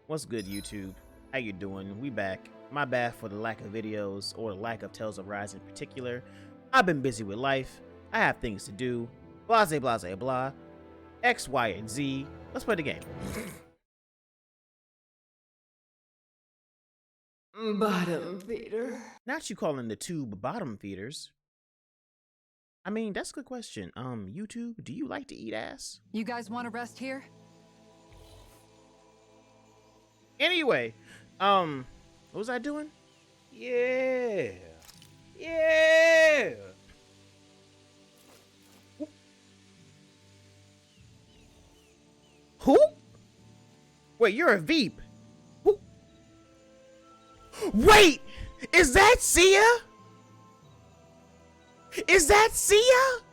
What's good, YouTube? How you doing? We back. My bad for the lack of videos, or the lack of Tales of Rise in particular. I've been busy with life. I have things to do. Blase, blase, blah. X, Y, and Z. Let's play the game. Bottom feeder. Not you calling the tube bottom feeders. I mean, that's a good question. YouTube, do you like to eat ass? You guys want to rest here? Anyway, what was I doing? Yeah. Who? Wait, you're a Veep. Who? Wait, is that Sia? Is that Sia?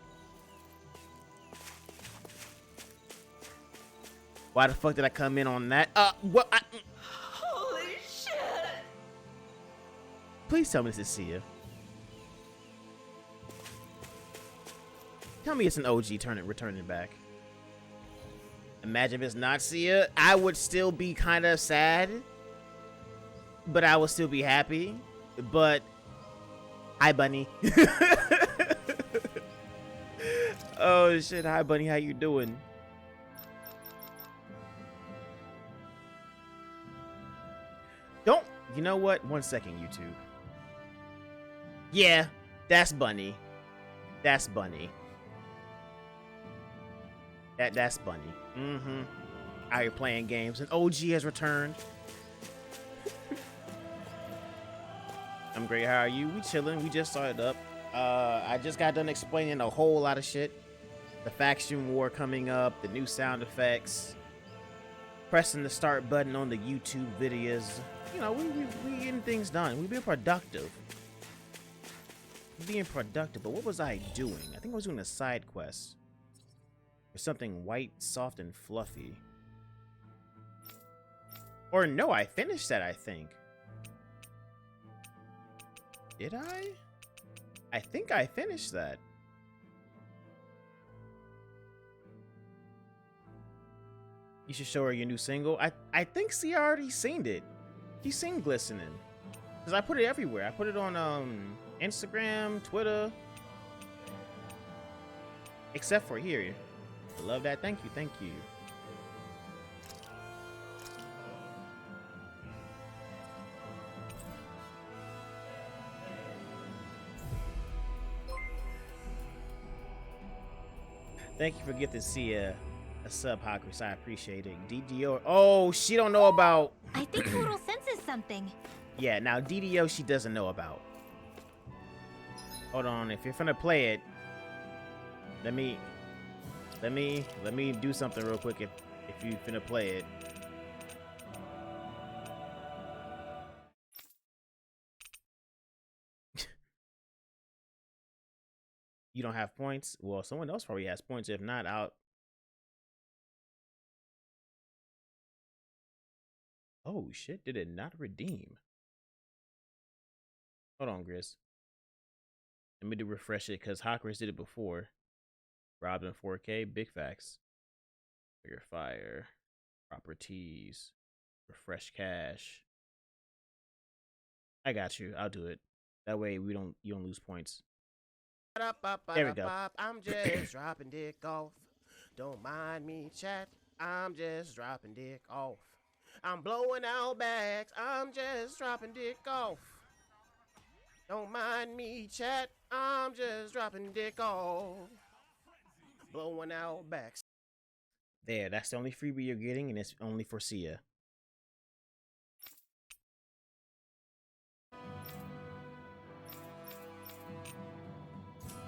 Why the fuck did I come in on that? What? Holy shit! Please tell me this is Sia. Tell me it's an OG returning back. Imagine if it's not Sia. I would still be kind of sad, but I would still be happy. But hi, Bunny. Oh shit! Hi, Bunny. How you doing? Don't. You know what? 1 second, YouTube. Yeah, that's Bunny. That's Bunny. That's Bunny. Mm-hmm. Out here playing games. And OG has returned. I'm great. How are you? We chilling. We just started up. I just got done explaining a whole lot of shit. The faction war coming up. The new sound effects. Pressing the start button on the YouTube videos. You know, we getting things done. We being productive. Being productive. But what was I doing? I think I was doing a side quest. Or something white, soft, and fluffy. Or no, I finished that, I think. Did I? I think I finished that. You should show her your new single. I think she already seen it. She seen Glistening. Because I put it everywhere. I put it on Instagram, Twitter. Except for here. I love that. Thank you. Thank you. Thank you for getting to see a sub, Haros. I appreciate it. DDO. Oh, she don't know about. I think Total senses something. Yeah, now DDO she doesn't know about. Hold on, if you're finna play it, let me do something real quick if you finna play it. You don't have points? Well, someone else probably has points. If not, I'll. Oh shit, did it not redeem? Hold on, Grizz. Let me do refresh it because Hackers did it before. Robbed in 4K, big facts. Figure fire. Properties. Refresh cache. I got you. I'll do it. That way you don't lose points. There we go. I'm just dropping dick off. Don't mind me, chat. I'm just dropping dick off. I'm blowing out bags. I'm just dropping dick off. Don't mind me, chat. I'm just dropping dick off. Blowing out bags. There, that's the only freebie you're getting, and it's only for Sia.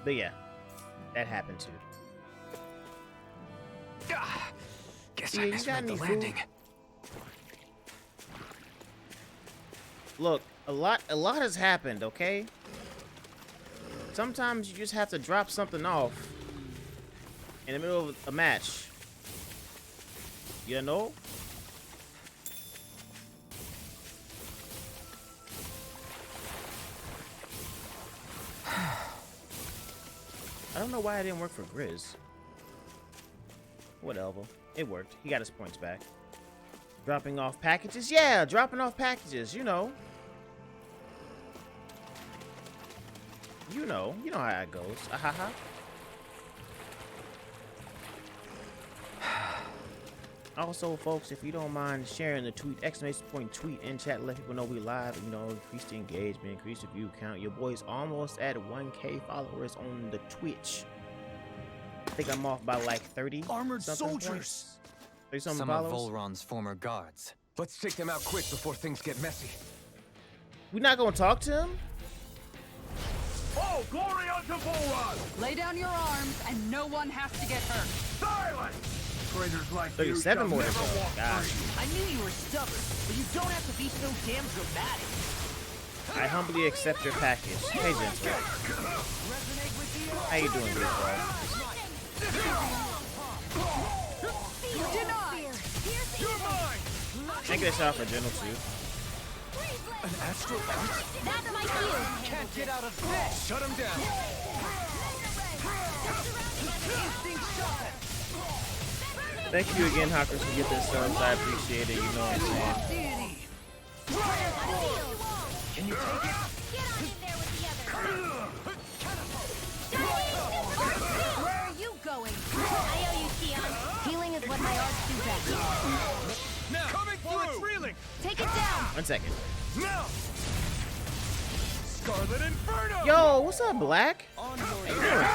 But yeah, that happened too. Guess Yeah, I you misread got the any landing. Look, a lot has happened, okay? Sometimes you just have to drop something off in the middle of a match. You know? I don't know why it didn't work for Grizz. Whatever. It worked. He got his points back. Dropping off packages? Yeah, dropping off packages, you know. You know how it goes. Ahaha. Also, folks, if you don't mind sharing the tweet, ! Tweet in chat, let people know we live. You know, increase the engagement, increase the view count. Your boy's almost at 1K followers on the Twitch. I think I'm off by like 30. Armored something soldiers. Points. 30 something Some followers. of Volron's former guards. Let's take them out quick before things get messy. We not gonna talk to him? Oh, glory unto Volron! Lay down your arms and no one has to get hurt. Silence! Traitors like you 37 shall more to never go. walk Gosh. free. I knew you were stubborn, but you don't have to be so damn dramatic. I humbly accept your package. Hey, Gentle. How you doing, big bro? Thank you, shot for Gentle too. An astral out? That's my cue. Can't get out of bed. Shut him down. Thank you again, Hawkers, for getting this subs. I appreciate it. You know what I'm saying. Can you take it? Get on in there with the others. Where are you going? I owe you, Shionne. Healing is what my arts do best. Now, coming through. It's reeling. Take it down. 1 second. Now. Scarlet Inferno. Yo, what's up, Black? How you doing, friend?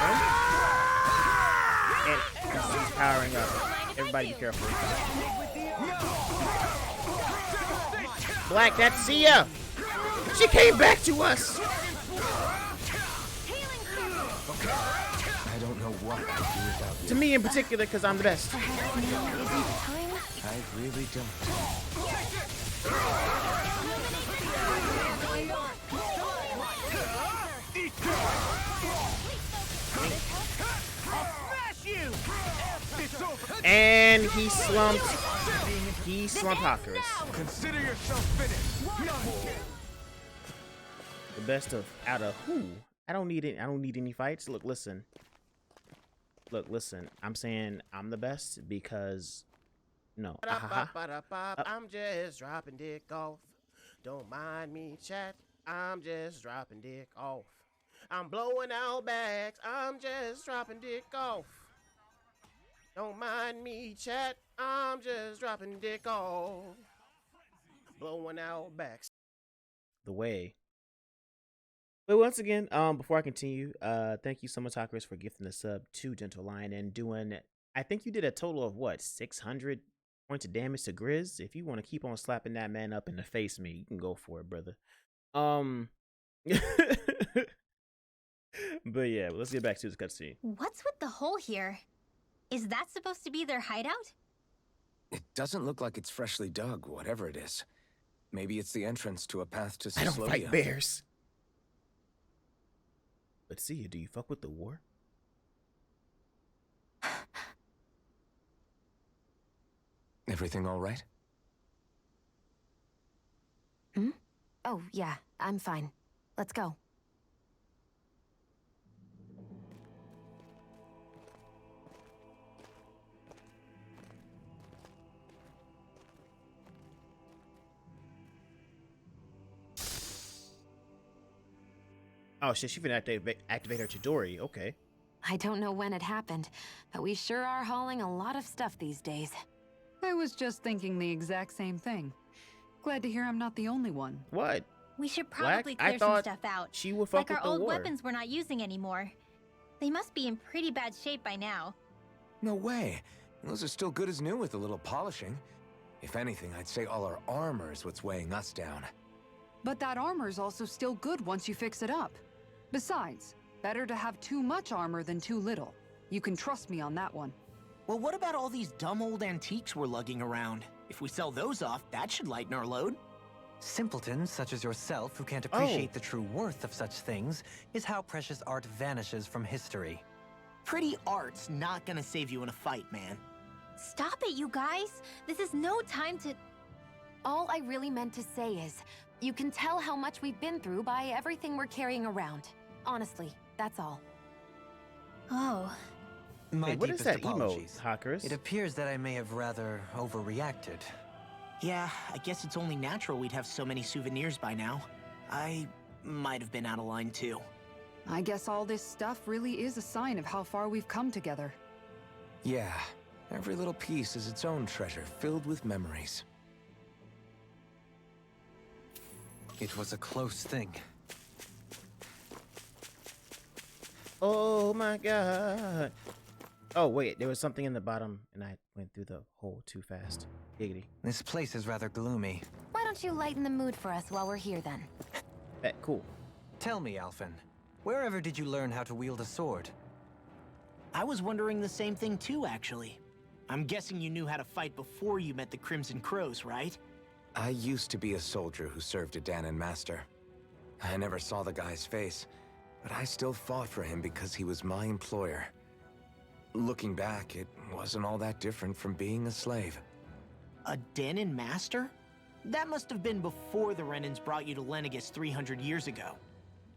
And he's powering up. Everybody be careful. Black, that's Sia. She came back to us. I don't know what I'd do without you. To me in particular, because I'm the best. I really don't. And he slumped. He slumped Hawkers. Consider yourself finished. The best of out of who? I don't need it. I don't need any fights. Look, listen. Look, listen. I'm saying I'm the best because no. I'm just dropping dick off. Don't mind me, chat. I'm just dropping dick off. I'm blowing out bags. I'm just dropping dick off. Don't mind me, chat. I'm just dropping dick off. Blowing out bags. The way. But once again, before I continue, thank you so much, Hackers, for gifting the sub to Gentle Lion and doing. I think you did a total of what 600 points of damage to Grizz. If you want to keep on slapping that man up in the face, me, you can go for it, brother. But yeah, let's get back to this cutscene. What's with the hole here? Is that supposed to be their hideout? It doesn't look like it's freshly dug, whatever it is. Maybe it's the entrance to a path to Cyslodia. I don't fight bears. But see, do you fuck with the war? Everything all right? Hmm? Oh, yeah, I'm fine. Let's go. Oh shit, she finna activate her Chidori. Okay. I don't know when it happened, but we sure are hauling a lot of stuff these days. I was just thinking the exact same thing. Glad to hear I'm not the only one. What? We should Black? probably I clear some thought stuff out. she would fuck Like with our the old war. weapons we're not using anymore. They must be in pretty bad shape by now. No way. Those are still good as new with a little polishing. If anything, I'd say all our armor is what's weighing us down. But that armor's also still good once you fix it up. Besides, better to have too much armor than too little. You can trust me on that one. Well, what about all these dumb old antiques we're lugging around? If we sell those off, that should lighten our load. Simpletons such as yourself who can't appreciate the true worth of such things is how precious art vanishes from history. Pretty art's not gonna save you in a fight, man. Stop it, you guys. This is no time to... All I really meant to say is, you can tell how much we've been through by everything we're carrying around. Honestly, that's all. Oh. My Hey, what is deepest that apologies. emote, Hackers? It appears that I may have rather overreacted. Yeah, I guess it's only natural we'd have so many souvenirs by now. I might have been out of line too. I guess all this stuff really is a sign of how far we've come together. Yeah, every little piece is its own treasure, filled with memories. It was a close thing. Oh my god. Oh wait, there was something in the bottom and I went through the hole too fast. Giggity. This place is rather gloomy. Why don't you lighten the mood for us while we're here then? Bet, cool. Tell me, Alphen, wherever did you learn how to wield a sword? I was wondering the same thing too, actually. I'm guessing you knew how to fight before you met the Crimson Crows, right? I used to be a soldier who served a Dahnan master. I never saw the guy's face, but I still fought for him because he was my employer. Looking back, it wasn't all that different from being a slave. A Dahnan master? That must have been before the Renans brought you to Lenegis 300 years ago.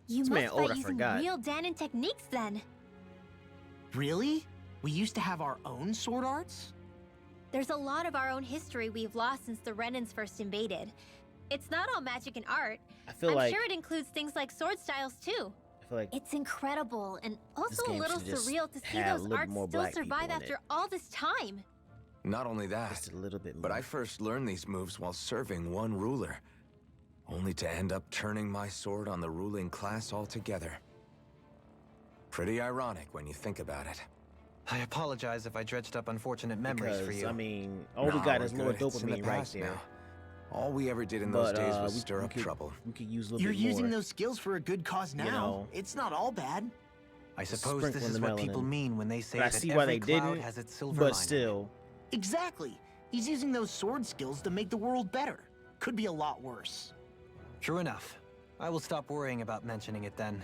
You This must man fight old, I using forgot. real Dahnan techniques then. Really? We used to have our own sword arts? There's a lot of our own history we've lost since the Renans first invaded. It's not all magic and art. I feel I'm like sure it includes things like sword styles too. I feel like It's incredible and also a game little should just surreal to see have a those little arts more still black people survive in after it. all this time. Not only that, just a little bit more. but I first learned these moves while serving one ruler, only to end up turning my sword on the ruling class altogether. Pretty ironic when you think about it. I apologize if I dredged up unfortunate memories for Because, you. I mean, all we Nah, got we're is more good. It's in the dopamine right past there. now. All we ever did in those But, days was we- stir we up could- trouble. We could use a little You're bit using more. those skills for a good cause now. know. It's not all bad. I suppose sprinkle this in is the what people melanin. mean when they say But I that see why every they cloud didn't, has its silver but lining. still. Exactly. He's using those sword skills to make the world better. Could be a lot worse. True enough. I will stop worrying about mentioning it then.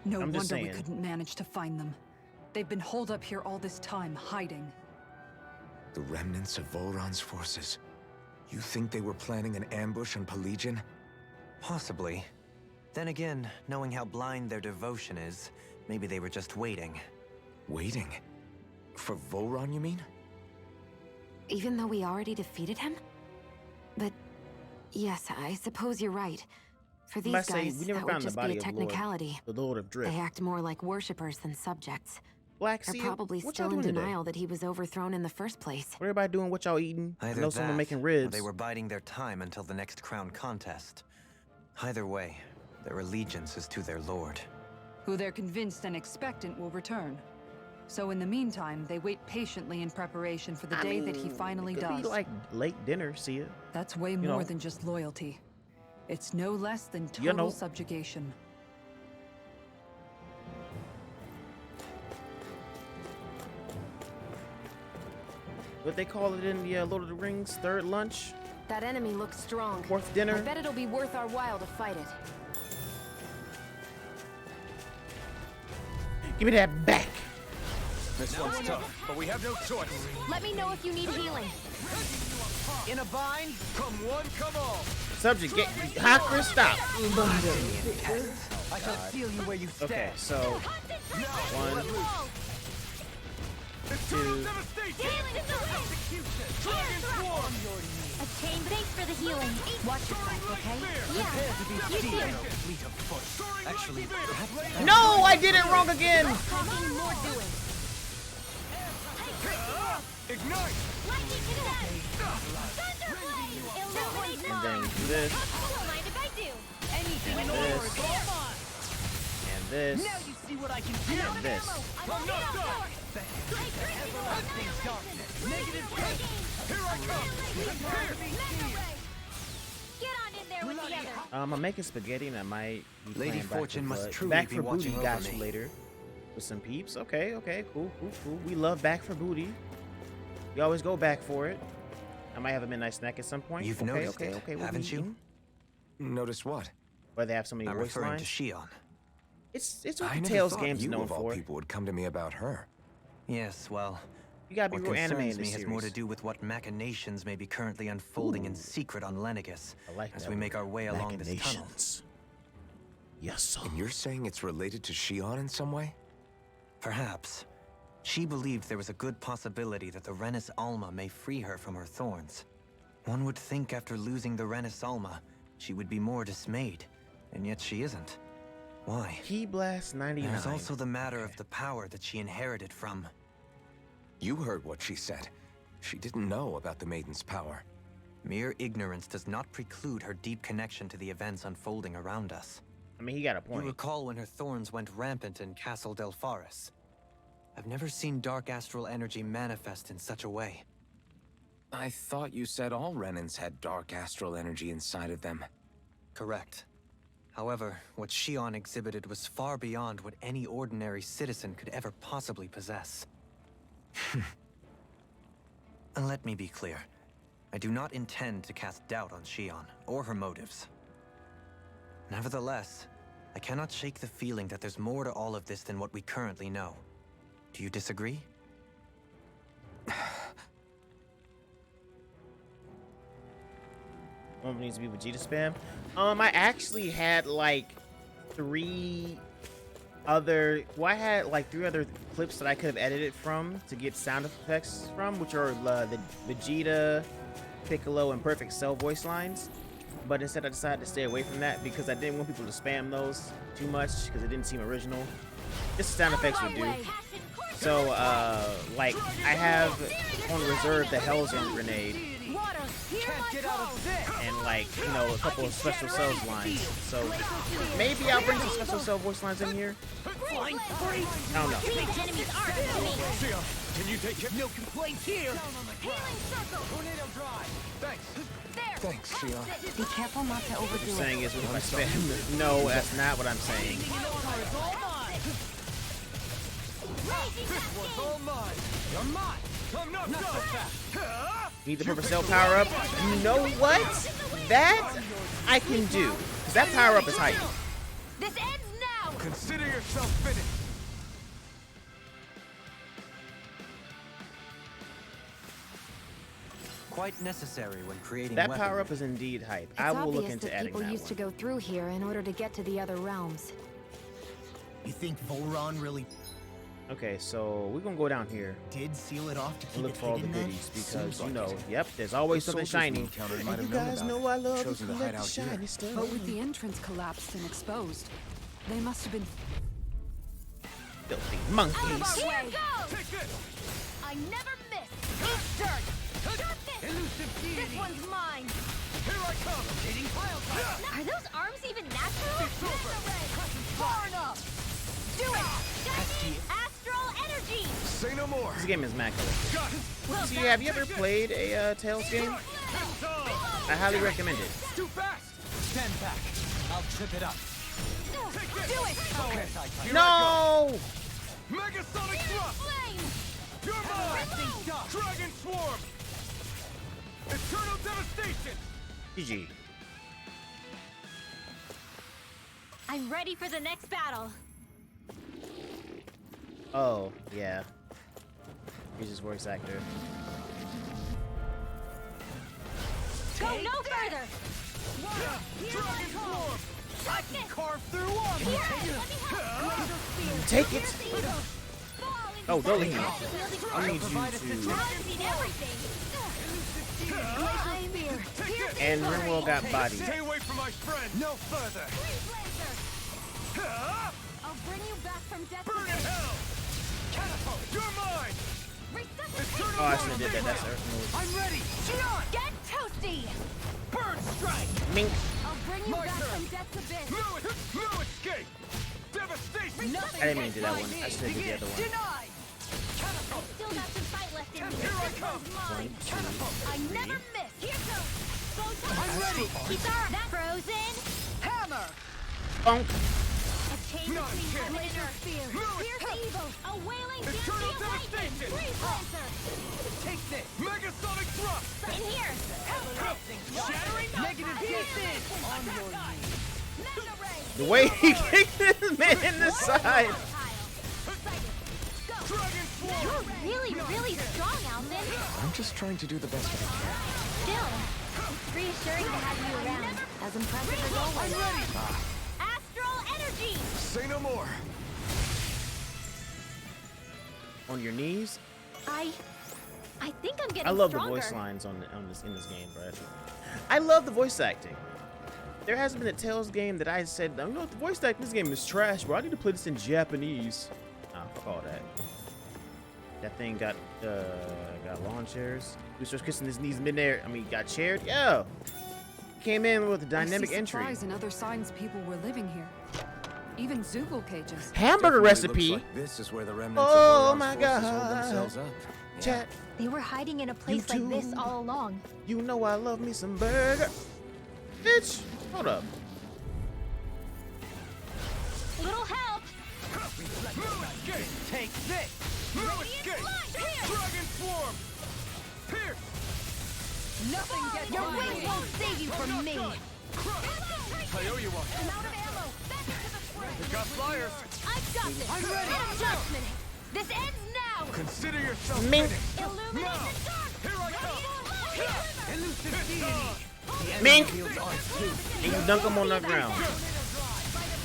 No I'm wonder just we saying. couldn't manage to find them. They've been holed up here all this time, hiding. The remnants of Volron's forces. You think they were planning an ambush on Pelagian? Possibly. Then again, knowing how blind their devotion is, maybe they were just waiting. Waiting? For Volron, you mean? Even though we already defeated him? But yes, I suppose you're right. For these Must say, guys, we never that would found the just body be a of Lord, technicality. the Lord of Drift. They act more like worshippers than subjects. Black They're Seal, probably what still y'all in doing today? denial that he was overthrown in the first place. What everybody doing? What y'all eating? I Either know someone that, making or ribs. they were biding their time until the next crown contest. Either way, their allegiance is to their lord. Who they're convinced and expectant will return. So in the meantime, they wait patiently in preparation for the day that he finally it could does. be like late dinner, see ya. That's way you more know. than just loyalty. It's no less than total You know. subjugation. What they call it in the Lord of the Rings, third lunch, That enemy looks strong. fourth dinner. I bet it'll be worth our while to fight it. Give me that back. This one's tough, but we have no choice. Let me know if you need healing. In a bind? Come one, come all. Subject, get Hacker, stop. I shall feel you where you stand. Okay, so 1, 2. A chain, thanks for the healing. Watch your back, okay? Yeah, you too. Fleet of foot. Actually, perhaps No, I did it wrong again. Talking more doing. Ignite! Lightning contest! Thunderblade! Illuminate And then mine! this, Don't mind if I do. Anything in This. order. Come on. and this, Now you see what I can do. and this. I'm on the outdoors. Negative Here I come! Get on in there with the other. I'm making spaghetti and I might be Lady playing Back Fortune for must Blood. truly Back be for Booty watching got over you me. later with some peeps. Okay, cool. We love Back for Booty. You always go back for it. I might have a midnight snack at some point. You've okay, noticed it, we'll be haven't you? eating. Notice what? Why they have so many I'm voice referring lines. to Shionne. It's what I the never Tales thought game's you known of all for. people would come to me about her. Yes, well, You gotta be what real anime in concerns me this has more to series. do with what machinations may be currently unfolding in secret on Lenegis I like as that we make word. our way along this tunnel. Machinations. Yes, sir. And you're saying it's related to Shionne in some way? Perhaps. She believed there was a good possibility that the Renis Alma may free her from her thorns. One would think after losing the Renis Alma, she would be more dismayed, and yet she isn't. Why? Key Blast 99. There's also the matter of the power that she inherited from... You heard what she said. She didn't know about the Maiden's power. Mere ignorance does not preclude her deep connection to the events unfolding around us. I mean, he got a point. You recall when her thorns went rampant in Castle Del Faris. I've never seen dark astral energy manifest in such a way. I thought you said all Renans had dark astral energy inside of them. Correct. However, what Shionne exhibited was far beyond what any ordinary citizen could ever possibly possess. And let me be clear. I do not intend to cast doubt on Shionne, or her motives. Nevertheless, I cannot shake the feeling that there's more to all of this than what we currently know. Do you disagree? One needs to be Vegeta spam. I actually had like three other clips that I could have edited from to get sound effects from, which are the Vegeta, Piccolo, and Perfect Cell voice lines. But instead I decided to stay away from that because I didn't want people to spam those too much because it didn't seem original. Just sound effects would do. So like I have on reserve the Hellzone grenade and like, you know, a couple of special cells lines. So maybe I'll bring some special cell voice lines in here. I don't know. Can you take it? No complaints here. Thanks, Shionne. Be careful not to What overdo you're it. saying is if I spam. No, that's not what I'm saying. This one's all mine. You're mine. Come not so fast. Need the Perfect Cell power up. You know what? That I can do. 'Cause that power up is hype. This ends now! Consider yourself finished. Quite necessary when creating That weaponry. power up is indeed hype. It's I will look obvious into that adding people that used one. to go through here in order to get to the other realms. You think Volron really Okay, so we're gonna go down here did seal it off to and keep look it for all the hidden then? goodies because Seems you like know, it. yep, there's always something soldiers we shiny. encountered And might you have known guys about know it. I love Chosen to to collect hide the out here. shiny stuff. But with the entrance collapsed and exposed, they must have been... Filthy Out of monkeys. our way! Take this. I never miss! Eat dirt! Got this! Elusive This one's mine! Here I come. Getting pile drive. Are those arms even natural? It's over. Far enough! Do it! Astral energy! Say no more. This game is immaculate. Got it. See, have you ever played a Tales game? I highly recommend it. Too fast. Stand back. I'll trip it up. Do it! No! Megasonic thrust. Flame! You're mine. Dragon swarm. Eternal devastation. GG. I'm ready for the next battle. Oh, yeah. He's his voice actor. Go no further! Dragon swarm. I can Carve through armor. Here, let me help! Take it. Here's the evil. Fall into Oh, don't the leave me. wielding I need you I've to. seen everything! I'm here! Here's the And evil. Rinwell got bodied. Stay away from my friend. No further. I'll bring you back from death to Burn in life. hell. Catapult. You're mine. Resuscitate! Oh, I should have did that. That's Earth move. I'm ready. Shionne. Get toasty! Burn strike. Mink. I'll bring you My back turn. from death to biz. No escape. Devastation. I didn't mean to do that one. I should have did the other one. Denied. Catapult. Still got some fight left in me. Here I This come. one's mine. Catapult. I never miss. Here goes. Go time. I'm ready. Kisara. That frozen. Hammer. Bonk. A chain Not between yet. heaven and earth. Here's the evil. A wailing Eternal Dynasty of lightning. devastation. Freeze lancer. Take this. Megasonic thrust. In here. Shattering. Negative distance. On your knees. Mega ray. The way he kicked this man in the side. Dragon swarm. You're really strong, Alphen. I'm just trying to do the best I can. Still, it's reassuring to have you around. As impressive as always. I'm ready. Astral energy. Say no more. On your knees? I think I'm getting I love stronger. the voice lines in this game, bro. I love the voice acting. There hasn't been a Tales game that I said, you know what, the voice acting in this game is trash, bro. I need to play this in Japanese. Nah, fuck all that. That thing got lawn chairs. We starts kissing his knees midair. I mean, got chaired. Yo, came in with a dynamic entry. Surprise and other signs people were living here. Even Zoogle cages. Hamburger recipe. Looks like this is where the remnants Oh of my Boron's forces hold God. themselves up. Yeah. Chat. They were hiding in a place like this all along. You know I love me some burger. Bitch, hold up. Little help. Take this! No escape! Dragon swarm! Pierce! Nothing gets Your by wings me. won't save you from me. I owe you one. I'm out of ammo. Back into the spring. We got flyers. I've got this. I'm ready. Just a minute. This ends now. Consider yourself Mink. finished. Illuminate Now, the dark. here I come. Elusive deity. Mink. Fields ours too. And you dunk him on the ground. By the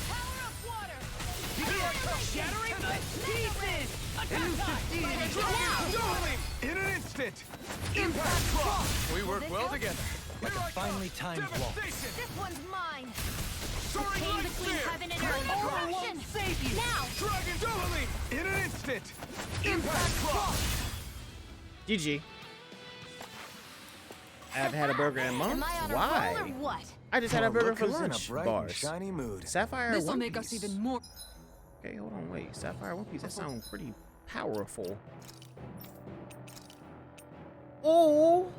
power of water. Shattering the pieces. Elusive deity. Dohalim! In an instant. Impact drop. We work well together. Like a finely timed waltz. Devastation. This one's mine. Soaring Pain light between spear. heaven and earth. Dragon Action. save you. Now. Dragon Dohalim! In an instant. Impact drop. GG. I haven't had a burger in Am months. I on a Why? roll or what? I just had a burger Look for who's in a lunch. bright and Bars. shiny mood. Sapphire This'll One make us Piece. even more. Okay, hold on, wait. Sapphire One Piece. That sounds pretty powerful. Oh.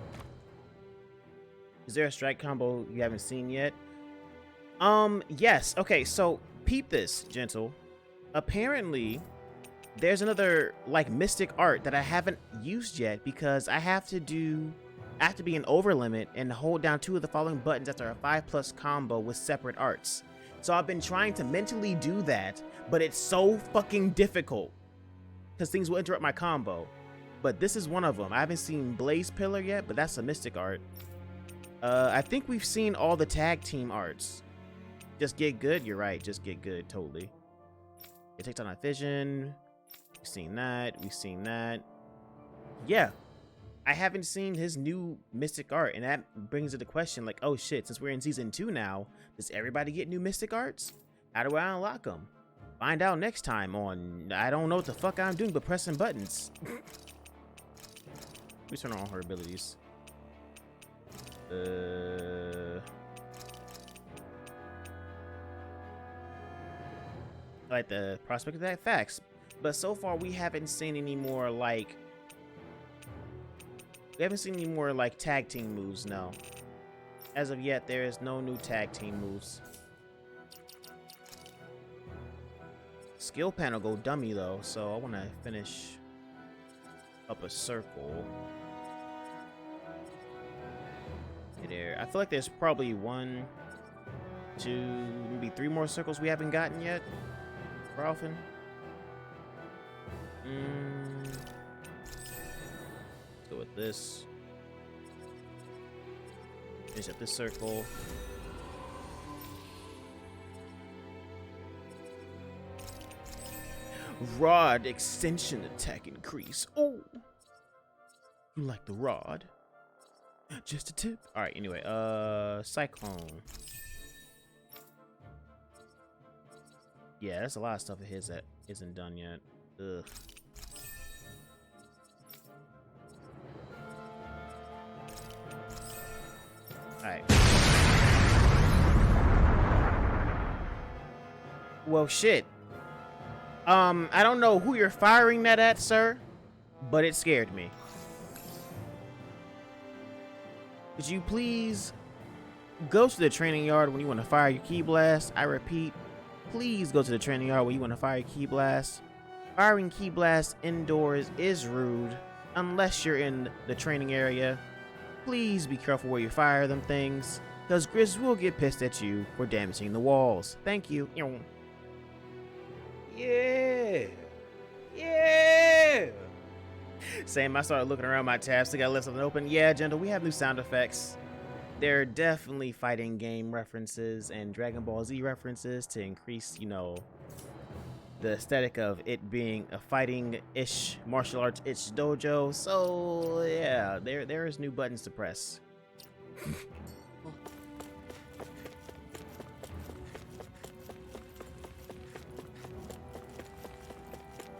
Is there a strike combo you haven't seen yet? Yes. Okay, so peep this, gentle. Apparently, there's another like mystic art that I haven't used yet because I have to be an over limit and hold down 2 of the following buttons after a 5+ combo with separate arts. So I've been trying to mentally do that, but it's so fucking difficult because things will interrupt my combo. But this is one of them. I haven't seen Blaze Pillar yet, but that's a mystic art. I think we've seen all the tag team arts. Just get good. You're right. Just get good. Totally. It takes on a vision. We've seen that. We've seen that. Yeah. I haven't seen his new mystic art, and that brings into question, like, oh shit, since we're in season 2 now, does everybody get new mystic arts? How do I unlock them? Find out next time on, I don't know what the fuck I'm doing but pressing buttons. We turn on her abilities. I like the prospect of that, facts. But so far we haven't seen any more like tag team moves, no. As of yet, there is no new tag team moves. Skill panel go dummy though, so I want to finish up a circle. There. I feel like there's probably 1, 2, maybe 3 more circles we haven't gotten yet for Alphen. Let's go with this. Finish up this circle. Rod extension attack increase. Oh, you like the rod? Just a tip. All right. Anyway, Cyclone. Yeah, that's a lot of stuff of his that isn't done yet. Ugh. All right. Well, shit. I don't know who you're firing that at, sir, but it scared me. Could you please go to the training yard when you want to fire your key blast? I repeat, please go to the training yard when you want to fire your key blast. Firing key blast indoors is rude unless you're in the training area. Please be careful where you fire them things, because Grizz will get pissed at you for damaging the walls. Thank you. Yeah. Yeah. Same, I started looking around my tabs to get left something open. Yeah, gentle, we have new sound effects. There are definitely fighting game references and Dragon Ball Z references to increase, you know, the aesthetic of it being a fighting-ish, martial arts-ish dojo. So yeah, there is new buttons to press.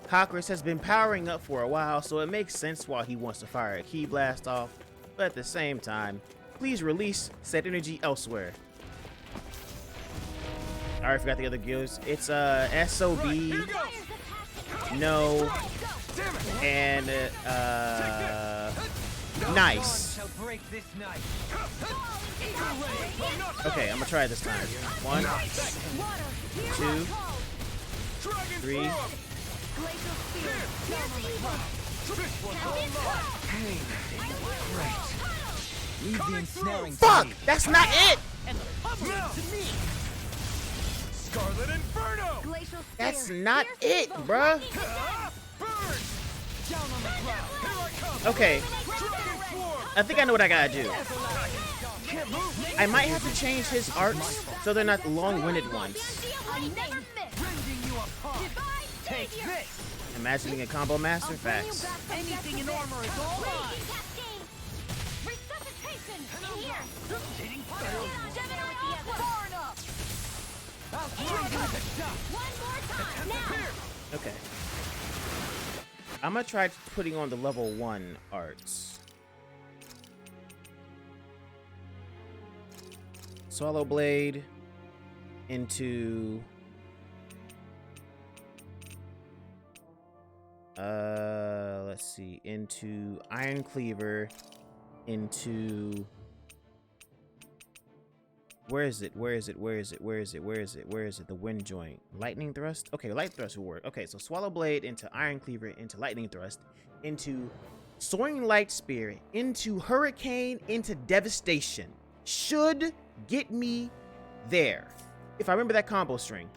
Qaras has been powering up for a while, so it makes sense why he wants to fire a ki blast off, but at the same time, please release said energy elsewhere. I already forgot the other guilds. It's SOB, no, and nice. Okay, I'm gonna try it this time. 1, 2, 3. Fuck! That's not it! Scarlet Inferno! That's not it, bruh. Okay. I think I know what I gotta do. I might have to change his arcs so they're not long-winded ones. Imagining a combo master? Facts. Anything in armor is all mine! Okay. I'm gonna try putting on the level 1 arts. Swallow Blade into let's see, into Iron Cleaver, into where is it? The wind joint. Lightning thrust? Okay, light thrust will work. Okay, so Swallow Blade into Iron Cleaver, into Lightning Thrust, into Soaring Light Spear, into Hurricane, into Devastation. Should get me there. If I remember that combo string.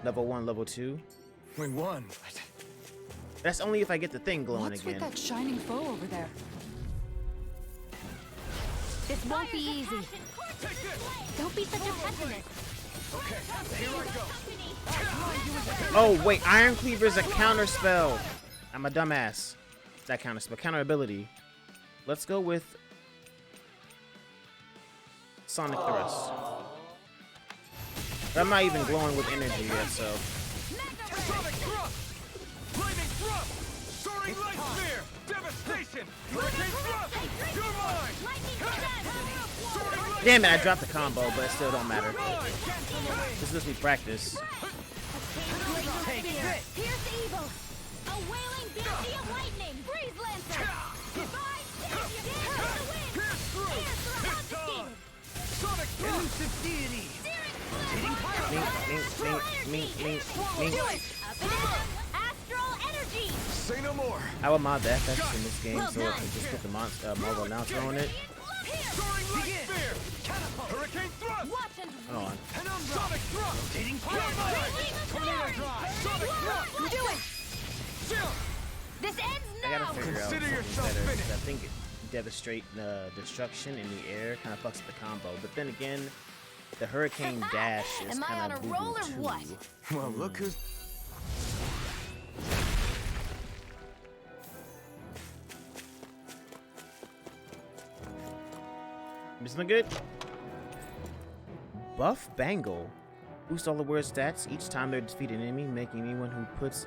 Level 1, level 2. We won. That's only if I get the thing glowing What's again. with that shining foe over there? This won't be easy. Don't be such a pessimist. Okay, here I go. Oh, wait, Iron Cleaver is a counter spell. I'm a dumbass. That counter spell, counter ability. Let's go with Sonic Thrust. But I'm not even glowing with energy yet, so. Sonic Thrust! Lightning Thrust! Soaring Light Spear! Devastation! Hurricane Thrust! You're mine! Damn it, I dropped the combo, but it still don't matter. This is me practice. Take this! Pierce evil. A wailing beauty of lightning. Breeze lancer. Divine savior. Sonic Elusive Deity! Astral energy. Say no more! I would mod the FX in this game so it can just put the mobile announcer on it. Soaring Light Spear! Hurricane Thrust! Hold on. Sonic Thrust! Rotating Tornado Drive! Sonic Thrust! Do it. This ends I gotta now. figure out Consider something yourself better. 'Cause finished. I think Devastate Destruction in the air kind of fucks with the combo. But then again, the Hurricane Dash is Am I kind on of a roll or too. what? Well, look who's... Isn't it good? Buff Bangle. Boost all the word stats each time they defeat an enemy, making anyone who puts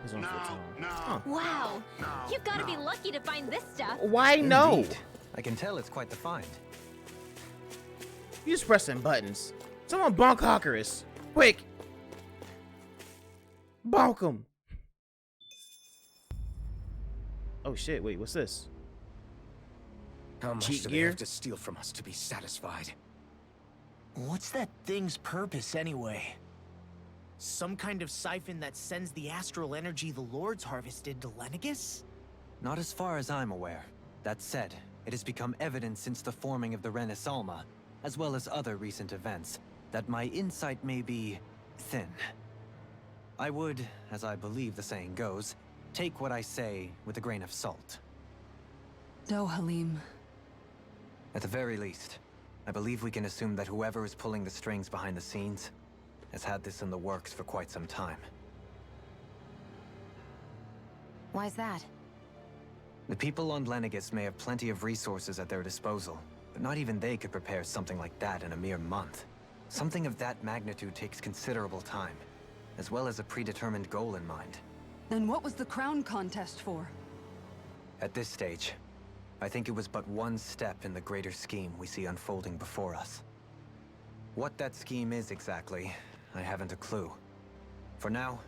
his own foot on. Huh. Wow. You've got to be lucky to find this stuff. Why no? Indeed. I can tell it's quite the find. You just pressing buttons. Someone bonk Qaras. Quick. Bonk him. Oh shit, wait, what's this? How much Cheat do gear? they have to steal from us to be satisfied? What's that thing's purpose anyway? Some kind of siphon that sends the astral energy the Lords harvested to Shenanigans? Not as far as I'm aware. That said, it has become evident since the forming of the Renis Alma, as well as other recent events, that my insight may be thin. I would, as I believe the saying goes, take what I say with a grain of salt. Dohalim. At the very least, I believe we can assume that whoever is pulling the strings behind the scenes has had this in the works for quite some time. Why's that? The people on Lenegis may have plenty of resources at their disposal, but not even they could prepare something like that in a mere month. Something of that magnitude takes considerable time, as well as a predetermined goal in mind. Then what was the crown contest for? At this stage, I think it was but one step in the greater scheme we see unfolding before us. What that scheme is exactly, I haven't a clue. For now,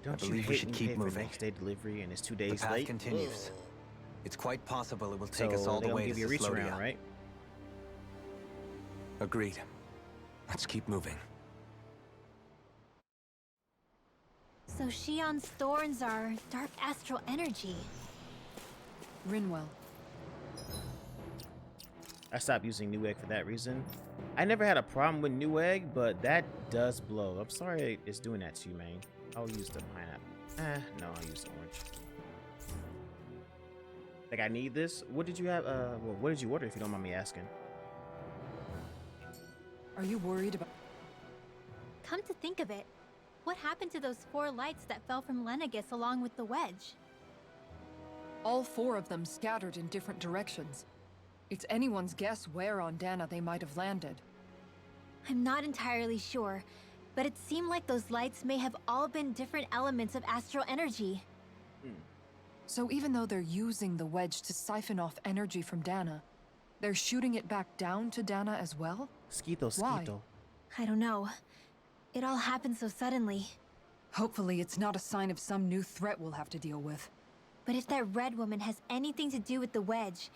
I believe we should keep moving. Next day delivery and it's 2 The days path late. continues. Ugh. It's quite possible it will take So us all they're the gonna way to give you a reach Cyslodia. around, right? Agreed. Let's keep moving. So Shionne's thorns are dark astral energy. Rinwell. I stopped using Newegg for that reason. I never had a problem with Newegg, but that does blow. I'm sorry it's doing that to you, man. I'll use the pineapple. No, I'll use the orange. Like, I need this. What did you have? Well, what did you order, if you don't mind me asking? Are you worried about... Come to think of it, what happened to those 4 lights that fell from Lenegis along with the wedge? All 4 of them scattered in different directions. It's anyone's guess where on Dahna they might have landed. I'm not entirely sure, but it seemed like those lights may have all been different elements of astral energy. So even though they're using the wedge to siphon off energy from Dahna, they're shooting it back down to Dahna as well? Skeeto, Why? Skeeto. I don't know. It all happened so suddenly. Hopefully it's not a sign of some new threat we'll have to deal with. But if that red woman has anything to do with the wedge,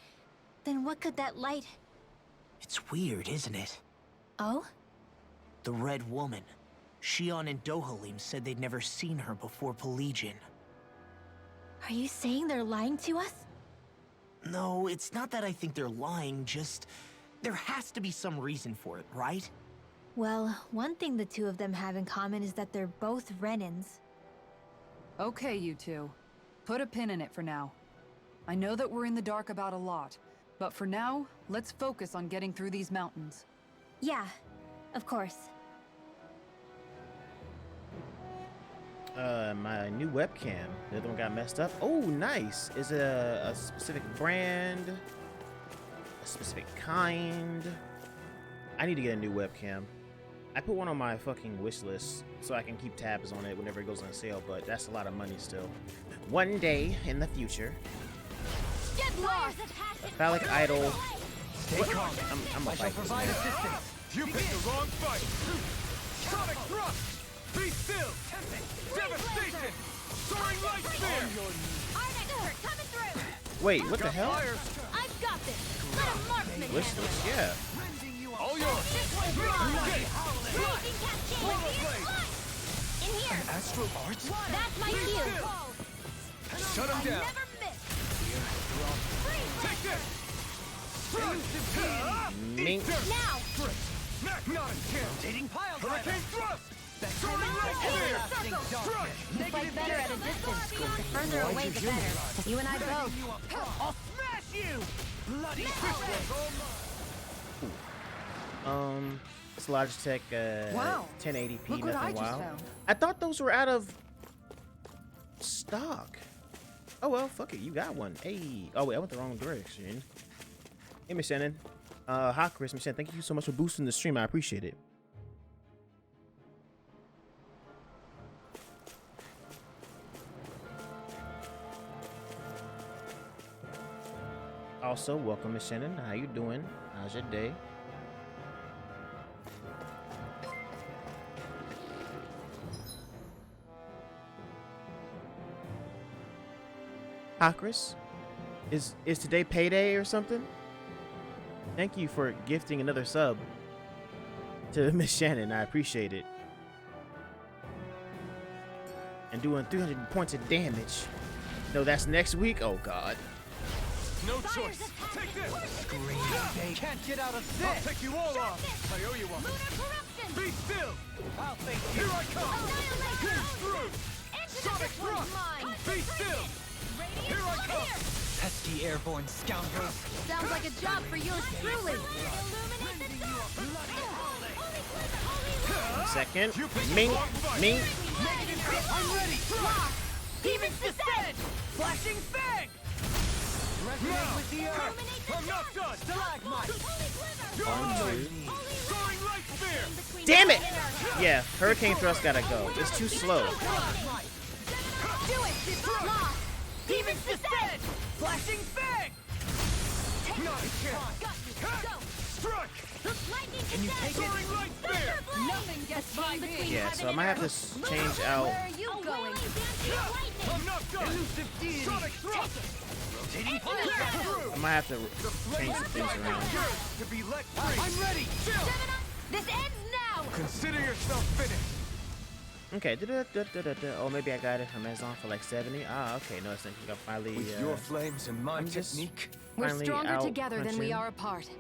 then what could that light... It's weird, isn't it? Oh? The Red Woman. Shionne and Dohalim said they'd never seen her before Pelagian. Are you saying they're lying to us? No, it's not that I think they're lying, just... there has to be some reason for it, right? Well, one thing the 2 of them have in common is that they're both Renans. Okay, you 2. Put a pin in it for now. I know that we're in the dark about a lot, but for now, let's focus on getting through these mountains. Yeah, of course. My new webcam. The other one got messed up. Oh, nice. Is it a specific brand? A specific kind? I need to get a new webcam. I put one on my fucking wish list so I can keep tabs on it whenever it goes on sale, but that's a lot of money still. One day in the future. Get lost! A phallic idol. Stay calm. I'm I shall provide assistance. You picked the wrong fight. Sonic thrust. Be still. Devastation. Soaring light spear. Arnex, coming through! Wait, what the hell? I've got this! Let a marksman Wish handle list, it! yeah. All yours. This one's wrong! Raging cascade! In here! Astral arts. That's my cue! Shut him down. Never miss! Take this. Thrust. Mink. Now! Not a chance. Rotating pile driver. Hurricane thrust. Soaring light spear. Strike. You fight better at a distance. The further away, the better. You and I both. I'll smash you. Bloody It's Logitech Wow. 1080p. Look what I nothing just wild. found. I thought those were out of stock. Oh well, fuck it, you got one. Hey. Oh wait, I went the wrong direction. Hey, Miss Shannon. Hi, Chris. Miss Shannon, thank you so much for boosting the stream. I appreciate it. Also, welcome, Miss Shannon. How you doing? How's your day? Hi, Chris. Is today payday or something? Thank you for gifting another sub to Miss Shannon. I appreciate it. And doing 300 points of damage. No, that's next week? Oh, God. No choice. Take this. Scream. Can't get out of this. I'll take you all off. I owe you one. Be still. I'll take you. Here I come. Here's through. Sonic thrust. Be still. Here I come. Pesky airborne scoundrels. Sounds like a job for yours truly. 1 second. Mink, mink. I'm ready. Demons descend. Flashing fang. Resonate with the earth. I'm not done. Stalagmite. 1, 2. Soaring light spear. Damn it! Yeah, Hurricane Thrust gotta go. It's too slow. Do it. Lock. Demons descend. Flashing fang. Not a chance. Struck. Can you take it? Soaring light spear. Nothing gets by me. Yeah, so I might have to change out. I'm not done. Elusive deity. Sonic thrust. Rotating through. I might have to change some things around. To be let free. I'm ready. This ends now! Consider yourself finished. Okay. Oh, maybe I got it from Amazon for like 70. Ah, okay. No, it's not. I finally. With your flames and my I'm just technique. We're finally stronger out together than we crunching. are apart.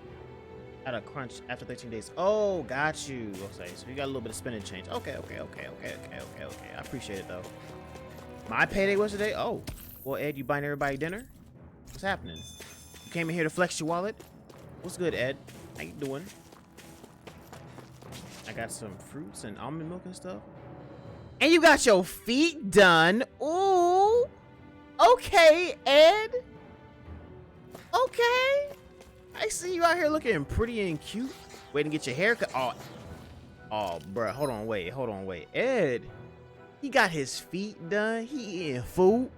Out of crunch after 13 days. Oh, got you. Okay, so you got a little bit of spinning change. Okay. I appreciate it though. My payday was today. Oh, well, Ed, you buying everybody dinner? What's happening? You came in here to flex your wallet? What's good, Ed? How you doing? I got some fruits and almond milk and stuff. And you got your feet done. Ooh. Okay, Ed. Okay. I see you out here looking pretty and cute. Waiting to get your hair cut. Oh, bruh. Hold on, wait. Ed, he got his feet done. He eating food.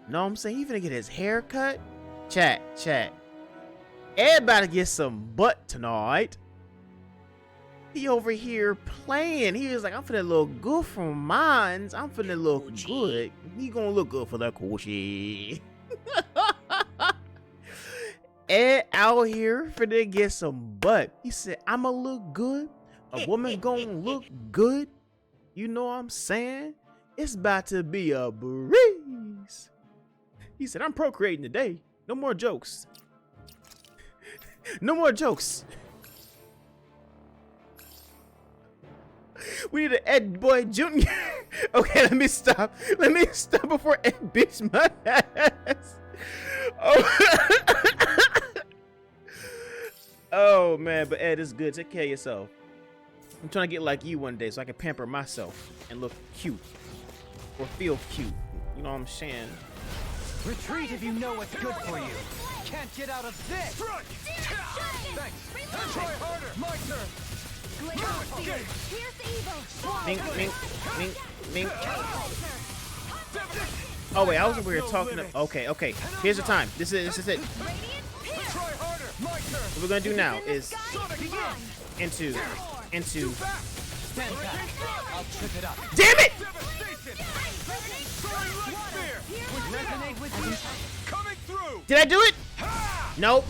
Know what I'm saying? He finna get his hair cut. Chat. Ed about to get some butt tonight. He over here playing. He was like, I'm finna look good for mines. I'm finna look good. He gonna look good for the coochie. Ed out here finna get some butt. He said, I'ma look good. A woman gonna look good. You know what I'm saying? It's about to be a breeze. He said, I'm procreating today. No more jokes. No more jokes. We need an Ed Boy Jr. Okay, let me stop. Before Ed beats my ass. Oh. Oh man, but Ed, it's good. Take care of yourself. I'm trying to get like you one day so I can pamper myself and look cute. Or feel cute. You know what I'm saying? Retreat if you know what's good for you. Can't get out of this. Strike. Thanks. Try harder. My turn. Mink. Oh wait, I was over here talking to, okay. Here's the time. This is it. What we're gonna do now is into I'll trip it up. Damn it! Coming through. Did I do it? Nope.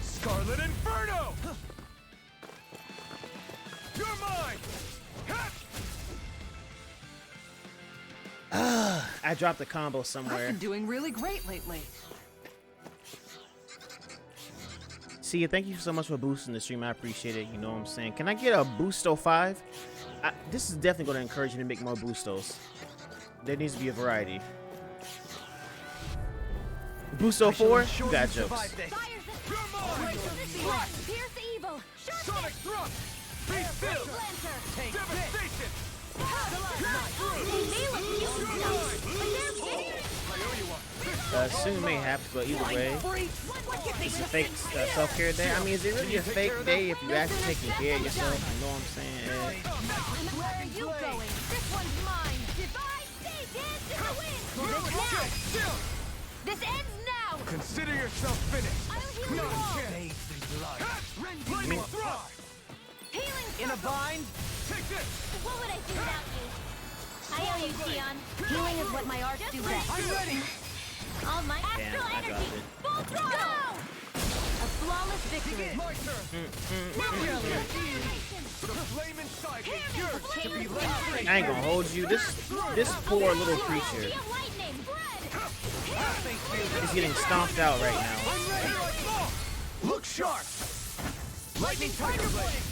Scarlet Inferno. You're mine. I dropped the combo I've somewhere. been doing really great lately. See, thank you so much for boosting the stream. I appreciate it. You know what I'm saying? Can I get a Boosto 5? This is definitely going to encourage you to make more Boostos. There needs to be a variety. Boosto 4? You got jokes. Sonic thrust. Be still. Devastation. Soon may happen, but either way, it's a fake self-care day. I mean, is it really a fake day if you actually taking care of yourself? You know what I'm saying? Where are you going? This one's mine. Divide dance in the wind. This ends now. Consider yourself finished. I'll heal you all. Lightning thrust. In a bind. Take this. What would I do without you? I owe you, Shionne. Healing is what my arts do best. I'm ready. All my Damn, astral I energy. dropped it. Full throttle. A flawless victory. My turn. The flame inside is yours to be let free. I ain't gonna hold you. This poor little creature is getting stomped out right now. Look sharp. Lightning tiger blade.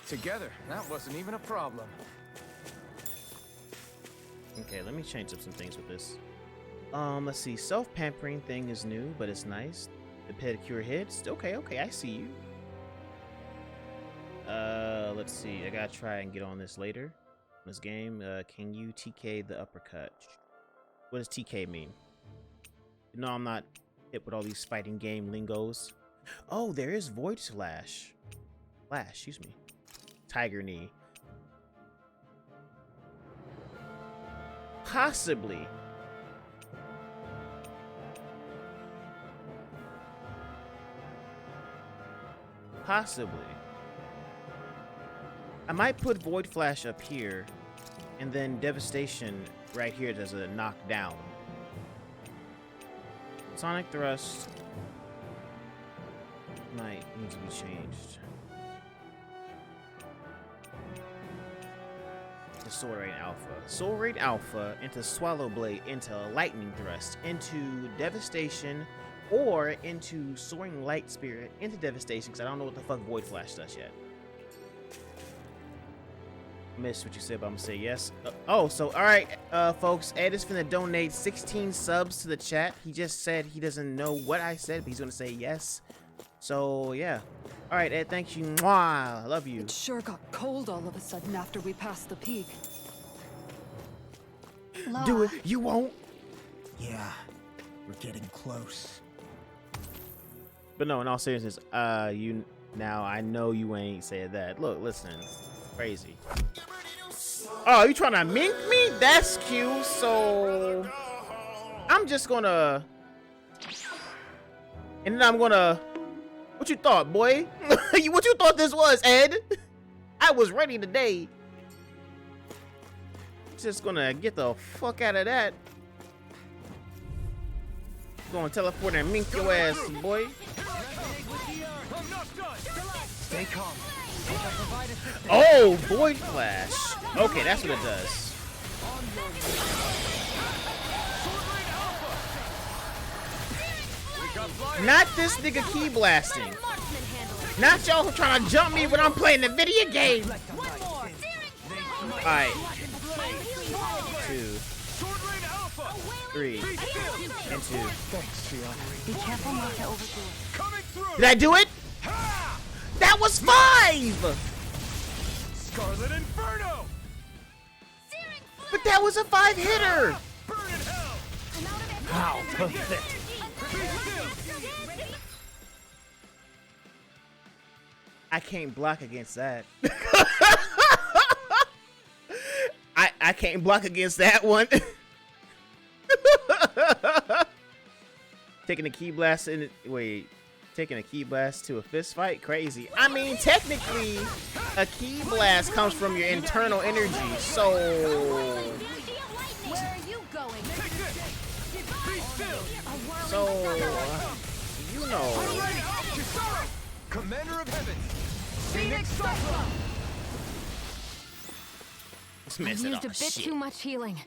Together, that wasn't even a problem. Okay, let me change up some things with this. Let's see. Self-pampering thing is new, but it's nice. The pedicure hits. Okay, okay, I see you. Let's see. I gotta try and get on this later. This game. Can you TK the uppercut? What does TK mean? No, I'm not hip with all these fighting game lingos. Oh, there is Void Slash. Excuse me. Tiger Knee. Possibly. Possibly. I might put Void Flash up here, and then Devastation right here as a knockdown. Sonic Thrust might need to be changed. To Soul Raid Alpha. Soul Raid Alpha into Swallow Blade into Lightning Thrust into Devastation or into Soaring Light Spirit into Devastation because I don't know what the fuck Void Flash does yet. Missed what you said, but I'm gonna say yes. Oh, so all right, folks. Ed is finna donate 16 subs to the chat. He just said he doesn't know what I said, but he's gonna say yes. So yeah. All right, Ed. Thank you. Mwah. I love you. It sure got cold all of a sudden after we passed the peak. Do it. You won't. Yeah, we're getting close. But no, in all seriousness, you now I know you ain't said that. Look, listen. Crazy. Oh, you trying to mink me? That's cute. So I'm just gonna, and then I'm gonna. What you thought, boy? What you thought this was, Ed? I was ready today. Just gonna get the fuck out of that. Gonna teleport and mink your ass, boy. Stay calm. Oh, Void Flash. Okay, that's what it does. Not this nigga key blasting. Not y'all who trying to jump me when I'm playing the video game. Alright. 2, 3, and 2. Be careful not to overdo it. Did I do it? That was 5! Scarlet Inferno! But that was a 5-hitter! Burn in hell! How pathetic. I can't block against that. I can't block against that one. Taking a key blast in wait. Taking a key blast to a fist fight? Crazy. I mean, technically, a key blast comes from your internal energy, so... Where are you going? So, you know... Commander of Heavens! Phoenix Cyclone! It's I messing used a up. bit too much healing.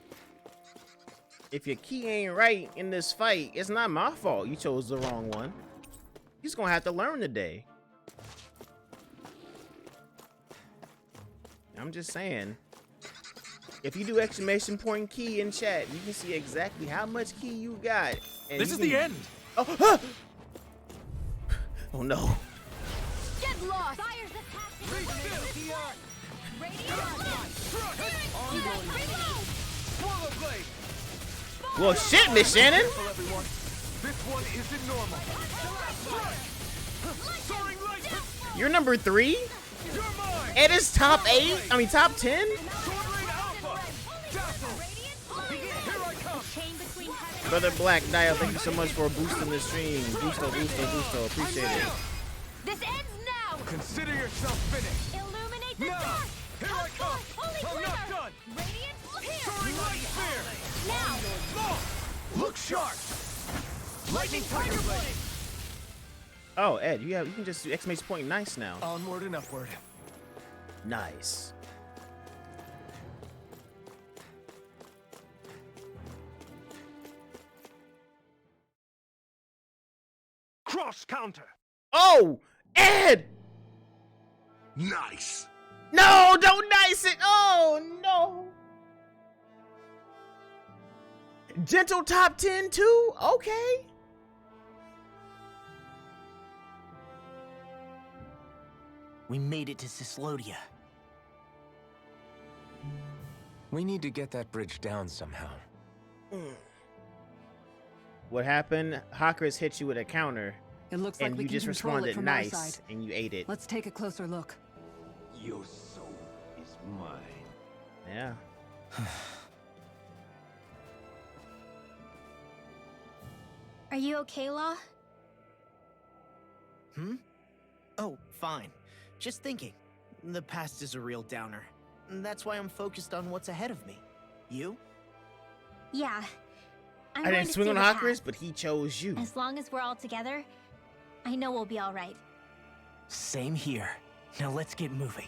If your key ain't right in this fight, it's not my fault you chose the wrong one. You're just gonna have to learn today. I'm just saying. If you do exclamation point key in chat, you can see exactly how much key you got. And This is the end! Oh, ah! Oh no. Get lost! Fire's Swallow Blade! Well, shit, Miss Shannon. Everyone. This one isn't normal. Soaring light! You're number 3? You're mine! It is top 8? I mean, top 10? Sword Rain Alpha! Dazzle! Here I come! Brother Black Dial, thank you so much for boosting the stream. Boosto. Appreciate it. This ends now! Consider yourself finished! Illuminate the Now! dark! Here I come! I'm not done! Radiant, Soaring Light Spear! now! Look sharp! Lightning Tiger Blade! Oh, Ed, you can just do exclamation point nice now. Onward and upward. Nice. Cross counter! Oh, Ed! Nice! No, don't nice it. Oh, no. Gentle top 10 too? Okay. We made it to Cyslodia. We need to get that bridge down somehow. What happened? Hackers hit you with a counter, It looks like and we you can just control it responded from our nice, side. and you ate it. Let's take a closer look. Your soul is mine. Yeah. Are you okay, Law? Oh, fine. Just thinking. The past is a real downer. That's why I'm focused on what's ahead of me. You? Yeah. I'm I going didn't to swing see on the Hackers, path. but he chose you. As long as we're all together, I know we'll be all right. Same here. Now let's get moving.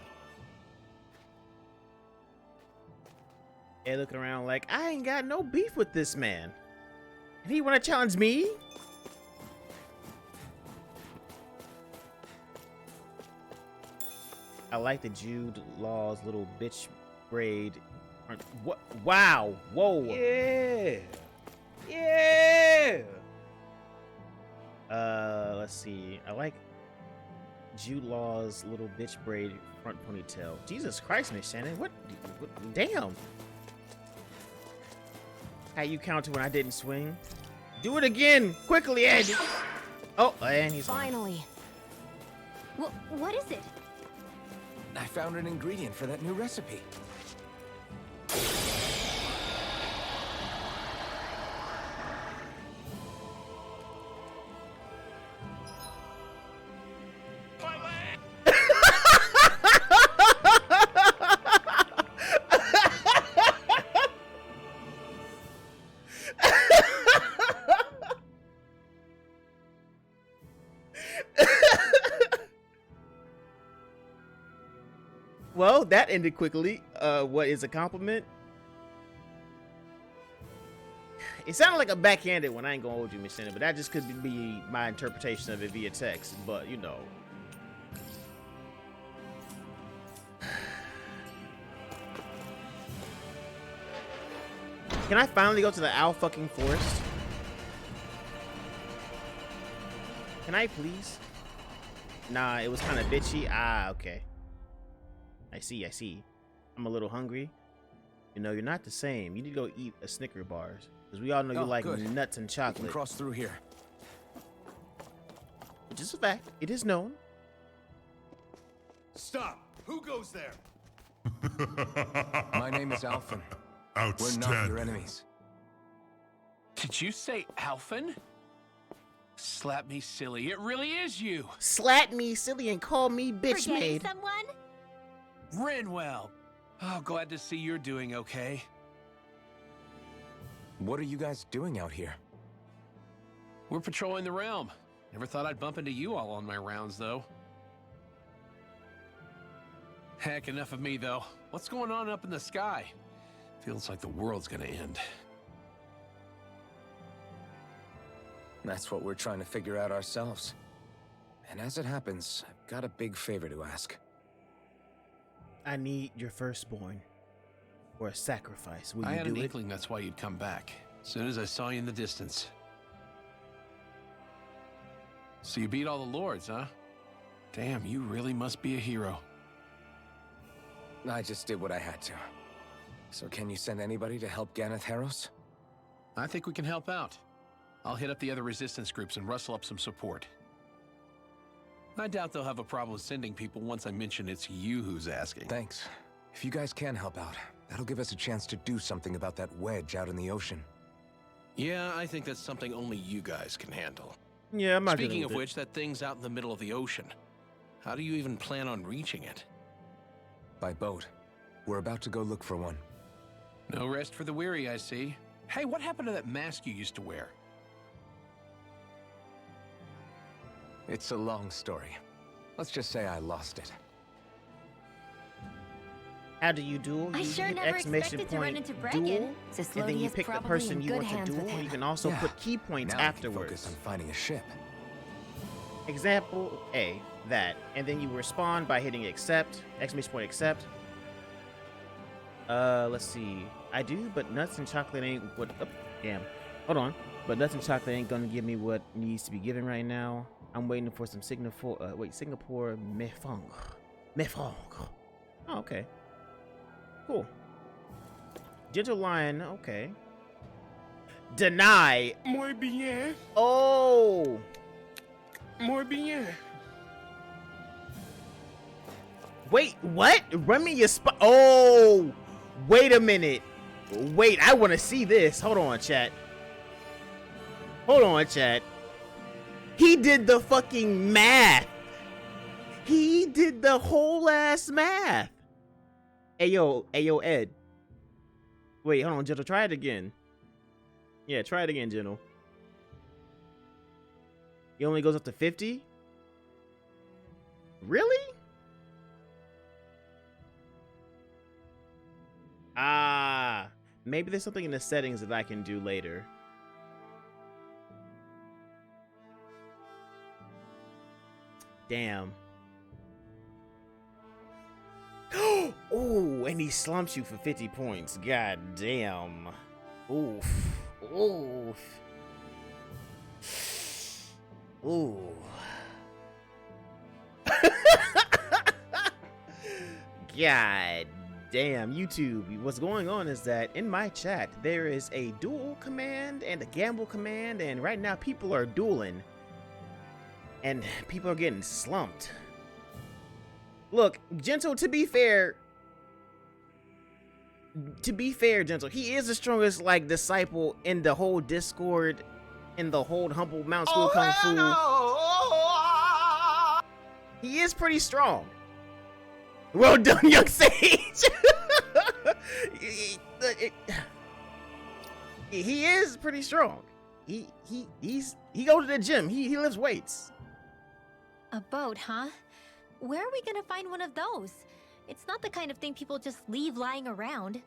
They looking around like, I ain't got no beef with this man. And he wanna challenge me? I like the Jude Law's little bitch braid. What? Wow. Whoa. Yeah. Yeah. Let's see. I like Jude Law's little bitch braid front ponytail. Jesus Christ, Miss Shannon. What? Damn. How you counted when I didn't swing? Do it again, quickly, Ed. Oh, and he's gone. Finally. What is it? I found an ingredient for that new recipe. Well, that ended quickly. What is a compliment? It sounded like a backhanded one. I ain't gonna hold you, Miss Shannon, but that just could be my interpretation of it via text. But you know. Can I finally go to the owl fucking forest? Can I please? Nah, it was kind of bitchy. Ah, okay. I see. I'm a little hungry. You know, you're not the same. You need to go eat a Snicker bars. Because we all know you like good. nuts and We can chocolate. cross through here. Which is a fact. It is known. Stop! Who goes there? My name is Alphen. We're not your Outstanding. enemies. Did you say Alphen? Slap me silly, it really is you! Slat me silly and call me bitch Forgetting made. someone? Rinwell! Oh, glad to see you're doing okay. What are you guys doing out here? We're patrolling the realm. Never thought I'd bump into you all on my rounds, though. Heck, enough of me, though. What's going on up in the sky? Feels like the world's gonna end. That's what we're trying to figure out ourselves. And as it happens, I've got a big favor to ask. I need your firstborn. Or a sacrifice. Will I you had do an it? inkling that's why you'd come back. As soon as I saw you in the distance. So you beat all the lords, huh? Damn, you really must be a hero. I just did what I had to. So can you send anybody to help Ganath Haros? I think we can help out. I'll hit up the other resistance groups and rustle up some support. I doubt they'll have a problem sending people once I mention it's you who's asking. Thanks. If you guys can help out, that'll give us a chance to do something about that wedge out in the ocean. Yeah, I think that's something only you guys can handle. Yeah, I'm not Speaking dealing of with it. which, that thing's out in the middle of the ocean. How do you even plan on reaching it? By boat. We're about to go look for one. No rest for the weary, I see. Hey, what happened to that mask you used to wear? It's a long story. Let's just say I lost it. How do you duel? I You sure hit never exclamation expected to run point into duel, Bregan. and then you Cyslodia's pick the probably person in you good want to hands duel. with him. You can also Yeah. put key points Now we can afterwards. focus on finding a ship. Example A, that. And then you respond by hitting accept, exclamation point accept. Let's see. I do, but nuts and chocolate ain't what, oh, damn. Hold on. But nuts and chocolate ain't gonna give me what needs to be given right now. I'm waiting for some Singapore Mefong. Mahag. Oh, okay. Cool. Gentle Lion, okay. Deny. Muy bien. Oh. Muy bien. Wait, what? Run me your spot. Oh, wait a minute. Wait, I want to see this. Hold on, chat. Hold on, chat. He did the fucking math. He did the whole ass math. Ayo, Ed. Wait, hold on, Gentle. Try it again. Yeah, try it again, Gentle. He only goes up to 50? Really? Ah, maybe there's something in the settings that I can do later. Damn. Oh, and he slumps you for 50 points. God damn. Oof. Oof. Ooh. God damn, YouTube. What's going on is that in my chat, there is a duel command and a gamble command, and right now people are dueling. And people are getting slumped. Look, Gentle, to be fair, Gentle, he is the strongest, like, disciple in the whole Discord, in the whole Humble Mount School Kung Fu. He is pretty strong. Well done, young sage. He is pretty strong. He goes to the gym. He lifts weights. A boat, huh? Where are we gonna find one of those? It's not the kind of thing people just leave lying around.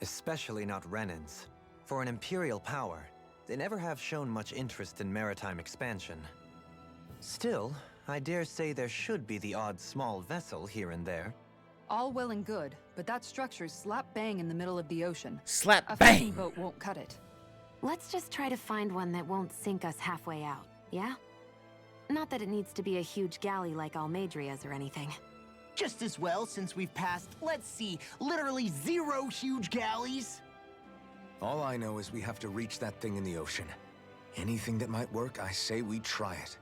Especially not Renans. For an imperial power, they never have shown much interest in maritime expansion. Still, I dare say there should be the odd small vessel here and there. All well and good, but that structure's slap bang in the middle of the ocean. Slap A bang! fishing boat won't cut it. Let's just try to find one that won't sink us halfway out, yeah? Not that it needs to be a huge galley like Almadria's or anything. Just as well, since we've passed, let's see, literally 0 huge galleys. All I know is we have to reach that thing in the ocean. Anything that might work, I say we try it.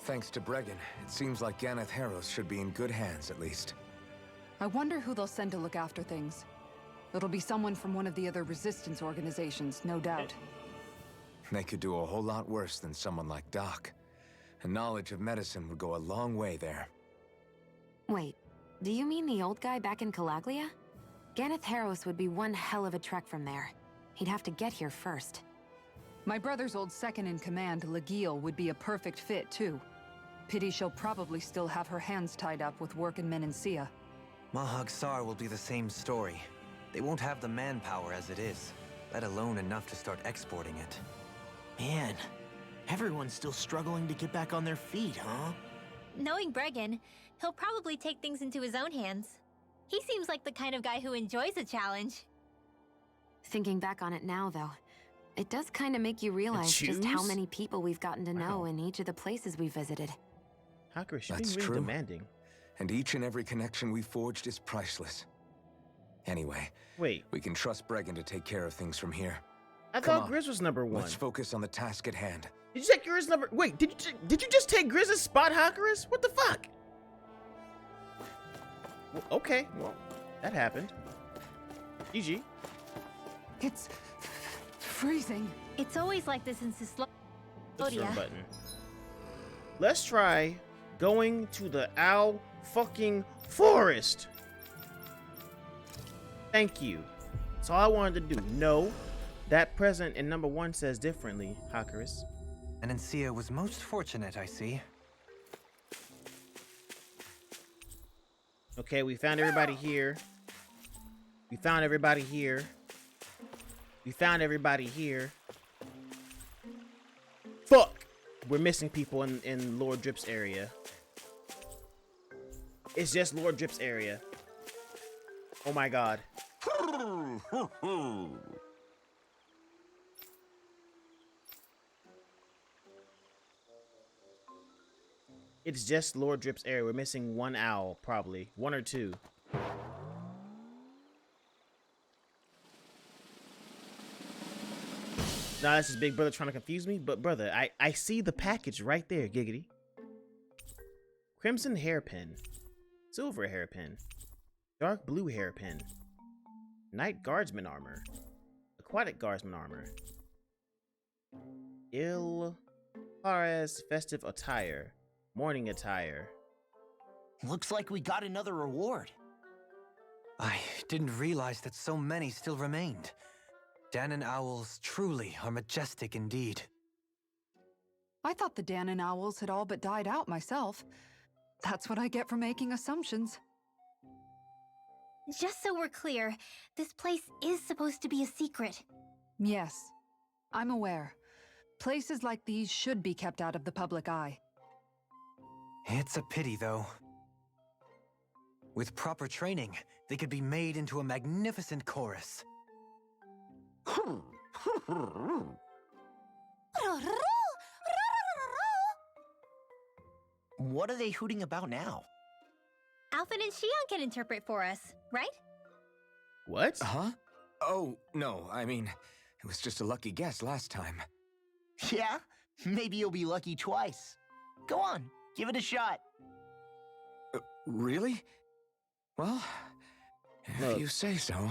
Thanks to Bregan, it seems like Ganath Haros should be in good hands, at least. I wonder who they'll send to look after things. It'll be someone from one of the other resistance organizations, no doubt. They could do a whole lot worse than someone like Doc. A knowledge of medicine would go a long way there. Wait, do you mean the old guy back in Calaglia? Ganath Haros would be one hell of a trek from there. He'd have to get here first. My brother's old second-in-command, Legil, would be a perfect fit, too. Pity she'll probably still have her hands tied up with work in Menancia. Mahag Saar will be the same story. They won't have the manpower as it is, let alone enough to start exporting it. Man, everyone's still struggling to get back on their feet, huh? Knowing Bregan, he'll probably take things into his own hands. He seems like the kind of guy who enjoys a challenge. Thinking back on it now, though, it does kind of make you realize just how many people we've gotten to know in each of the places we visited. Hackers, you're That's being really true. demanding. And each and every connection we forged is priceless. Anyway, Wait, we can trust Bregan to take care of things from here. I Come thought on, Grizz was number 1. Let's focus on the task at hand. Did you take Grizz number? Wait, did you just take Grizz's spot, Hackers? What the fuck? Well, okay, well, that happened. GG. It's freezing. It's always like this in Push the Cyslodia. button. Let's try going to the fucking forest. Thank you. That's all I wanted to do. No, that present in number 1 says differently, Hackers. Menancia was most fortunate, I see. Okay, we found everybody here. We found everybody here. We found everybody here. Fuck! We're missing people in Lord Drip's area. It's just Lord Drip's area. Oh my god. It's just Lord Drip's area. We're missing one owl, probably. One or two. Nah, that's just Big Brother trying to confuse me. But brother, I see the package right there, giggity. Crimson hairpin. Silver hairpin. Dark blue hairpin. Night guardsman armor. Aquatic guardsman armor. Qaras festive attire. Morning attire. Looks like we got another reward. I didn't realize that so many still remained. Dahnan owls truly are majestic indeed. I thought the Dahnan owls had all but died out myself. That's what I get for making assumptions. Just so we're clear, this place is supposed to be a secret. Yes, I'm aware. Places like these should be kept out of the public eye. It's a pity, though. With proper training, they could be made into a magnificent chorus. What are they hooting about now? Alphen and Shionne can interpret for us, right? What? Huh? Oh, no, I mean, it was just a lucky guess last time. Yeah? Maybe you'll be lucky twice. Go on, give it a shot. Really? Well, Look. if you say so.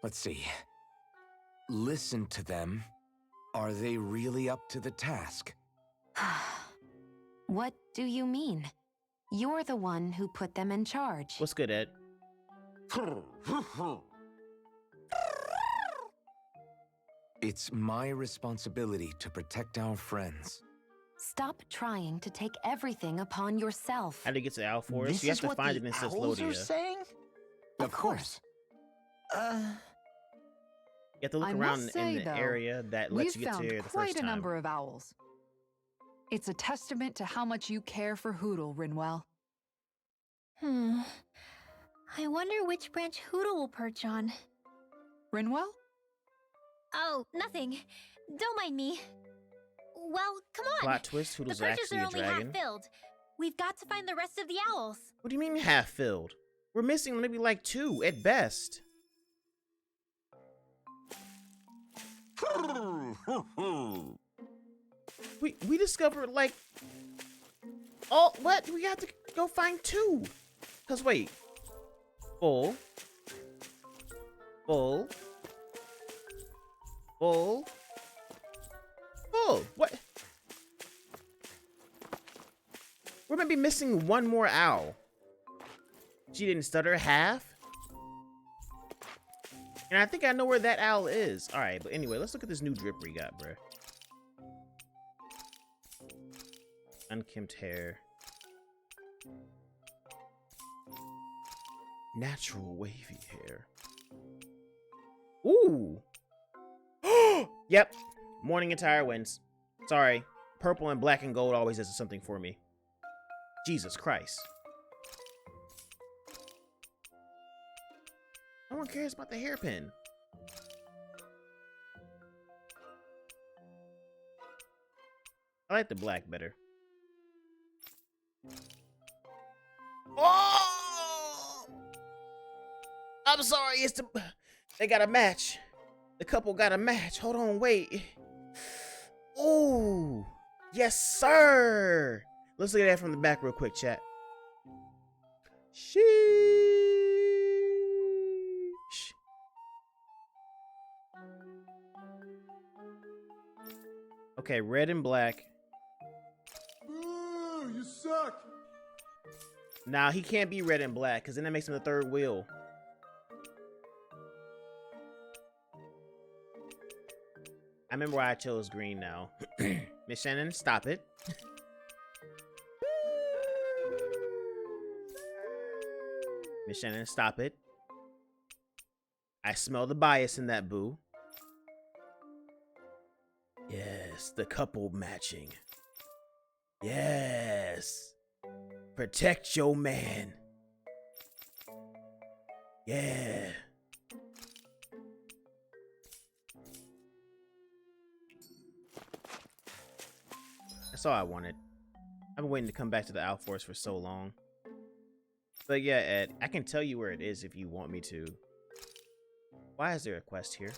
Let's see. Listen to them. Are they really up to the task? What do you mean? You're the one who put them in charge. What's good, Ed? It's my responsibility to protect our friends. Stop trying to take everything upon yourself. How to get to the owl forest? This You have is to what find the it in owls are Cyslodia. saying? Of course. You have to look I around must say, in the though, area that We've lets you get to found there the quite first a time. number of owls. It's a testament to how much you care for Hootle, Rinwell. I wonder which branch Hootle will perch on. Rinwell? Oh, nothing. Don't mind me. Well, come on. Plot twist, The Hoodle's perches actually are a only dragon. half filled. We've got to find the rest of the owls. What do you mean half filled? We're missing maybe like 2 at best. We discovered like what? We have to go find 2. Cause wait. Full. Full. Full. Full. What? We're gonna be missing 1 more owl. She didn't stutter half. And I think I know where that owl is. Alright, but anyway, let's look at this new drip we got, bruh. Unkempt hair. Natural wavy hair. Ooh. Yep. Morning attire wins. Sorry. Purple and black and gold always does something for me. Jesus Christ. No one cares about the hairpin. I like the black better. Oh! I'm sorry, it's the... They got a match. The couple got a match. Hold on, wait. Ooh. Yes, sir. Let's look at that from the back real quick, chat. Sheesh. Okay, red and black. Boo, you suck. Now he can't be red and black because then that makes him the third wheel. I remember why I chose green now. Miss Shannon, stop it. Miss Shannon, stop it. I smell the bias in that, boo. Yes, the couple matching. Yes. Protect your man. Yeah. That's all I wanted. I've been waiting to come back to the Outforce for so long. But yeah, Ed, I can tell you where it is if you want me to. Why is there a quest here?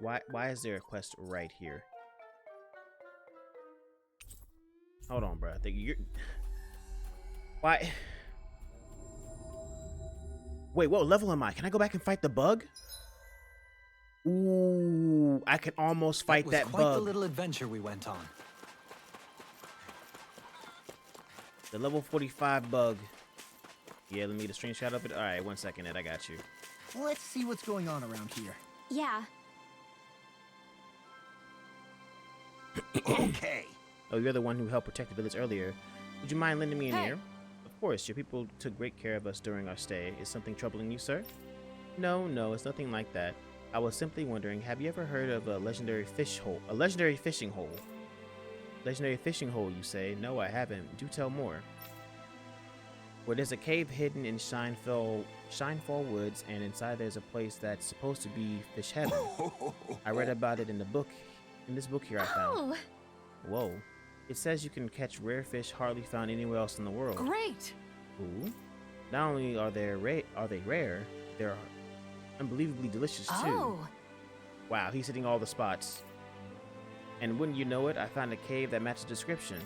Why is there a quest right here? Hold on, bro. I think you're... Why? Wait, what level am I? Can I go back and fight the bug? Ooh, I can almost fight that bug. Quite the little adventure we went on. The level 45 bug. Yeah, let me get a screenshot of it. All right, 1 second, Ed. I got you. Let's see what's going on around here. Yeah. Okay. Oh, you're the one who helped protect the village earlier. Would you mind lending me an Hey. ear? Of course, your people took great care of us during our stay. Is something troubling you, sir? No, it's nothing like that. I was simply wondering, have you ever heard of a legendary fish hole? A legendary fishing hole? Legendary fishing hole, you say? No, I haven't. Do tell more. Well, there's a cave hidden in Shinefall Woods, and inside there's a place that's supposed to be fish heaven. I read about it in this book here I found. Oh, Whoa. It says you can catch rare fish hardly found anywhere else in the world. Great! Ooh. Not only are they rare, they're unbelievably delicious too. oh. Wow, he's hitting all the spots. And wouldn't you know it, I found a cave that matched the description.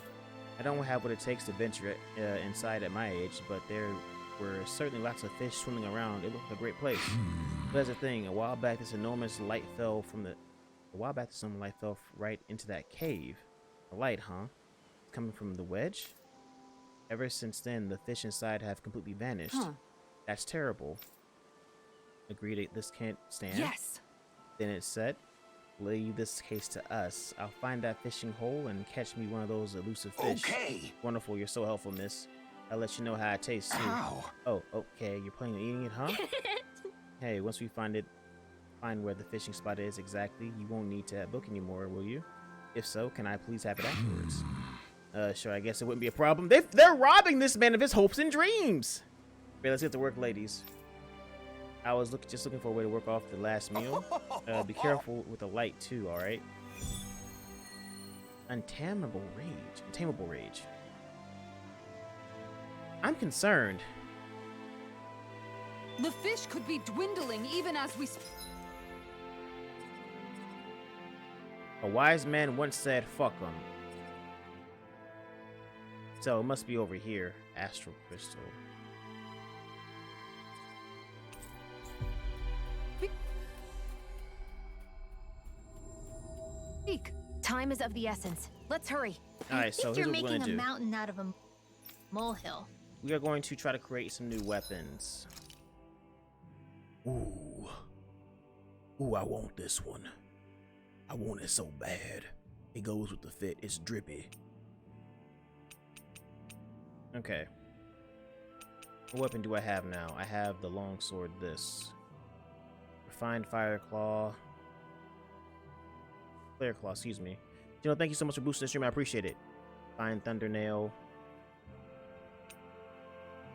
I don't have what it takes to venture inside at my age, but there were certainly lots of fish swimming around. It looked like a great place. But there's a thing. A while back, some light fell right into that cave. A light, huh? Coming from the wedge? Ever since then, the fish inside have completely vanished. Huh. That's terrible. Agreed, this can't stand. Yes! Then it said, leave this case to us. I'll find that fishing hole and catch me one of those elusive fish. Okay. Wonderful, you're so helpful, miss. I'll let you know how it tastes too. Ow. Oh, okay, you're planning on eating it, huh? Hey, once we find where the fishing spot is exactly, you won't need to book anymore, will you? If so, can I please have it afterwards? Sure, I guess it wouldn't be a problem. They're robbing this man of his hopes and dreams! Okay, let's get to work, ladies. I was just looking for a way to work off the last meal. Be careful with the light too, alright? Untamable rage. I'm concerned. The fish could be dwindling even as we... A wise man once said, fuck 'em. So it must be over here. Astral crystal. Speak. Time is of the essence. Let's hurry. Alright, so I think here's you're what we're making gonna a do. mountain out of a molehill. We are going to try to create some new weapons. Ooh, I want this one. I want it so bad. It goes with the fit. It's drippy. Okay. What weapon do I have now? I have the longsword, this. Refined fire claw. Flare claw, excuse me. Thank you so much for boosting the stream. I appreciate it. Fine thunder nail.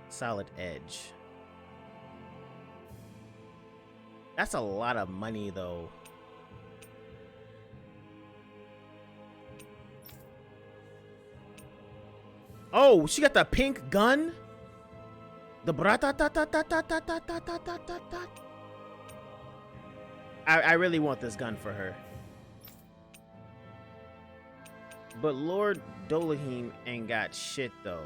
Solid edge. That's a lot of money, though. Oh, she got the pink gun? The bra-ta-ta-ta-ta-ta-ta-ta-ta-ta-ta-ta. I really want this gun for her. But Lord Dohalim ain't got shit, though.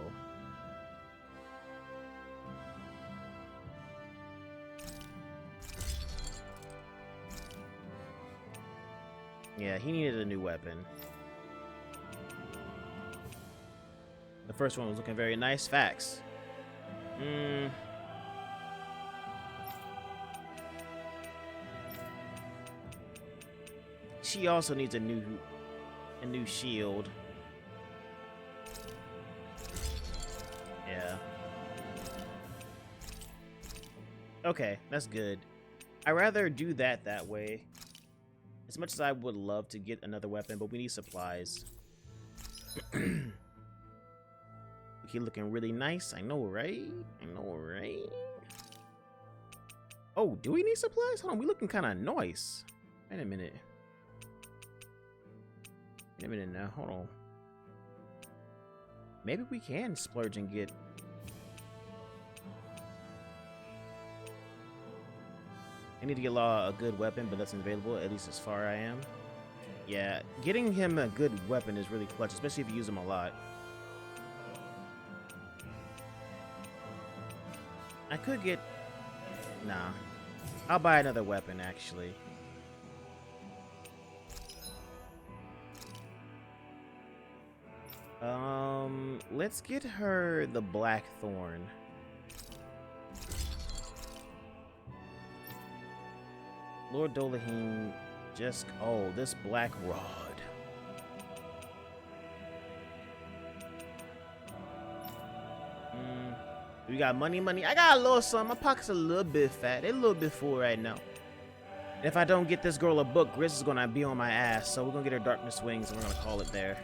Yeah, he needed a new weapon. The first one was looking very nice. Facts. She also needs a new shield. Yeah. Okay, that's good. I'd rather do that way. As much as I would love to get another weapon, but we need supplies. Okay, looking really nice. I know, right? Oh, do we need supplies? Hold on, we looking kind of nice. Wait a minute. Wait a minute now. Hold on. Maybe we can splurge and get. I need to get Law a good weapon, but that's available, at least as far I am. Yeah, getting him a good weapon is really clutch, especially if you use him a lot. I could get... Nah. I'll buy another weapon, actually. Let's get her the Blackthorn. Lord Dohalim just... Oh, this Black Rod. We got money. I got a little something. My pocket's a little bit fat. They're a little bit full right now. If I don't get this girl a book, Gris is gonna be on my ass. So we're gonna get her Darkness Wings and we're gonna call it there.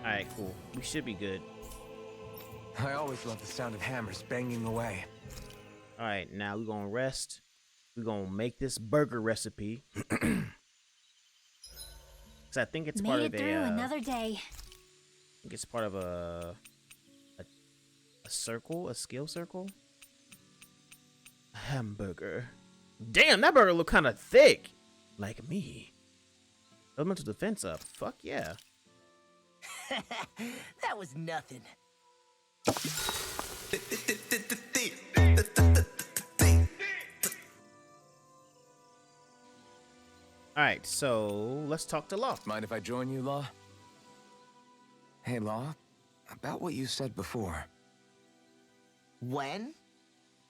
Alright, cool. We should be good. I always love the sound of hammers banging away. Alright, now we're gonna rest. We're gonna make this burger recipe. Cause I think it's part of Made it through another day. I think it's part of a circle, a skill circle. Hamburger. Damn, that burger look kind of thick, like me. Elemental defense up. Fuck yeah. That was nothing. All right, so let's talk to Law. Mind if I join you, Law? Hey, Law. About what you said before. When?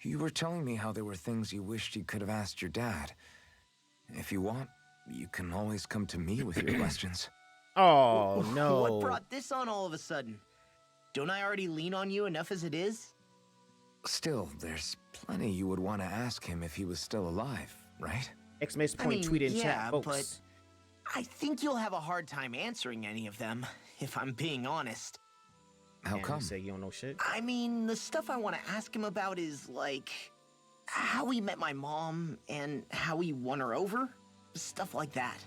You were telling me how there were things you wished you could have asked your dad. If you want, you can always come to me with your questions. Oh, no. What brought this on all of a sudden? Don't I already lean on you enough as it is? Still, there's plenty you would want to ask him if he was still alive, right? Exclamation point, tweet in chat, folks. But I think you'll have a hard time answering any of them, if I'm being honest. How come? You say you don't know shit? I mean, the stuff I want to ask him about is, like, how he met my mom and how he won her over. Stuff like that.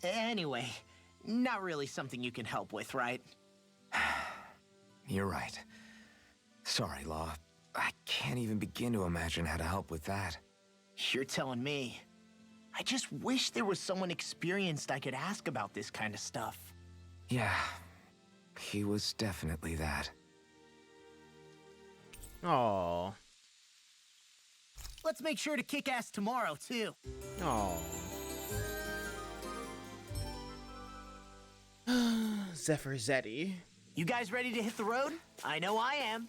Anyway, not really something you can help with, right? You're right. Sorry, Law. I can't even begin to imagine how to help with that. You're telling me. I just wish there was someone experienced I could ask about this kind of stuff. Yeah, he was definitely that. Aw. Let's make sure to kick ass tomorrow, too. Aw. Zephyr Zeddy. You guys ready to hit the road? I know I am.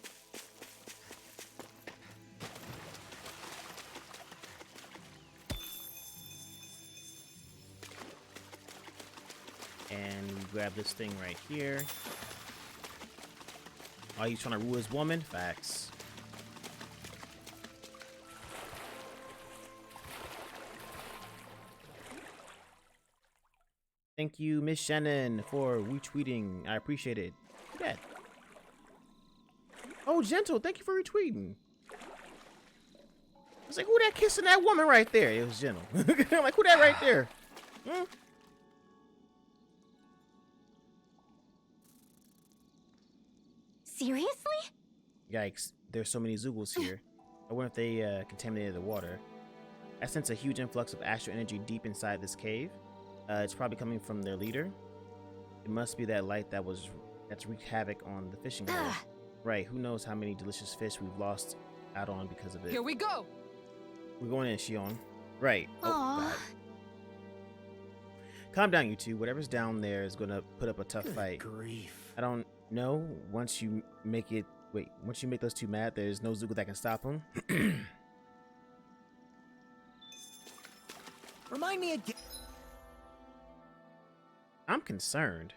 And we grab this thing right here. Oh, he's trying to rule his woman? Facts. Thank you, Miss Shannon, for retweeting. I appreciate it. Look at that. Oh, Gentle, thank you for retweeting. I was like, who that kissing that woman right there? It was Gentle. I'm like, who that right there? Hmm? Seriously? Yikes, there's so many Zoogles here. I wonder if they contaminated the water. I sense a huge influx of astral energy deep inside this cave. It's probably coming from their leader. It must be that light that's wreaked havoc on the fishing hole. Right, who knows how many delicious fish we've lost out on because of it. Here we go! We're going in, Shionne. Right. Aww. Oh, God. Calm down, you two. Whatever's down there is gonna put up a tough fight. Grief. I don't know. Once you make those two mad, there's no Zoogle that can stop them. Remind me again. I'm concerned.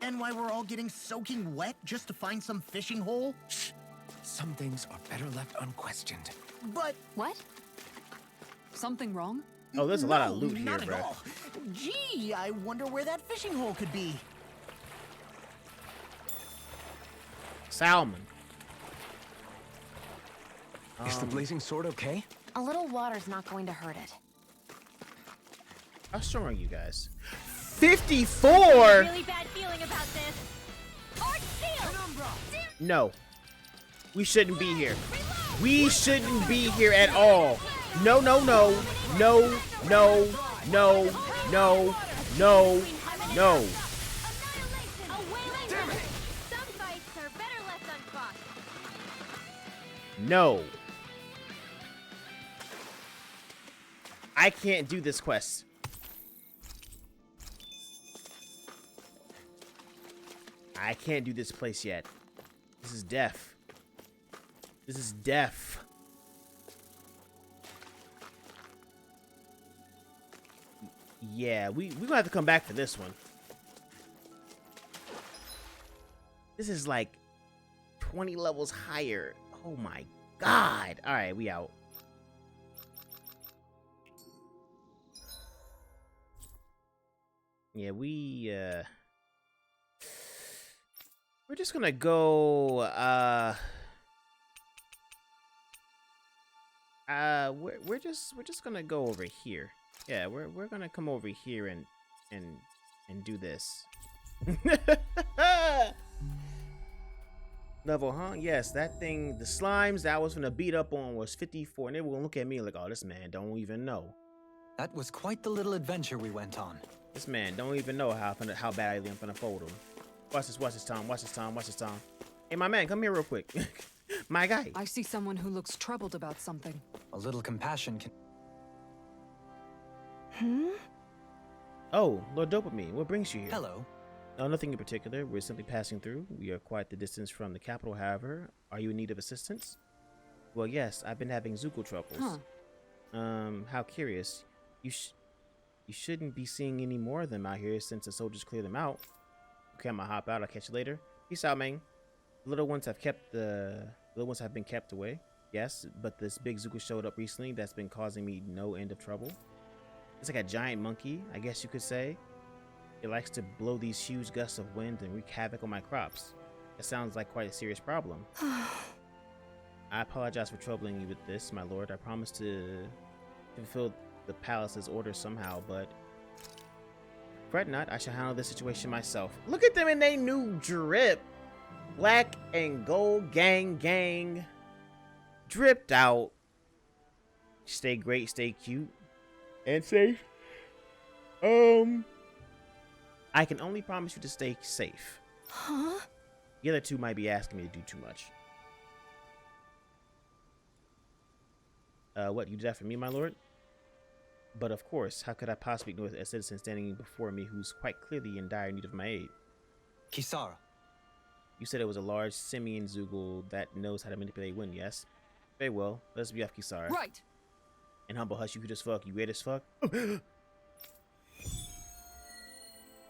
And why we're all getting soaking wet just to find some fishing hole? Shh. Some things are better left unquestioned. But What? Something wrong? Oh, there's a lot of no, loot here, not at bro. all. Gee, I wonder where that fishing hole could be. Salmon. Is the blazing sword okay? A little water's not going to hurt it. How strong are you guys? 54! Really bad feeling about this. Arch seal! No. We shouldn't be here. We shouldn't be here at all. No, no, no. No, no, no, no, no, no. Some fights are better left unfought. No. I can't do this quest. I can't do this place yet. This is death. This is death. Yeah, we gonna have to come back for this one. This is like 20 levels higher. Oh my god. All right, we out. Yeah, we're just gonna go, we're just gonna go over here. Yeah, we're gonna come over here and do this. Level, huh? Yes, that thing, the slimes that I was gonna beat up on was 54, and they were gonna look at me like, oh, this man don't even know. That was quite the little adventure we went on. This man don't even know how badly I'm gonna fold him. Watch this, Tom. Watch this, Tom. Watch this, Tom. Hey, my man, come here real quick. My guy. I see someone who looks troubled about something. A little compassion can... Oh, Lord Dopamine, what brings you here? Hello. No, nothing in particular. We're simply passing through. We are quite the distance from the capital, however. Are you in need of assistance? Well, yes, I've been having Zuko troubles. How curious. You shouldn't be seeing any more of them out here since the soldiers cleared them out. Okay, I'm gonna hop out. I'll catch you later. Peace out, man. The little ones have been kept away. Yes, but this big Zuko showed up recently that's been causing me no end of trouble. It's like a giant monkey, I guess you could say. It likes to blow these huge gusts of wind and wreak havoc on my crops. It sounds like quite a serious problem. I apologize for troubling you with this, my lord. I promise to fulfill the palace's orders somehow, but fret not, I shall handle this situation myself. Look at them in their new drip. Black and gold gang. Dripped out. Stay great, stay cute, and safe. I can only promise you to stay safe. Huh? The other two might be asking me to do too much. What, you did that for me, my lord? But of course, how could I possibly ignore a citizen standing before me who's quite clearly in dire need of my aid? Kisara. You said it was a large simian Zoogle that knows how to manipulate wind, yes? Very well, let's be off, Kisara. Right! And humble hush, you could just fuck, you weird as fuck?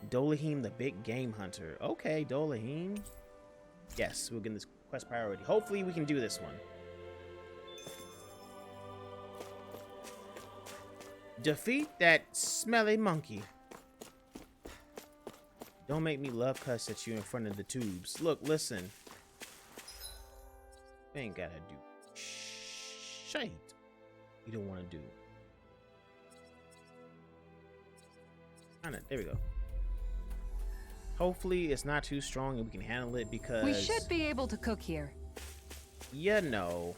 Dohalim, the big game hunter. Okay, Dohalim. Yes, we'll get this quest priority. Hopefully we can do this one. Defeat that smelly monkey. Don't make me love cuss at you in front of the tubes. Look, listen. We ain't gotta do shit you don't want to do. There we go. Hopefully it's not too strong and we can handle it because... We should be able to cook here. You know.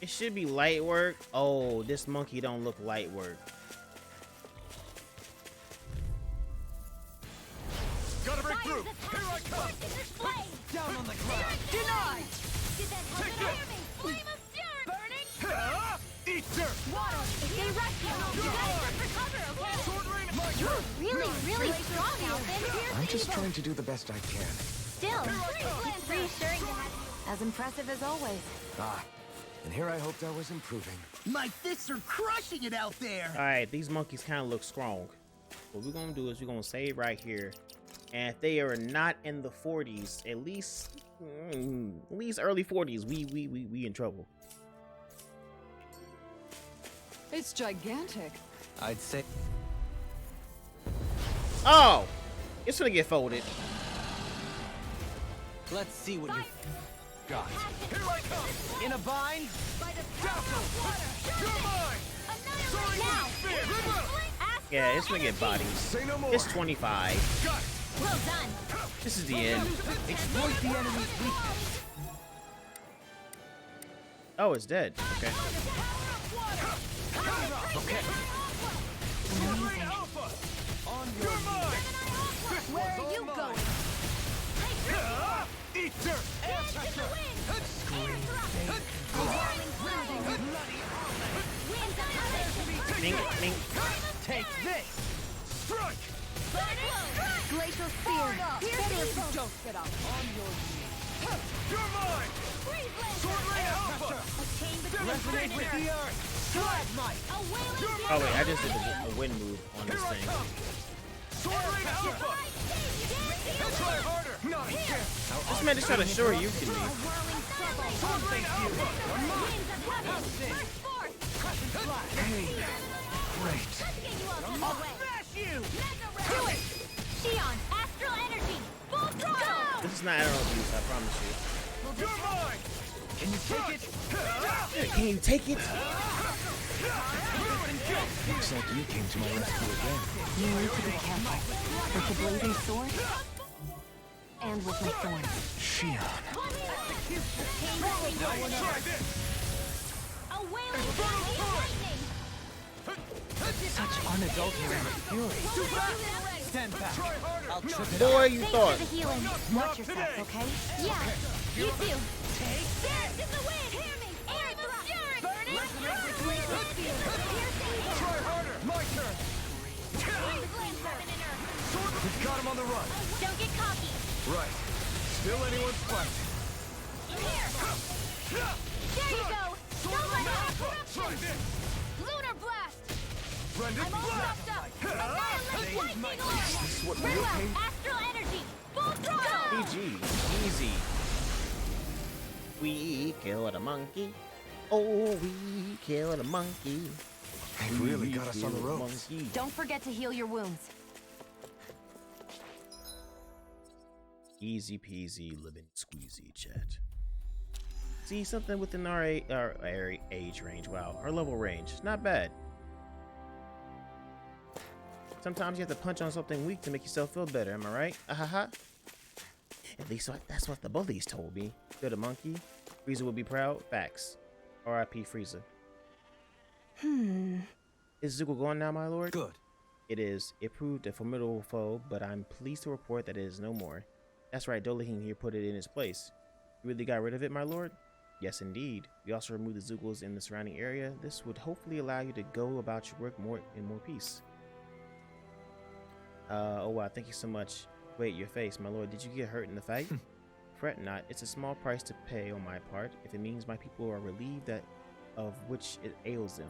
It should be light work. Oh, this monkey don't look light work. Gotta break through. Here I come. Down on the ground. Denied. Take this. Flame of fury. Burning. Eat dirt. Water. If they rush you, you gotta jump for cover, okay? You're really strong, Alphen. I'm just trying to do the best I can. Still, it's reassuring to have As impressive as always. And here I hoped I was improving. My fists are crushing it out there. All right, these monkeys kind of look strong. What we're gonna do is we're gonna save right here, and if they are not in the 40s, at least early 40s, we in trouble. It's gigantic. I'd say... Oh, it's gonna get folded. Let's see what you... got. Here I come! In a bind? Dazzle! You're mine! Soaring Now. spear! Rinwell! Yeah, it's gonna get bodies. Say no more! It's 25. Got it! Well done. This is the end. Exploit the enemy's weakness! Oh, it's dead. Okay. Okay. On your mine! Where are you going? Eat dirt! Air pressure! Mink, mink. Take this! Strike! Glacial spear. Don't get up! On your knees! You're mine! Sword Ray Alpha! Resonate with the earth! Stalagmite! Oh wait, I just did a wind move on this Here I thing. come! Sword Ray Alpha! Try harder! Not a chance! This man just trying to show you can me. Sword Ray Alpha! You're mine! Hey, great. I'll smash you! Do it! Shionne, astral energy, full throttle! This is not arrow abuse, I promise you. You're mine! Can you take it? Can you take it? Looks like you came to my rescue again. You need to be careful. With the blazing sword, and with my thorns. Shionne. Try this! A wailing lightning! Such unadulterated fury. Stand back! Try harder! I'll trip it Boy, you Thanks thought. for the healing. Watch yourself, okay? Yeah, you too. There's in the wind! Hear me! Air thrust! Burn it! Try harder! My turn! We've got him on the run! Don't get cocky! Right. Still anyone's fight. Here! There you go! Don't let out! Try this! Lunar blast! Brendan, I'm all wrapped up! Annihilate lightning orb! Rinwell, astral energy! Full throttle! PG. Easy. We killed a monkey. Oh, we killed a monkey. They really got us on the killed a ropes. monkey. Don't forget to heal your wounds. Easy peasy, lemon squeezy, chat. See, something within our age range. Wow, our level range. Not bad. Sometimes you have to punch on something weak to make yourself feel better. Am I right? Ahaha. At least that's what the bullies told me. Good a monkey. Frieza would be proud. Facts. R.I.P. Frieza. Is Zuko gone now, my lord? Good. It is. It proved a formidable foe, but I'm pleased to report that it is no more. That's right, Dohalim here put it in its place. You really got rid of it, my lord? Yes, indeed. We also removed the Zugals in the surrounding area. This would hopefully allow you to go about your work in more peace. Oh wow, thank you so much. Wait, your face, my lord, did you get hurt in the fight? Fret not, it's a small price to pay on my part, if it means my people are relieved that of which it ails them.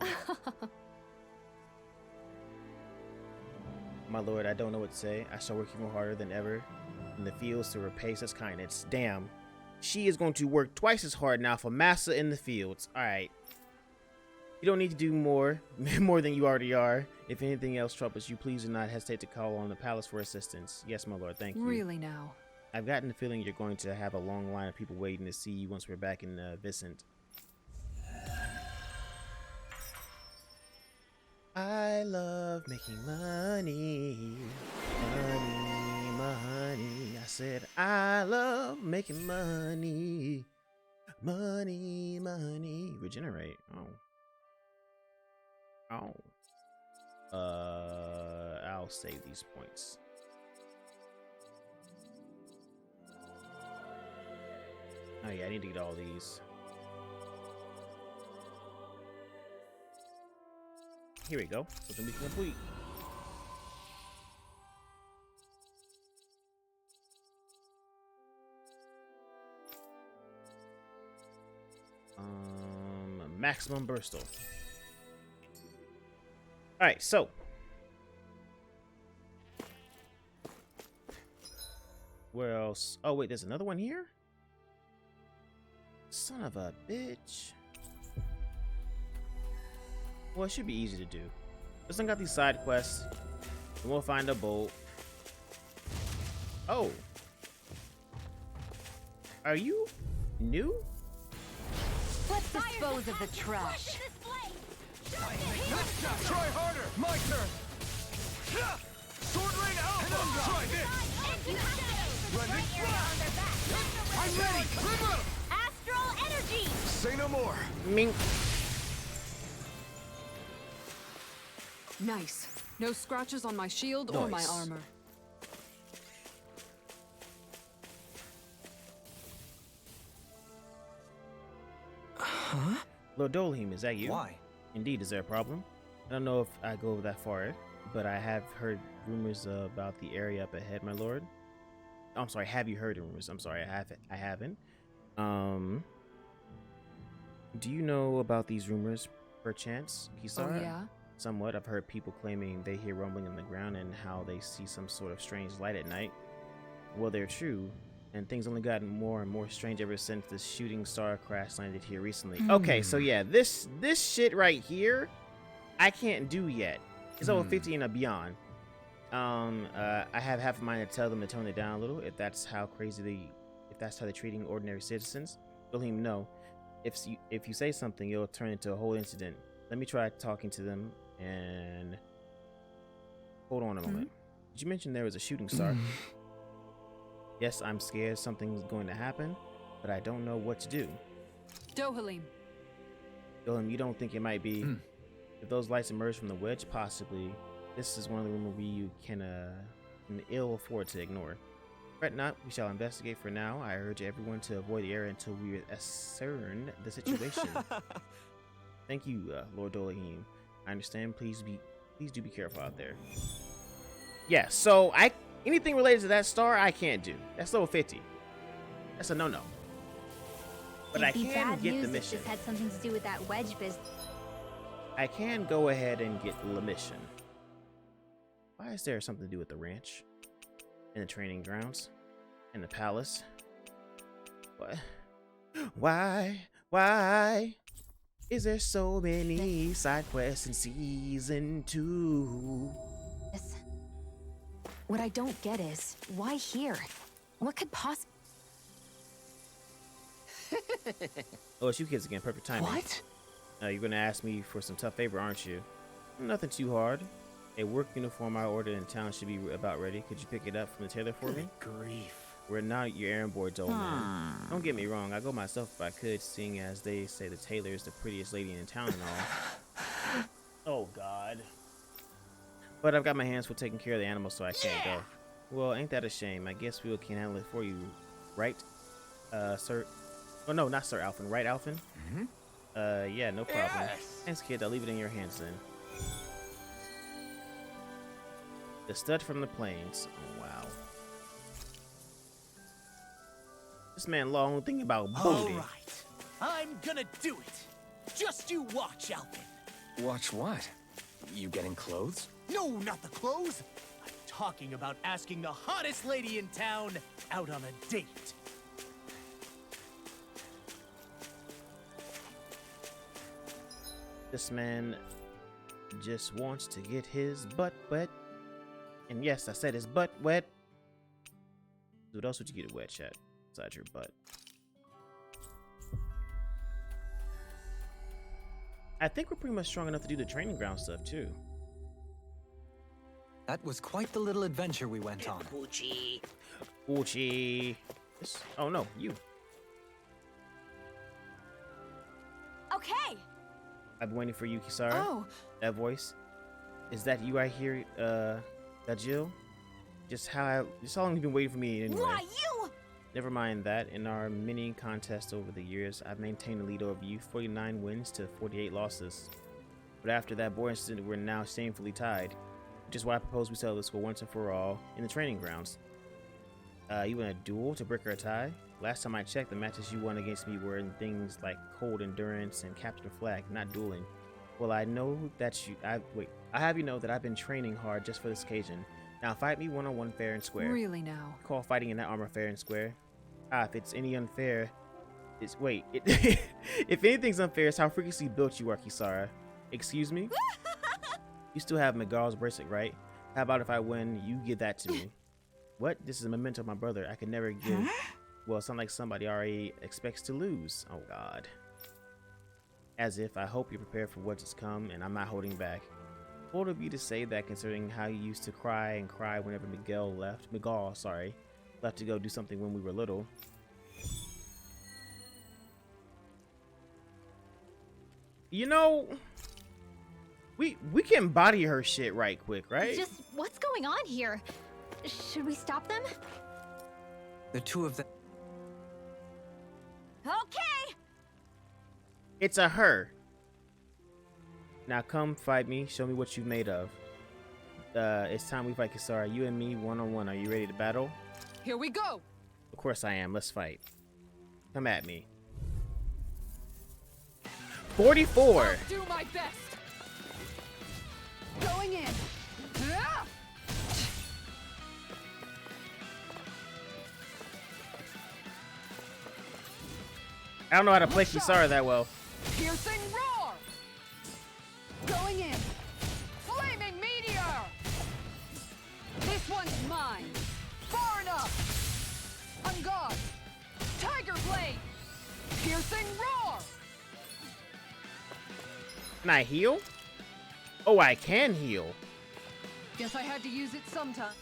My lord, I don't know what to say. I shall work even harder than ever in the fields to repay such kindness. Damn. She is going to work twice as hard now for Massa in the fields. Alright. You don't need to do more than you already are. If anything else troubles you, please do not hesitate to call on the palace for assistance. Yes, my lord, thank you. Really now? I've gotten the feeling you're going to have a long line of people waiting to see you once we're back in Vicent. I love making money. Money, money. I said I love making money. Money, money. Regenerate. Oh. I'll save these points. Oh yeah, I need to get all these. Here we go. Something we can complete. Maximum Burstal. Alright, so where else? Oh wait, there's another one here? Son of a bitch. Well, it should be easy to do. Let's look at these side quests, and we'll find a bolt. Oh. Are you new? Let's dispose of the trash. Try harder! My turn! Sword Rain Alpha! Try this! I'm ready! Rinwell! Astral energy! Say no more! Mink. Nice. No scratches on my shield or my Nice. armor. Lord Dohalim, is that you? Why? Indeed, is there a problem? I don't know if I go that far, but I have heard rumors about the area up ahead, my lord. Oh, I'm sorry, have you heard rumors? I'm sorry, I haven't. Do you know about these rumors, perchance, Kisara? Oh, yeah? Somewhat. I've heard people claiming they hear rumbling in the ground and how they see some sort of strange light at night. Well, they're true, and things only gotten more and more strange ever since the shooting star crash landed here recently. Okay, so yeah, this shit right here, I can't do yet. It's over 50 and beyond. I have half a mind to tell them to tone it down a little if that's how they're treating ordinary citizens. Tell him no. If you say something, it'll turn into a whole incident. Let me try talking to them and hold on a moment. Did you mention there was a shooting star? Yes, I'm scared something's going to happen, but I don't know what to do. Dohalim. Dohalim, you don't think it might be if those lights emerge from the wedge? Possibly. This is one of the rumors we can ill afford to ignore. Fret not, we shall investigate. For now, I urge everyone to avoid the area until we ascertain the situation. Thank you, Lord Dohalim. I understand. Please do be careful out there. Yeah, so anything related to that star, I can't do. That's level 50. That's a no-no. But I can get the mission. This had something to do with that wedge business. I can go ahead and get the mission. Why is there something to do with the ranch? And the training grounds? And the palace? What? Why is there so many side quests in season 2? What I don't get is, why here? What could possibly... Oh, it's you kids again. Perfect timing. What? You're gonna ask me for some tough favor, aren't you? Nothing too hard. A work uniform I ordered in town should be about ready. Could you pick it up from the tailor for me? Grief. We're not your errand boys, old man. Don't get me wrong. I go myself if I could, seeing as they say the tailor is the prettiest lady in town and all. Oh, God. But I've got my hands full taking care of the animals, so I can't go. Well, ain't that a shame? I guess we can handle it for you, right, sir? Oh, no, not Sir Alphen. Right, Alphen? Yeah, no problem. Yes. Thanks, kid. I'll leave it in your hands then. The stud from the plains. Oh, wow. This man long thinking about booty. All right. I'm gonna do it. Just you watch, Alphen. Watch what? You getting clothes? No, not the clothes. I'm talking about asking the hottest lady in town out on a date. This man just wants to get his butt wet. And yes, I said his butt wet. What else would you get it wet, chat? Besides your butt. I think we're pretty much strong enough to do the training ground stuff too. That was quite the little adventure we went on. Poochie. Poochie. Oh no, you. Okay. I've been waiting for you, Kisara. Oh. That voice. Is that you right here, that Jill? Just how long have you been waiting for me anyway? Why, you? Never mind that. In our mini contest over the years, I've maintained a lead over you, 49 wins to 48 losses. But after that boring incident, we're now shamefully tied. Which is why I propose we settle this score once and for all in the training grounds. You in a duel to break our tie? Last time I checked, the matches you won against me were in things like cold endurance and capture the flag, not dueling. Well, I know that I have you know that I've been training hard just for this occasion. Now fight me one-on-one fair and square. Really now? Call fighting in that armor fair and square. If it's any unfair, if anything's unfair, it's how freakishly built you are, Kisara. Excuse me? You still have Magal's bracelet, right? How about if I win, you give that to me? What? This is a memento of my brother. I could never give. Well, it sounds like somebody already expects to lose. Oh God. As if I hope you're prepared for what's to come, and I'm not holding back. Bold of you to say that, considering how you used to cry and cry whenever Miguel left to go do something when we were little. You know, we can body her shit right quick, right? Just what's going on here? Should we stop them? The two of them. Okay. It's a her. Now come fight me. Show me what you've made of. It's time we fight Kisara. You and me, one-on-one. Are you ready to battle? Here we go. Of course I am. Let's fight. Come at me. 44. Do my best. Going in. Ah! I don't know how to play Kisara that well. Piercing roar. Going in. Flaming meteor. This one's mine. Far enough. On guard. Tiger blade. Piercing roar. Can I heal? Oh, I can heal. Guess I had to use it sometime.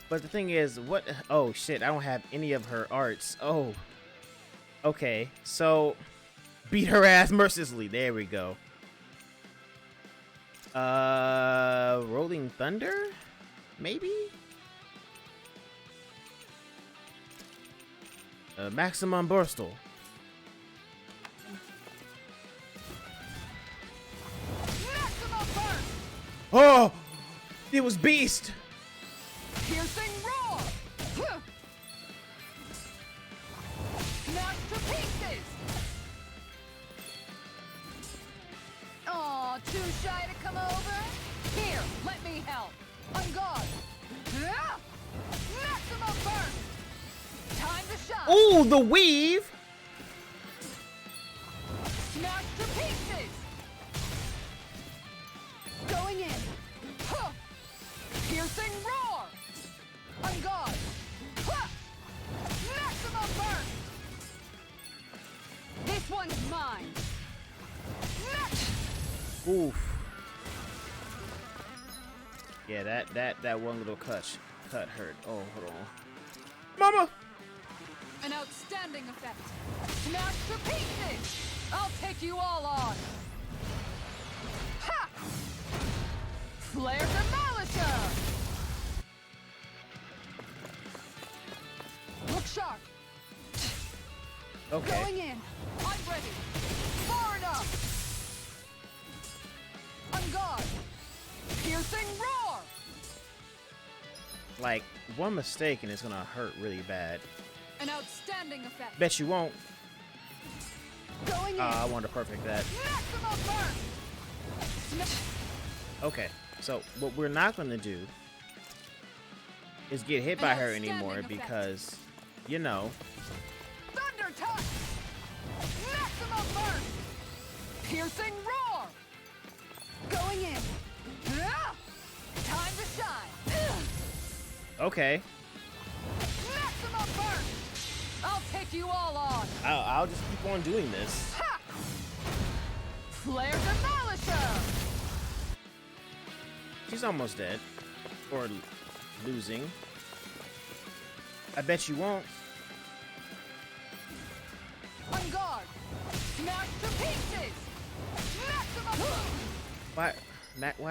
But the thing is, what? Oh shit! I don't have any of her arts. Oh. Okay, so beat her ass mercilessly. There we go. Rolling Thunder? Maybe? Maximum Burstle. Maximum burst. Oh! It was Beast! Piercing roar. Smash to pieces. Aw, too shy to come over? Here, let me help. On guard. Maximum burst. Time to shine. Ooh, the weave! Smash to pieces. Going in. Huh. Piercing roar. On guard. Huh. Maximum burst. This one's mine. Oof. Yeah, that one little cut hurt. Oh, hold on. Mama! An outstanding effect. Smash to pieces. I'll take you all on. Ha! Flare Demolisher. Look sharp. Okay. Going in. I'm ready. Far enough. On guard. Piercing roar. Like, one mistake and it's gonna hurt really bad. An outstanding effect. Bet you won't. Going in. I want to perfect that. Maximum burst. Okay, so what we're not gonna do is get hit by her anymore because, you know. Thunder touch. Maximum burst. Piercing roar. Going in. Time to shine. Okay. Maximum burst. I'll take you all on. I'll just keep on doing this. Ha! Flare Demolisher. She's almost dead. Or losing. I bet you won't. On guard. Smash to pieces. Maximum. Why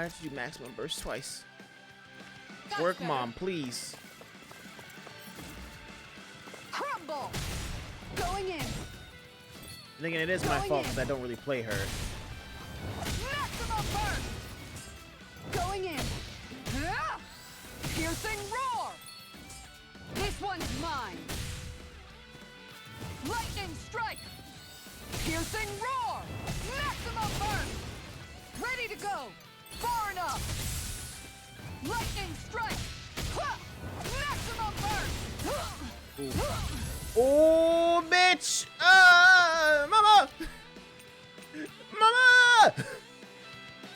did you do maximum burst twice? That's Work, better. Mom, please. Crumble. Going in. Thinking it is my fault because I don't really play her. Maximum burst. Going in. Piercing roar. This one's mine. Lightning strike. Piercing roar. Maximum burst. Ready to go. Far enough. Lightning strike. Ha! Maximum burst. Oh, bitch! Mama! Mama!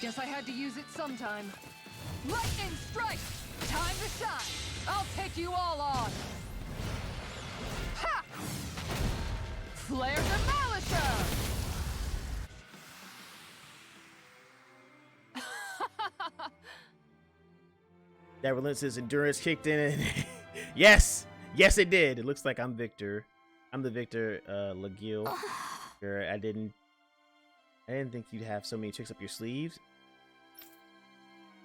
Guess I had to use it sometime. Lightning strike. Time to shine. I'll take you all on. Ha! Flare Demolisher! That relentless endurance kicked in. And yes, yes, it did. It looks like I'm Victor. I'm the Victor Lagil. I didn't think you'd have so many tricks up your sleeves.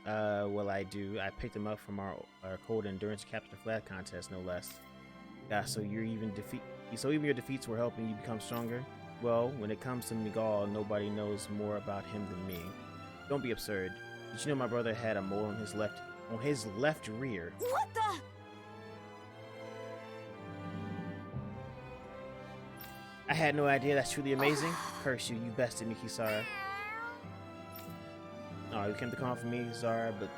Well, I do. I picked them up from our cold endurance capture flag contest, no less. Yeah, so even your defeats were helping you become stronger. Well, when it comes to Miguel, nobody knows more about him than me. Don't be absurd. Did you know my brother had a mole on his left rear? What the? I had no idea. That's truly amazing. Curse you, you bested me, Kisara. Oh, you came to call for me, Zara, but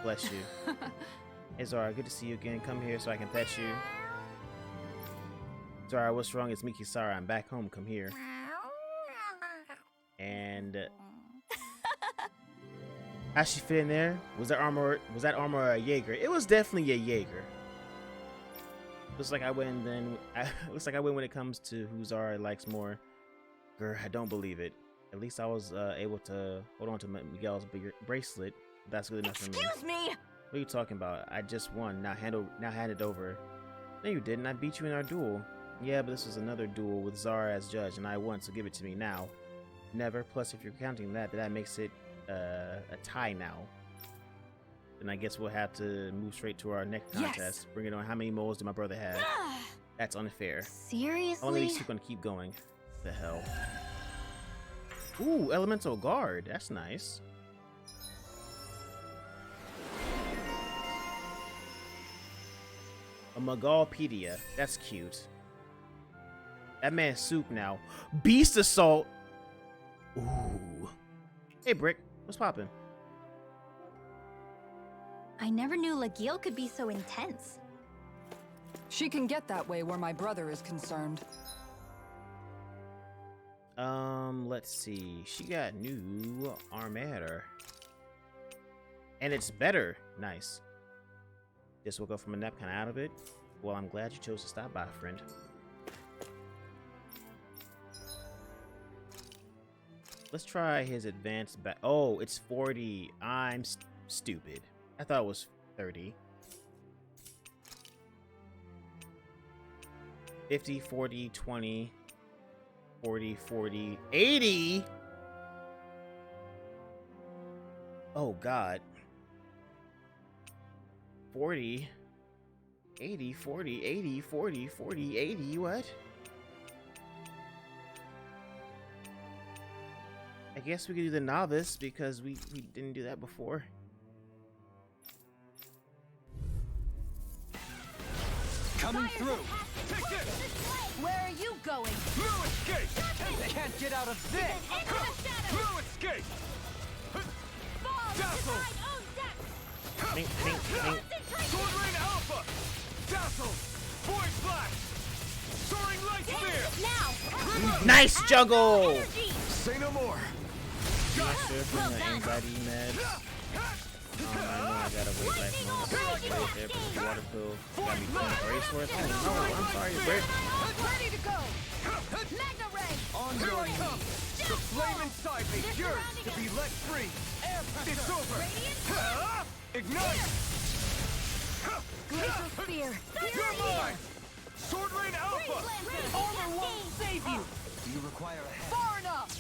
bless you. Hey Zara, good to see you again. Come here so I can pet you. Zara, what's wrong? It's me, Kisara. I'm back home. Come here. And how'd she fit in there? Was that armor a Jaeger? It was definitely a Jaeger. Looks like I win when it comes to who Zara likes more. Grr, I don't believe it. At least I was able to hold on to Miguel's bracelet. That's good enough for me. Excuse me! What are you talking about? I just won. Now hand it over. No, you didn't. I beat you in our duel. Yeah, but this was another duel with Zara as judge, and I won, so give it to me now. Never. Plus, if you're counting that makes it a tie now. Then I guess we'll have to move straight to our next contest. Yes. Bring it on. How many moles did my brother have? That's unfair. Seriously? Only these two gonna keep going. The hell. Ooh, elemental guard. That's nice. A Magalpedia. That's cute. That man's soup now. Beast assault. Ooh. Hey, Brick. What's poppin'? I never knew Lagil could be so intense. She can get that way where my brother is concerned. Let's see. She got new armor. And it's better. Nice. Just woke up from a nap, kind of out of it. Well, I'm glad you chose to stop by, friend. Let's try his advanced back. Oh, it's 40. I'm stupid. I thought it was 30. 50, 40, 20, 40, 40, 80. Oh, God. 40, 80, 40, 80, 40, 40, 80. What? I guess we could do the novice because we didn't do that before. Coming through. Take this. Where are you going? No escape. Can't get out of this. No escape. Dazzle. Think. Sword Rain Alpha. Dazzle. Void Flash. Soaring Light Spear. Now. Nice juggle. Say no more. I'm not sure if I'm the anxiety meds. I know I gotta wait like months. Right there, put the water pill. Got me playing brace worth. Oh no, I'm sorry, Brick. Ready to go. Magna Ray. On your come. The flame inside me yearns to be let free. It's over. Ignite. Glacial Spear. You're mine. Sword Rain Alpha. Armor won't save you. Do you require a hand? Far enough.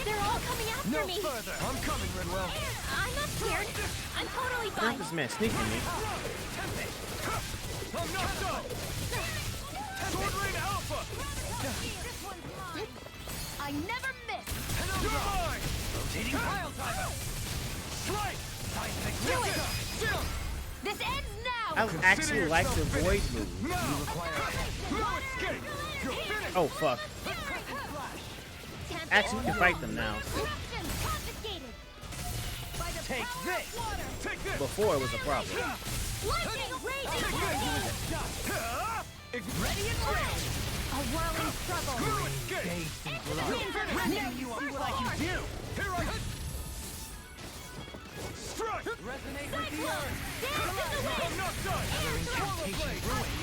They're all coming after No me. further. I'm coming, Rinwell. I'm not scared. I'm totally Look fine. at this man sneaking me. I'm not done. Sword Rain Alpha. I never miss. You're mine. Rotating pile driver! Strike. Do it. This ends now. I actually like the void move. Now. No escape. You're finished. Oh fuck. Actually, we can fight them now. Corruption confiscated. By the Take power this. of water. Take this. Before it was a problem. Lightning raging. Ready and ready. A whirling struggle. No escape. Now you see what I can do. Here I strike. Resonate with the earth! I'm not done. Incantation ruin!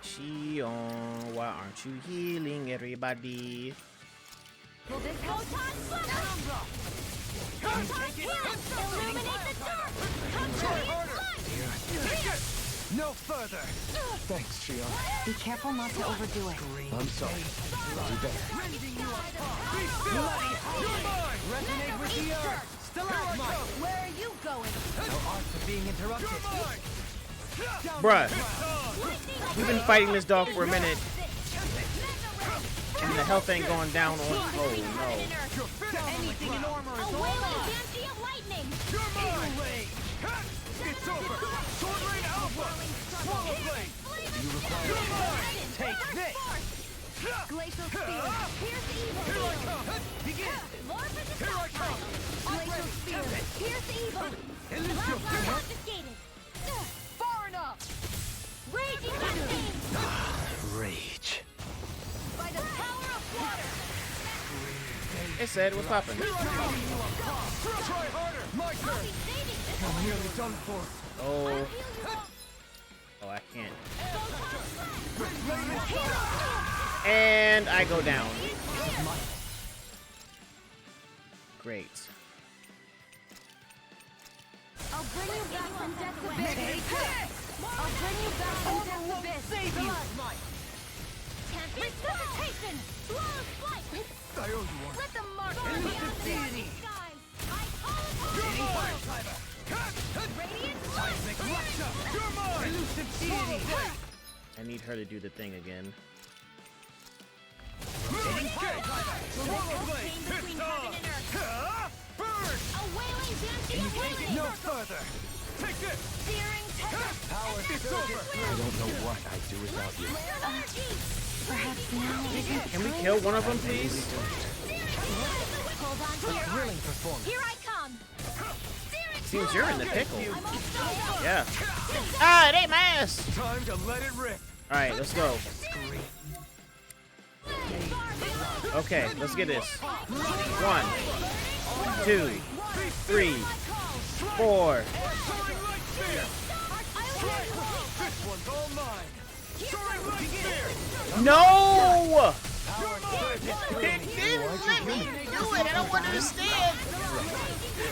Shionne, why aren't you healing everybody? Will this photon slap? Photon heal! Illuminate the dark! No further! Thanks, Shionne. Be careful not to overdo it. I'm sorry. I'll do better. Be still! You're mine! Resonate with the earth! Stalagmite! Where are you going? No art for being interrupted. You're mine! Bruh, we've been fighting this dog for a minute, and the health ain't going down on. Oh Anything in armor is all Wailing mine! Banshee of Lightning! You're mine! It's over! Sword Rain Alpha! Swallow Blade! You're mine! Take this! Glacial Spear! Pierce evil! Here I come! Begin! Morph into Here I come! Glacial Spear! Pierce evil! Elusive! Confiscated! Far enough! Raging Hurricane! Rage. By the power of water! no! It said, what's poppin'? Try harder! My turn! I'm nearly done for. Oh. Oh, I can't. And I go down. Great. I'll bring you back from Death's Abyss! I'll bring you back from Death's Abyss! Save you! Resuscitation! Flawless flight! I owe you one. Let the mark Elusive deity! skies! I call upon You're you! mine! Radiant Seismic Lecture! You're mine! Elusive deity! I need her to do the thing again. Swallow Blade! between heaven and earth! Burn! A wailing Banshee of Lightning! No further! Take this! Searing tempest! Power It's over! I don't know what I'd do without you. Flare of energy! Perhaps now isn't Can we kill one of them, please? Hold on to your Thrilling performance! Here I come! Seems you're in the pickle. I'm almost Yeah. Ah, it ain't my ass! Time to let it rip! Alright, let's go. Okay, let's get this. 1, 2, 3, 4. Soaring Light Spear! This one's all mine! Soaring Light Spear! No! You're mine! It didn't let me do it. I don't want to understand.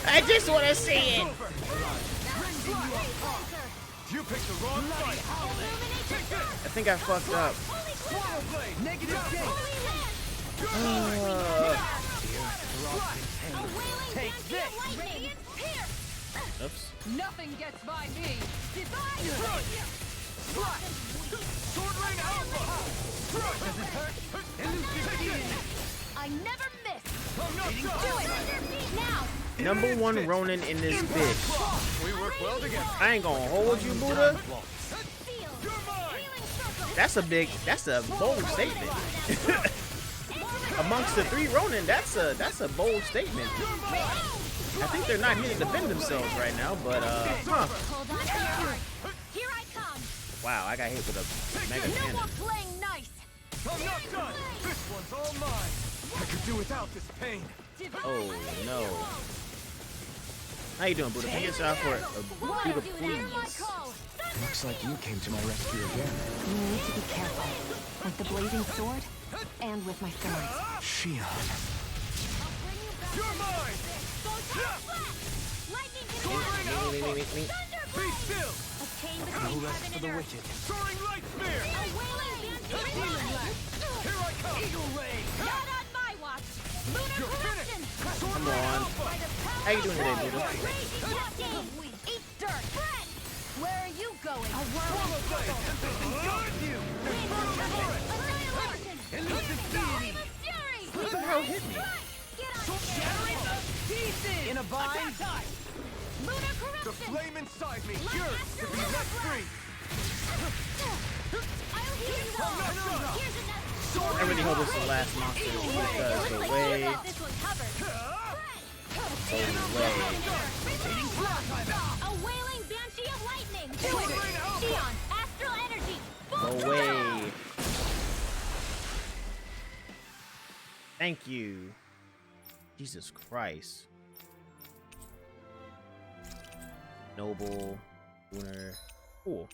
I just want to see it. You picked the wrong fight! Take this! I think I fucked up. Swallow Blade! Negative gate! Take this! Oops. Nothing gets by me. Sword Rain Alpha! Does it hurt? Elusive deity! I never miss! I'm not Do done! it! Now! Number 1 Ronin in this bitch. We work well together! I ain't gonna hold you, Buddha. You're mine! That's a bold statement. Amongst the 3 Ronin, that's a bold statement. I think they're not here to defend themselves right now, but huh. Hold on to your heart! Here I come! Wow, I got hit with a mega No cannon. more playing nice! I'm not done! This one's all mine! I could do without this pain! Oh no. How you doing, Buddha? Can you get yourself for a Buddha, please? Looks like you came to my rescue again. You need to be careful. With the blazing sword, and with my swords. Shionne. You're mine! Sword Rain Alpha! Be still! No rest for the wicked. Soaring Light Spear! Here I come! Eagle Ray! Not on my watch! Lunar You're corruption! finished! Sword Come Rain on. Alpha! How you doing today, Buddha? Raging Hurricane! Eat dirt! Friend! Where are you going? A Swallow Blade! Got you! Infernal Torrent! Annihilation! Elusive deity! Fury! What the hell hit me? Get on Shattering the pieces! In a bind! Lunar The corruption! flame inside me yearns to be let free! I'll heal you all! I'm not done! Here's another! I really hope this is the last monster because the way, This one's covered! the way. A wailing Banshee of Lightning! Shionne, Astral Energy! The way. Thank you. Jesus Christ. Noble, Lunar, cool.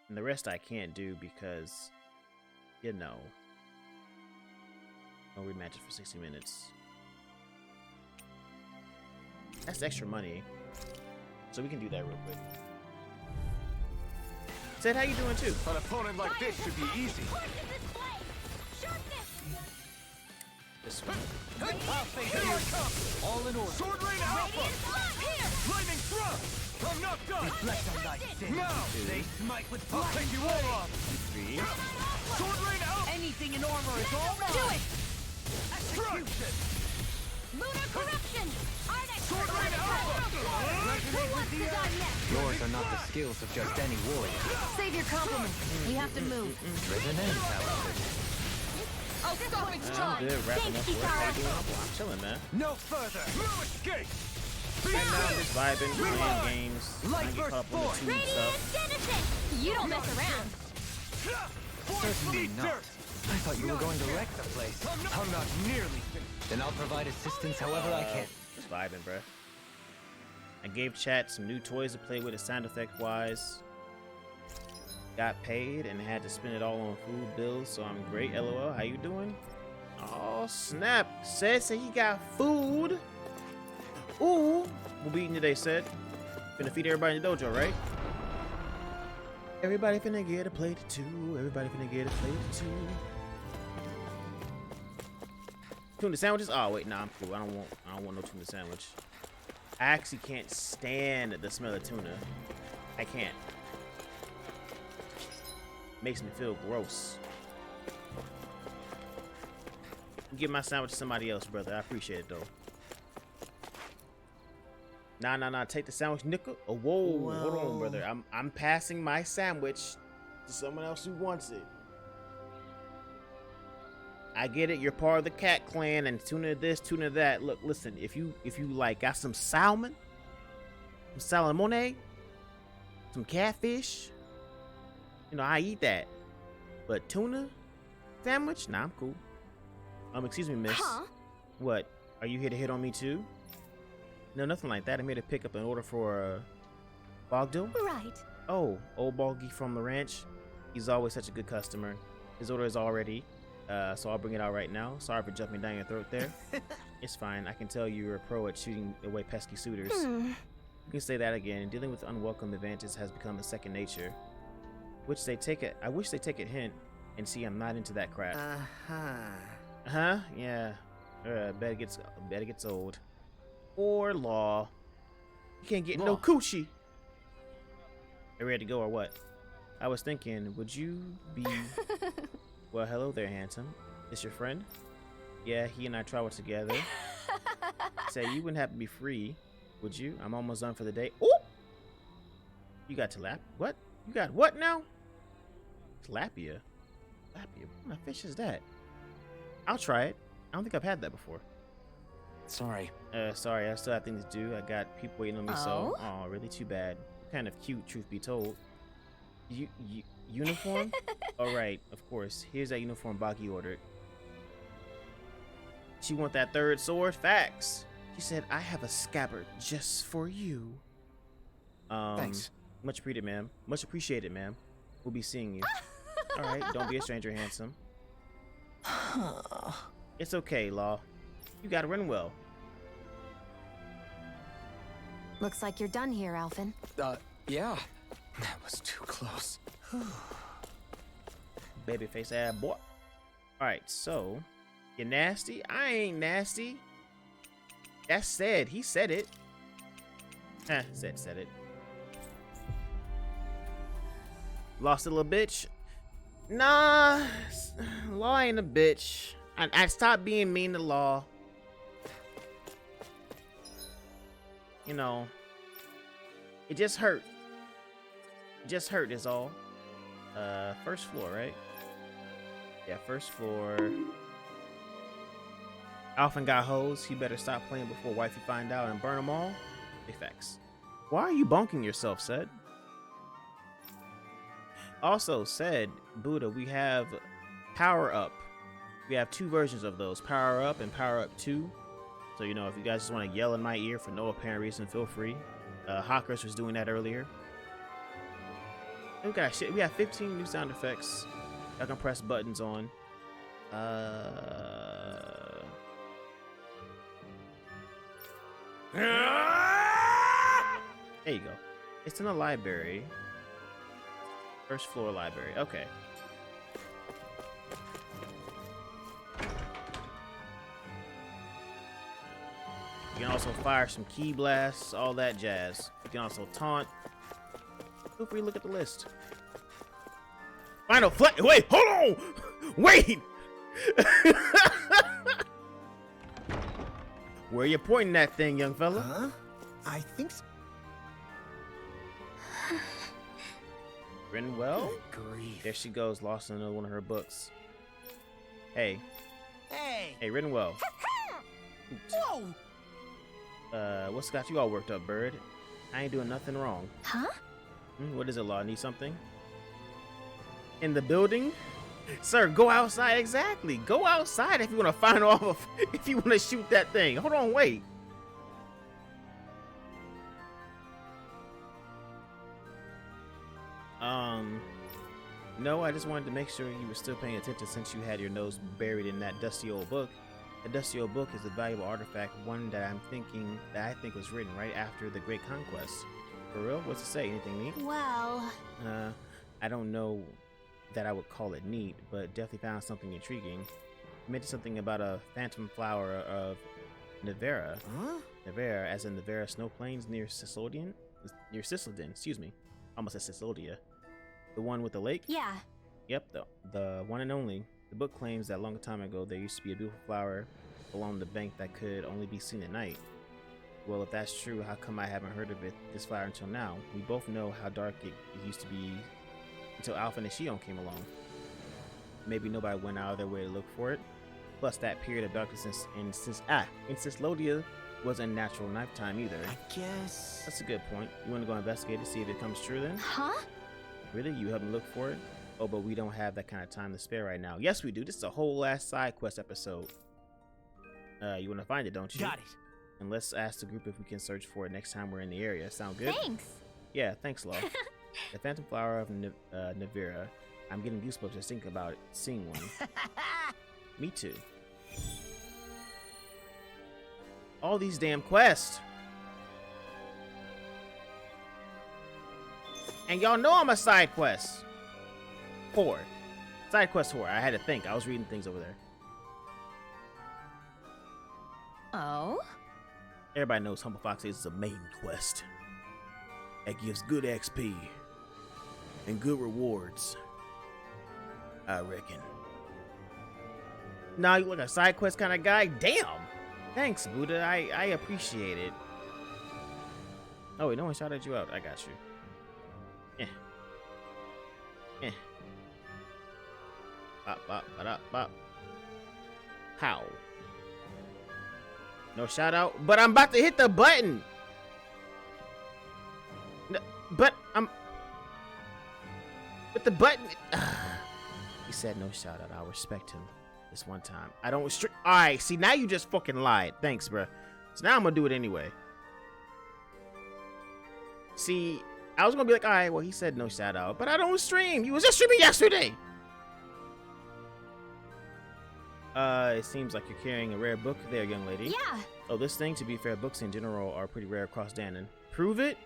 And the rest I can't do because, you know, no rematches for 60 minutes. That's extra money, so we can do that real quick. Said, how you doing too? An opponent like this should be easy. This one. I'll face you. All in order. Sword Rain Alpha. Lightning thrust. I'm not done. Reflect on thy sin. Now. They smite with I'll fire. take you all off. 3. Sword Rain Alpha. Anything in armor is all mine. Do it! Execution. Lunar corruption! Sword Rain Alpha. Who wants to die next? Yours are not the skills of just any warrior. Save your compliments. We have to move. Renans, however. I'll stop its I'm charge. good, wrapping Thanks, up work. How you Kisara. doing? I'm chilling, man. No further. No escape. Right now I'm just vibing, playing games, trying to get caught up on the tube Radiant stuff. Genesis! You don't mess around. Certainly Eat not. dirt. I thought you were going to wreck the place. I'm not nearly finished. Then I'll provide assistance however I can. Just vibing, bruh. I gave chat some new toys to play with, the sound effect wise. Got paid and had to spend it all on food bills, so I'm great. LOL, how you doing? Oh snap! Said he got food. Ooh, we'll be eating today. Said finna feed everybody in the dojo, right? Everybody finna get a plate of 2. Everybody finna get a plate of 2. Tuna sandwiches? Oh wait, nah, I'm cool. I don't want no tuna sandwich. I actually can't stand the smell of tuna. I can't. Makes me feel gross. Give my sandwich to somebody else, brother. I appreciate it though. Nah. Take the sandwich, nickel. Oh, whoa, hold on, brother. I'm passing my sandwich to someone else who wants it. I get it. You're part of the cat clan and tuna this, tuna that. Look, listen. If you like, got some salmon, some salamone, some catfish. You know, I eat that. But tuna sandwich? Nah, I'm cool. Excuse me, miss. Huh? What? Are you here to hit on me too? No, nothing like that. I'm here to pick up an order for Bogdil. Right. Oh, old Boggy from the ranch. He's always such a good customer. His order is all ready, so I'll bring it out right now. Sorry for jumping down your throat there. It's fine. I can tell you're a pro at shooting away pesky suitors. You can say that again. Dealing with unwelcome advances has become a second nature. I wish they take a hint and see I'm not into that crap. Huh? Yeah. Bet it gets old. Or law. You can't get no coochie. Are you ready to go or what? I was thinking, would you be... Well, hello there, handsome. This your friend? Yeah, he and I travel together. Say, you wouldn't have to be free, would you? I'm almost done for the day. Ooh! You got tilapia. What? You got what now? Tilapia? Tilapia? What kind of fish is that? I'll try it. I don't think I've had that before. Sorry. Sorry, I still have things to do. I got people waiting on me, so... Oh, really too bad. Kind of cute, truth be told. Uniform? Alright, of course. Here's that uniform Baki ordered. She want that third sword? Facts. She said, I have a scabbard just for you. Thanks. Much appreciated, ma'am. Much appreciated, ma'am. We'll be seeing you. Alright, don't be a stranger, handsome. It's okay, Law. You got Rinwell. Looks like you're done here, Alphen. Yeah. That was too close. Babyface ass boy. Alright, so you nasty? I ain't nasty. That's said. He said it. Said it. Lost a little bitch? Nah, Law ain't a bitch. I stopped being mean to Law. You know, it just hurt. It just hurt is all. First floor, right? Yeah, first floor. Alphen got hoes. He better stop playing before wifey find out and burn them all. Defects. Why are you bonking yourself, said? Also said, Buddha, we have Power Up. We have 2 versions of those, Power Up and Power Up 2. So, you know, if you guys just want to yell in my ear for no apparent reason, feel free. Haros was doing that earlier. We got shit. We have 15 new sound effects. I can press buttons on. There you go. It's in the library. First floor library. Okay. You can also fire some key blasts, all that jazz. You can also taunt. Feel free to look at the list. Final flight. Wait, hold on. Wait. Where you pointing that thing, young fella? Huh? I think so. Rinwell? Good grief. There she goes, lost in another one of her books. Hey. Hey! Hey, Rinwell. Whoa! What's got you all worked up, bird? I ain't doing nothing wrong. Huh? What is it, Law? Need something? In the building? Sir, go outside. Exactly. Go outside if you want to find off if you want to shoot that thing. Hold on, wait. No, I just wanted to make sure you were still paying attention since you had your nose buried in that dusty old book. A dusty old book is a valuable artifact, one that I think was written right after the Great Conquest. For real? What's it say? Anything neat? Well... I don't know that I would call it neat, but definitely found something intriguing. It mentioned something about a phantom flower of Nevera. Huh? Nevera, as in the Nevera snow plains near Cyslodia, excuse me. Almost said Cyslodia. The one with the lake? Yeah. Yep, the one and only. The book claims that a long time ago there used to be a beautiful flower along the bank that could only be seen at night. Well, if that's true, how come I haven't heard of this flower until now? We both know how dark it used to be until Alphen and Shionne came along. Maybe nobody went out of their way to look for it. Plus, that period of darkness in Cyslodia wasn't natural nighttime either. I guess... That's a good point. You want to go investigate to see if it comes true then? Huh? Really? You help me look for it? Oh, but we don't have that kind of time to spare right now. Yes, we do. This is a whole last side quest episode. You want to find it, don't you? Got it. And let's ask the group if we can search for it next time we're in the area. Sound good? Thanks. Yeah, thanks, Law. The Phantom Flower of Nevera. I'm getting goosebumps just thinking about it, seeing one. Me too. All these damn quests. And y'all know I'm a side quest whore. Side quest whore. I had to think. I was reading things over there. Oh? Everybody knows Humble Fox is a main quest. That gives good XP and good rewards, I reckon. Nah, you look a side quest kind of guy? Damn! Thanks, Buddha. I appreciate it. Oh, wait, no one shouted you out. I got you. Bop, bop, ba-da, bop. How? No shout out, but I'm about to hit the button. No, but the button. He said no shout out. I'll respect him this one time. I don't restrict. All right, see now you just fucking lied. Thanks, bro. So now I'm gonna do it anyway. See, I was gonna be like, all right, well he said no shout out, but I don't stream. You was just streaming yesterday. It seems like you're carrying a rare book there, young lady. Yeah. Oh, this thing, to be fair, books in general are pretty rare across Dahnan. Prove it?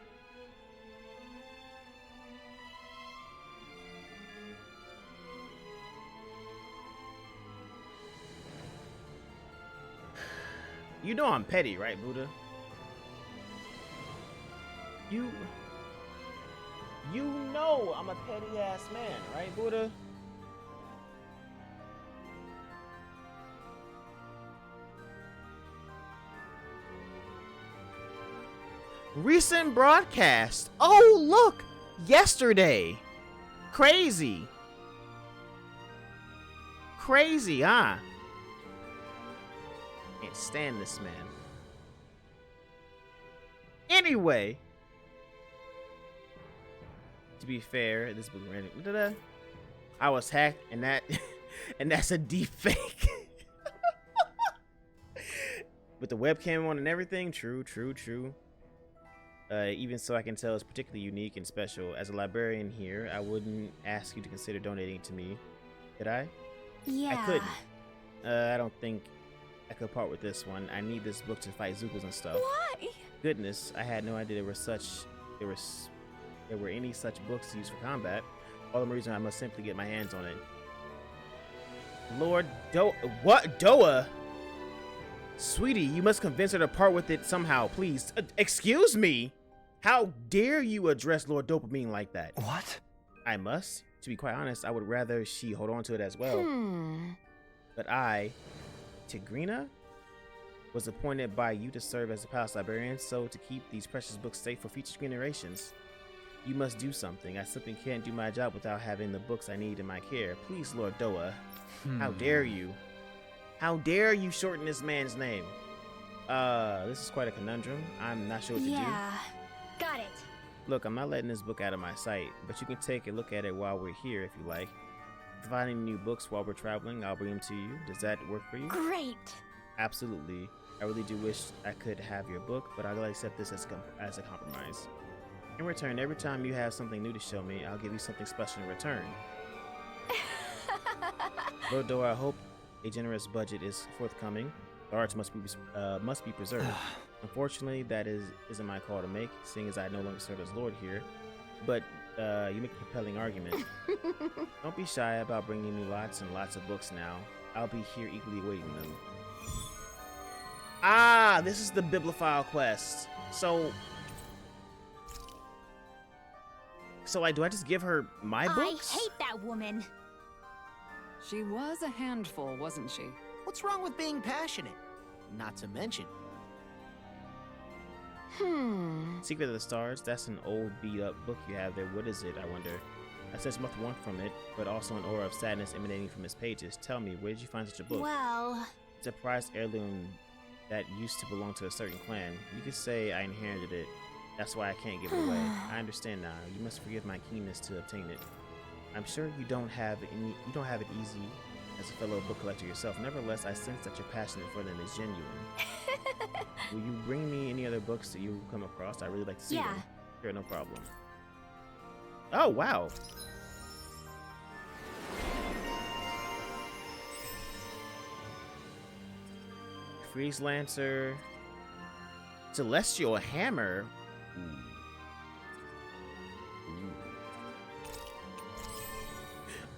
You know I'm petty, right, Buddha? You know I'm a petty ass man, right, Buddha? Recent broadcast. Oh, look! Yesterday. Crazy. Crazy, huh? Can't stand this man. Anyway. To be fair, this book ran. I was hacked, and that's a deep fake. With the webcam on and everything? True, true, true. Even so, I can tell it's particularly unique and special. As a librarian here, I wouldn't ask you to consider donating to me. Could I? Yeah. I couldn't. I don't think I could part with this one. I need this book to fight Zookles and stuff. Why? Goodness, I had no idea there were any such books to use for combat. All the more reason I must simply get my hands on it. Lord Doa? Sweetie, you must convince her to part with it somehow, please. Excuse me? How dare you address Lord Dopamine like that? What? I must. To be quite honest, I would rather she hold on to it as well. But I, Tigrina, was appointed by you to serve as the palace librarian, so to keep these precious books safe for future generations. You must do something. I simply can't do my job without having the books I need in my care. Please, Lord Doa. How dare you? How dare you shorten this man's name? This is quite a conundrum. I'm not sure what to do. Yeah. Got it. Look, I'm not letting this book out of my sight, but you can take a look at it while we're here if you like. If I find any new books while we're traveling, I'll bring them to you. Does that work for you? Great. Absolutely. I really do wish I could have your book, but I'll accept this as a compromise. In return, every time you have something new to show me, I'll give you something special in return. Lord Doa, I hope a generous budget is forthcoming. The arts must be preserved. Unfortunately, that isn't my call to make, seeing as I no longer serve as Lord here. But you make a compelling argument. Don't be shy about bringing me lots and lots of books now. This is the Bibliophile Quest. So like, do I just give her my books? I hate that woman. She was a handful, wasn't she? What's wrong with being passionate? Not to mention. Secret of the Stars, that's an old beat-up book you have there. What is it, I wonder? I sense much warmth from it, but also an aura of sadness emanating from its pages. Tell me, where did you find such a book? Well... It's a prized heirloom that used to belong to a certain clan. You could say I inherited it. That's why I can't give it away. I understand now. You must forgive my keenness to obtain it. I'm sure you don't have it easy as a fellow book collector yourself. Nevertheless, I sense that your passion for them is genuine. Will you bring me any other books that you come across? I really like to see them. Sure, no problem. Oh, wow. Freeze Lancer. Celestial Hammer. Ooh.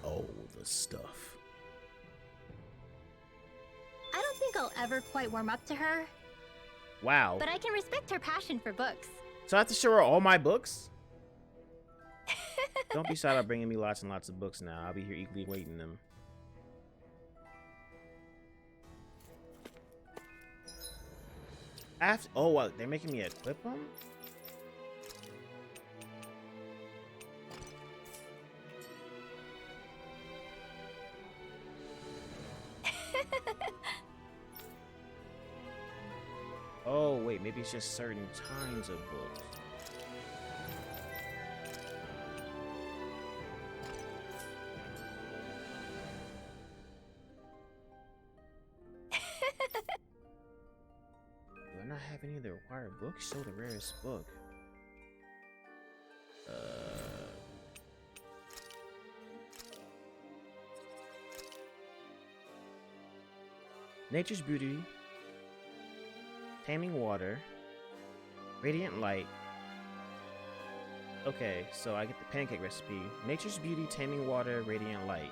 Oh, the stuff. I don't think I'll ever quite warm up to her. Wow. But I can respect her passion for books. So I have to show her all my books? Don't be shy about bringing me lots and lots of books now. I'll be here eagerly waiting them. Oh, what? They're making me equip them? Oh, wait, maybe it's just certain kinds of books. Do I not have any of the required books? Show the rarest book. Nature's Beauty, Taming Water, Radiant Light. Okay, so I get the pancake recipe. Nature's Beauty, Taming Water, Radiant Light.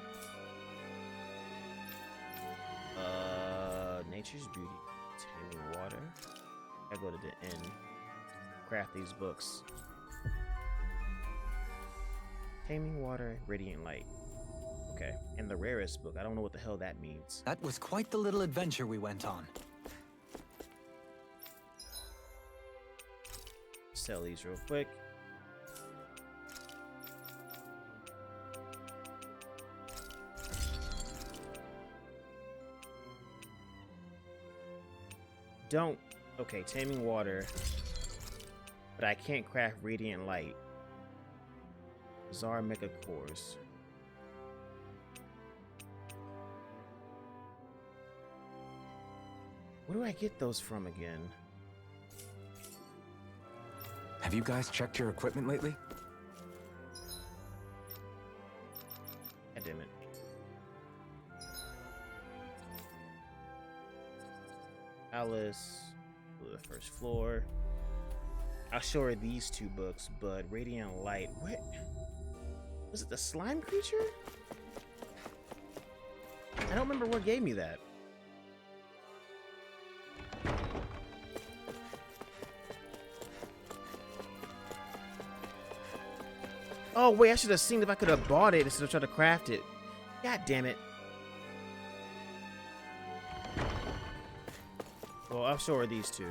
Nature's Beauty, Taming Water. I go to the inn. Craft these books. Taming Water, Radiant Light. Okay, and the rarest book. I don't know what the hell that means. That was quite the little adventure we went on. Sell these real quick. Okay, Taming Water. But I can't craft Radiant Light. Saar Mega Cores. Where do I get those from again? Have you guys checked your equipment lately? God damn it. Alice, go to the first floor. I'll show her these two books, but Radiant Light, what? Was it the slime creature? I don't remember what gave me that. Oh wait, I should have seen if I could have bought it instead of trying to craft it. God damn it. Well, I'll show her these two.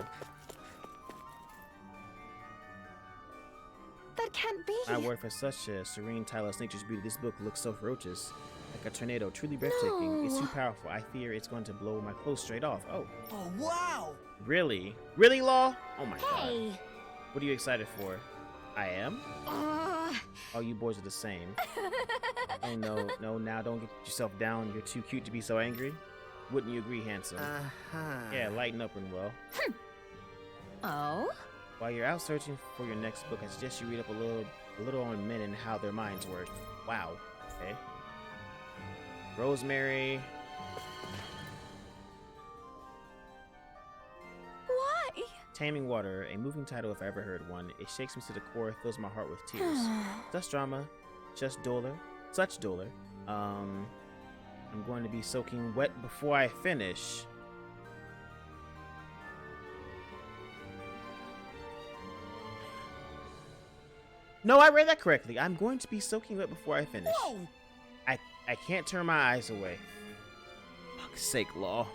That can't be. My word, for such a serene, tireless nature's beauty, this book looks so ferocious. Like a tornado, truly breathtaking. It's too powerful. I fear it's going to blow my clothes straight off. Oh. Oh, wow! Really? Really, Law? Oh my Hey. god. What are you excited for? I am? Oh, you boys are the same. Oh no, now don't get yourself down. You're too cute to be so angry. Wouldn't you agree, handsome? Yeah, lighten up, Rinwell. Oh? While you're out searching for your next book, I suggest you read up a little on men and how their minds work. Wow. Okay. Rosemary. Why? Taming Water, a moving title if I ever heard one. It shakes me to the core, fills my heart with tears. Such drama, such dolor. I'm going to be soaking wet before I finish. No, I read that correctly. I'm going to be soaking wet before I finish. Whoa! I can't turn my eyes away. Fuck's sake, Law.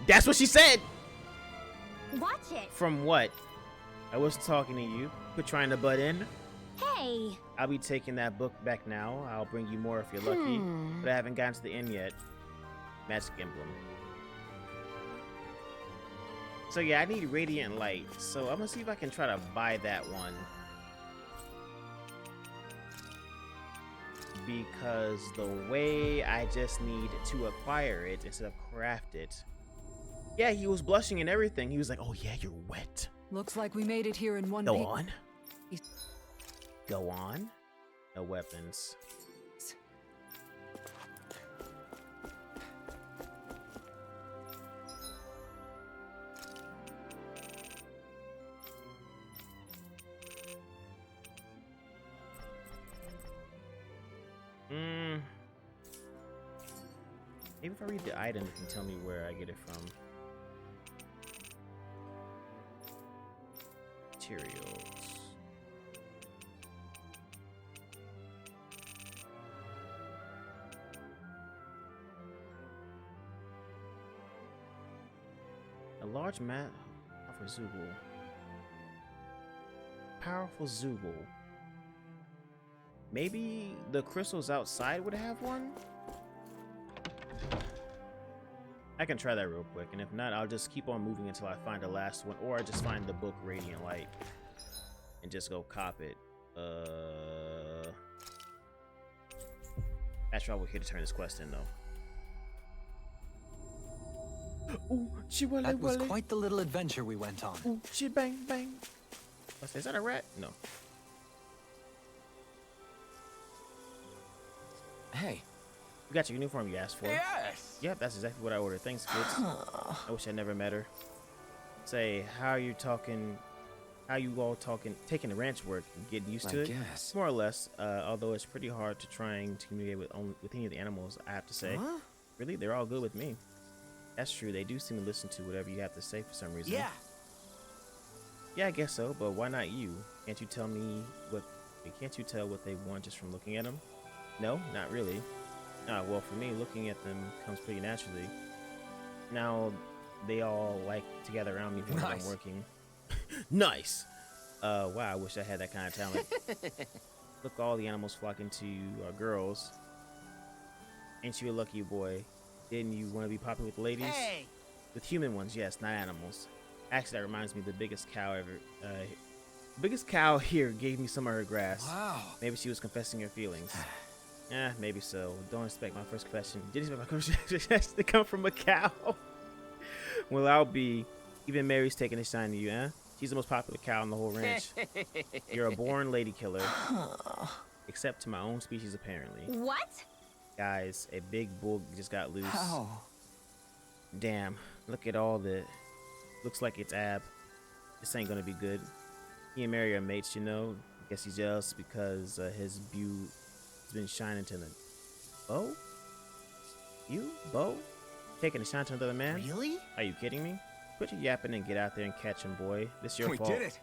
That's what she said! Watch it. From what? I wasn't talking to you. Quit trying to butt in. Hey. I'll be taking that book back now. I'll bring you more if you're lucky. But I haven't gotten to the end yet. Magic Emblem. So yeah, I need Radiant Light. So I'm gonna see if I can try to buy that one. Because the way I just need to acquire it instead of craft it. Yeah, he was blushing and everything. He was like, oh yeah, you're wet. Looks like we made it here in one Go piece. on. Go on. No weapons. Maybe if I read the item, it can tell me where I get it from. Materials. A large mat for Zoogle. Powerful Zoogle. Maybe the crystals outside would have one? I can try that real quick, and if not, I'll just keep on moving until I find the last one, or I just find the book Radiant Light and just go cop it. That's why we're here to turn this quest in, though. Ooh, That was quite the little adventure we went on. Ooh, she bang bang. Is that a rat? No. Hey. You got your uniform you asked for. Yes! Yep, that's exactly what I ordered. Thanks, kids. I wish I never met her. Say, how you all talking, taking the ranch work and getting used to it? Guess. More or less, although it's pretty hard to trying to communicate with any of the animals, I have to say. Huh? Really, they're all good with me. That's true, they do seem to listen to whatever you have to say for some reason. Yeah. Yeah, I guess so, but why not you? Can't you tell what they want just from looking at them? No, not really. Well, for me, looking at them comes pretty naturally. Now, they all like to gather around me when I'm working. Nice! Wow, I wish I had that kind of talent. Look, all the animals flocking to you are girls. Ain't you a lucky boy? Didn't you want to be popular with the ladies? Hey! With human ones, yes, not animals. Actually, that reminds me, the biggest cow here gave me some of her grass. Wow. Maybe she was confessing her feelings. Maybe so. Don't expect my first question. Didn't expect my first question to come from a cow. Well, I'll be. Even Mary's taking a shine to you, eh? She's the most popular cow in the whole ranch. You're a born lady killer. Except to my own species, apparently. What? Guys, a big bull just got loose. How? Damn. Look at all the... Looks like it's Ab. This ain't gonna be good. He and Mary are mates, you know. Guess he's jealous because his beauty has been shining to the... Bo? You? Bo? Taking a shine to another man? Really? Are you kidding me? Quit your yapping and get out there and catch him, boy. This your fault. We did it.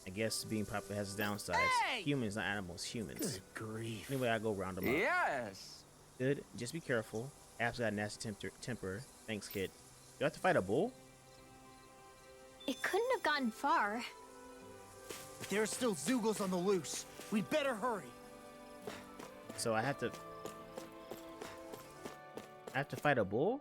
I guess being popular has its downsides. Hey! Humans, not animals. Humans. Good grief. Anyway, I go round them up. Yes. Good. Just be careful. Ab's got a nasty temper. Thanks, kid. You have to fight a bull? It couldn't have gotten far. There are still Zeugles on the loose. We'd better hurry. So I have to fight a bull?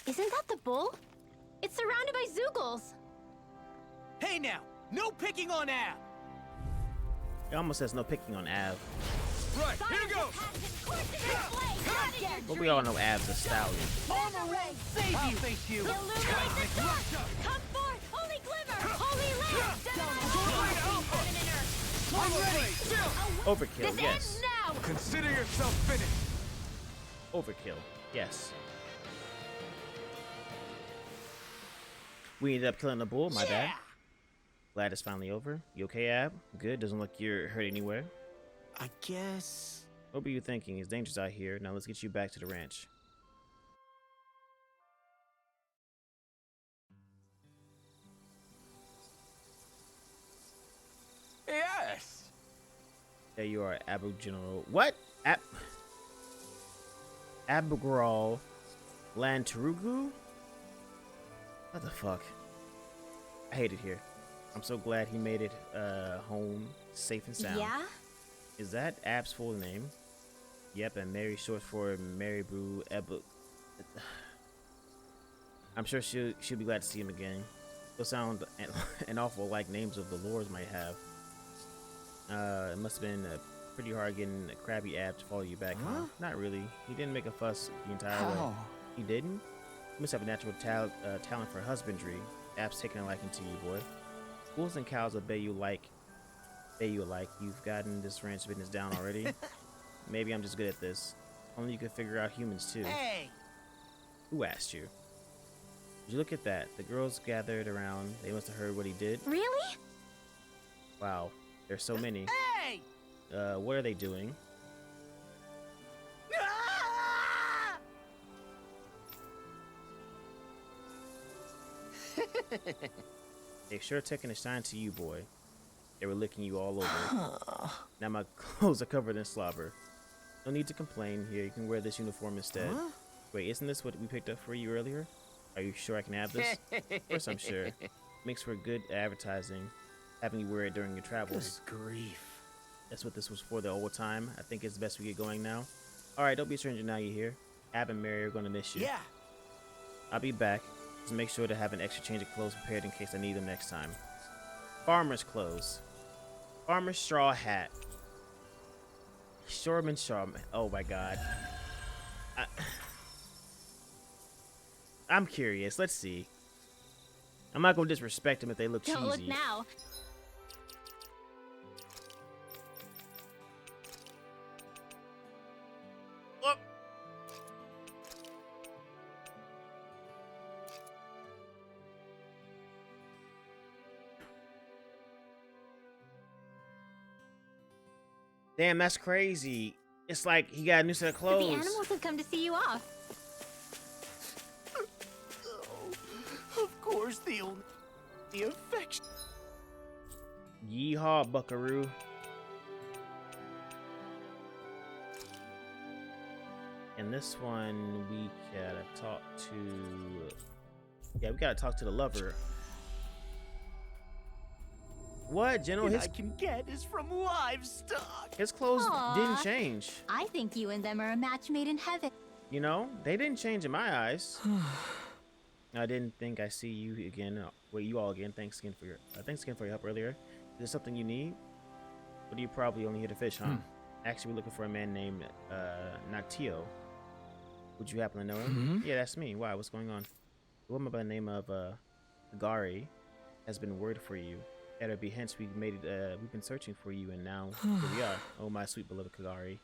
Isn't that the bull? It's surrounded by Zeugles. Hey now, no picking on Ab. It almost says no picking on Ab. Right, here goes. But we all know Ab's a stallion. Armor won't save you. I'll face you. Illuminate the dark! Come forth, holy glimmer! Holy lamp! Overkill, This yes. ends now! Consider yourself finished. Overkill, yes. We ended up killing the bull, my bad. Glad it's finally over. You okay, Ab? Good, doesn't look you're hurt anywhere. I guess... What were you thinking? It's dangerous out here. Now let's get you back to the ranch. Yes. There you are, Aboriginal. What? Abigral Lantarugu? What the fuck? I hate it here. I'm so glad he made it home safe and sound. Yeah? Is that Ab's full name? Yep, and Mary short for Mary Brew I'm sure she'll be glad to see him again. It'll sound an awful like names of the lords might have. It must have been pretty hard getting a crabby Ab to follow you back home. Not really. He didn't make a fuss the entire way. He didn't? You must have a natural talent for husbandry. Ab's taking a liking to you, boy. Bulls and cows obey you like. You've gotten this ranch business down already. Maybe I'm just good at this. Only you can figure out humans too. Hey! Who asked you? Did you look at that? The girls gathered around. They must have heard what he did. Really? Wow, there's so many. Hey! What are they doing? Ah! They sure taking a shine to you, boy. They were licking you all over. Now my clothes are covered in slobber. No need to complain. Here, you can wear this uniform instead. Wait, isn't this what we picked up for you earlier? Are you sure I can have this? Of course I'm sure. Makes for good advertising, having you wear it during your travels. Good grief. That's what this was for the old time. I think it's best we get going now. Alright, don't be a stranger now you're here. Ab and Mary are going to miss you. Yeah. I'll be back. Just make sure to have an extra change of clothes prepared in case I need them next time. Farmer's clothes. Farmer's straw hat. Shoreman straw. Oh my god. I'm curious. Let's see. I'm not going to disrespect them if they look cheesy. Don't look now. Whoop. Damn, that's crazy. It's like he got a new set of But clothes. the animals have come to see you off. Of course, the affection. Yeehaw, buckaroo. And this one, we gotta talk to... Yeah, we gotta talk to the lover. What, General? I can get is from livestock. His clothes Aw. didn't change. I think you and them are a match made in heaven. You know, they didn't change in my eyes. I didn't think I see you again. Wait, you all again. Thanks again for your help earlier. Is there something you need? But you probably only here to fish, huh? Actually, we're looking for a man named Natio. Would you happen to know him? Yeah, that's me. Why? What's going on? A woman by the name of Gari has been word for you. At her behest, we've been searching for you, and now here we are. Oh, my sweet beloved Kagari.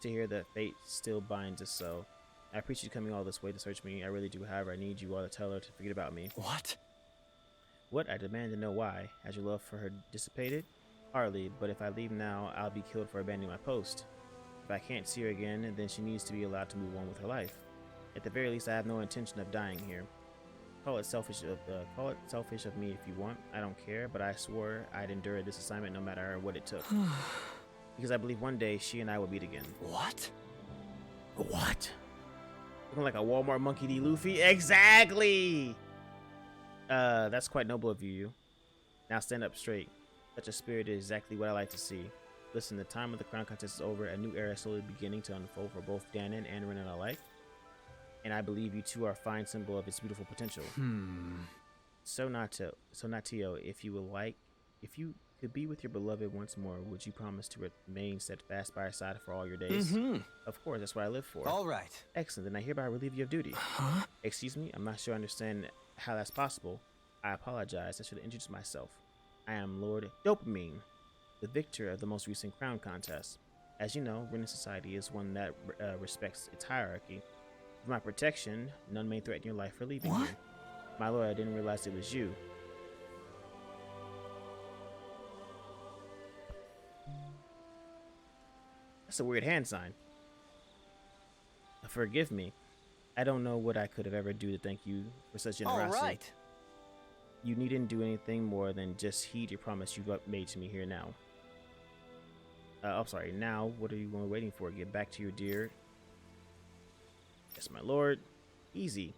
To hear that fate still binds us so. I appreciate you coming all this way to search me. I really do. However, I need you all to tell her to forget about me. What? What? I demand to know why. Has your love for her dissipated? Hardly, but if I leave now, I'll be killed for abandoning my post. If I can't see her again, then she needs to be allowed to move on with her life. At the very least, I have no intention of dying here. Call it selfish of me if you want. I don't care, but I swore I'd endure this assignment no matter what it took. Because I believe one day she and I will meet again. What? What? Looking like a Walmart Monkey D. Luffy? Exactly! That's quite noble of you. Now stand up straight. Such a spirit is exactly what I like to see. Listen, the time of the crown contest is over. A new era is slowly beginning to unfold for both Dahnan and Renan alike. And I believe you two are a fine symbol of its beautiful potential. So Natio, if you could be with your beloved once more, would you promise to remain steadfast by her side for all your days? Of course, that's what I live for. All right. Excellent, then I hereby relieve you of duty. Huh? Excuse me, I'm not sure I understand how that's possible. I apologize, I should have introduced myself. I am Lord Dopamine, the victor of the most recent crown contest. As you know, Renan society is one that respects its hierarchy. For my protection, none may threaten your life for leaving here. My lord, I didn't realize it was you. That's a weird hand sign. Forgive me. I don't know what I could have ever do to thank you for such generosity. All right. You needn't do anything more than just heed your promise you've made to me here now. I'm sorry, now what are you waiting for? Get back to your dear. Yes, my lord. Easy.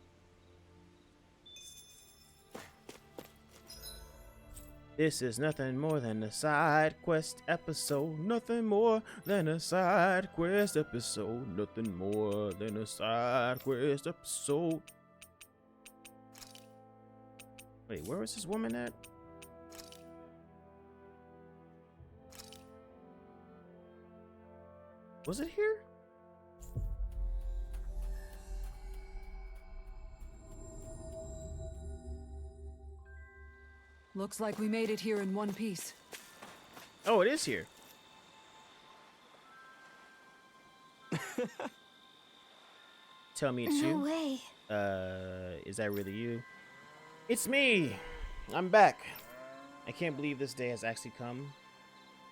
This is nothing more than a side quest episode. Nothing more than a side quest episode. Nothing more than a side quest episode. Wait, where was this woman at? Was it here? Looks like we made it here in one piece. Oh, it is here. Tell me it's you. No way. Is that really you? It's me. I'm back. I can't believe this day has actually come.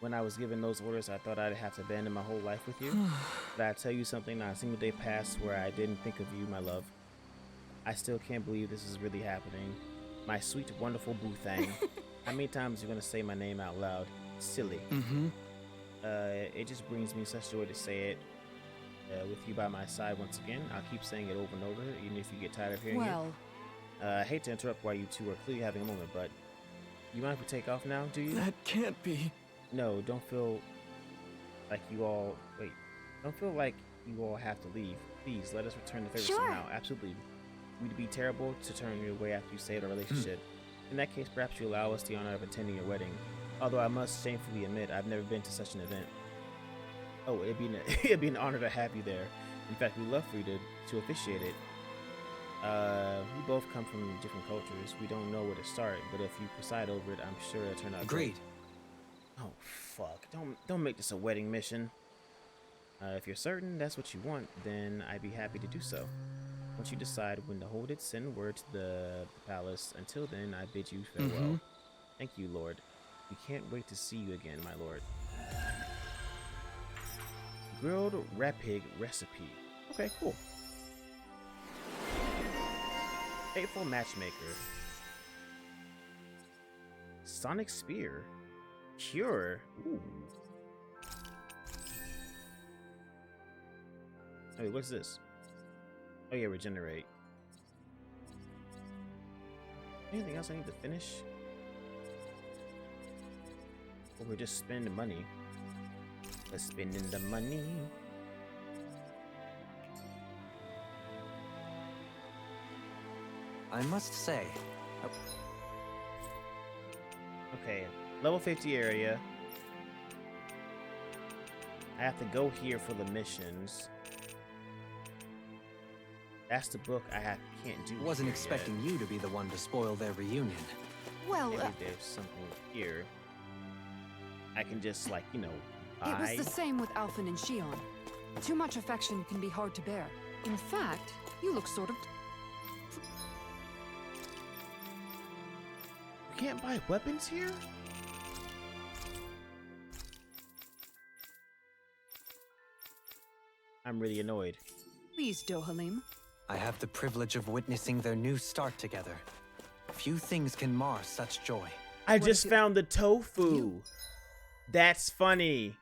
When I was given those orders, I thought I'd have to abandon my whole life with you. But I tell you something, not a single day passed where I didn't think of you, my love. I still can't believe this is really happening. My sweet, wonderful boo thing. How many times are you gonna say my name out loud? Silly. It just brings me such joy to say it. With you by my side once again, I'll keep saying it over and over, even if you get tired of hearing it. I hate to interrupt while you two are clearly having a moment, but you mind if we take off now, do you? That can't be. No, don't feel like you all... Wait. Don't feel like you all have to leave. Please, let us return the favor somehow. Absolutely. We'd be terrible to turn your way after you saved our relationship. In that case, perhaps you allow us the honor of attending your wedding. Although I must shamefully admit, I've never been to such an event. Oh, it'd be an honor to have you there. In fact, we'd love for you to officiate it. We both come from different cultures. We don't know where to start, but if you preside over it, I'm sure it'll turn out Agreed. great. Oh, fuck. Don't make this a wedding mission. If you're certain that's what you want, then I'd be happy to do so. Once you decide when to hold it, send word to the palace. Until then, I bid you farewell. Thank you, Lord. We can't wait to see you again, my lord. Grilled rapig recipe. Okay, cool. Faithful matchmaker. Sonic spear. Cure. Ooh. Oh, wait, what's this? Oh yeah, regenerate. Anything else I need to finish? Or we're just spending money. Let's spending the money. I must say, Okay, level 50 area. I have to go here for the missions. That's the book can't do. wasn't here expecting yet. you to be the one to spoil their reunion. Well, Maybe there's something here. I can just, like, you know, it was buy. the same with Alphen and Shionne. Too much affection can be hard to bear. In fact, you look sort of... You can't buy weapons here? I'm really annoyed. Please, Dohalim. I have the privilege of witnessing their new start together. Few things can mar such joy. I just found the tofu. That's funny.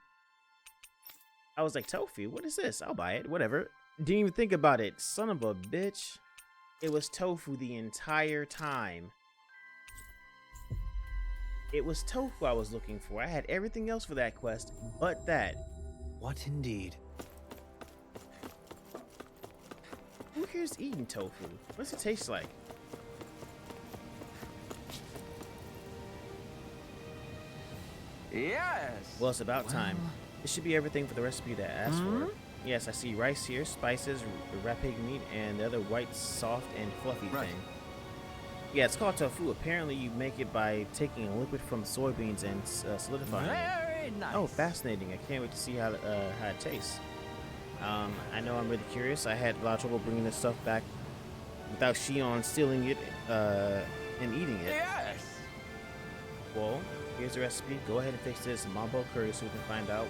I was like, tofu? What is this? I'll buy it. Whatever. Didn't even think about it. Son of a bitch. It was tofu the entire time. It was tofu I was looking for. I had everything else for that quest, but that. What indeed? Who here's eating tofu? What's it taste like? Yes! Well, it's about time. This should be everything for the recipe that I asked for. Yes, I see rice here, spices, rapig meat, and the other white, soft, and fluffy thing. Yeah, it's called tofu. Apparently, you make it by taking a liquid from soybeans and solidifying it. Very nice. Oh, fascinating. I can't wait to see how it tastes. I know I'm really curious. I had a lot of trouble bringing this stuff back without Shionne stealing it and eating it. Yes! Well, here's the recipe. Go ahead and fix this mambo curry so we can find out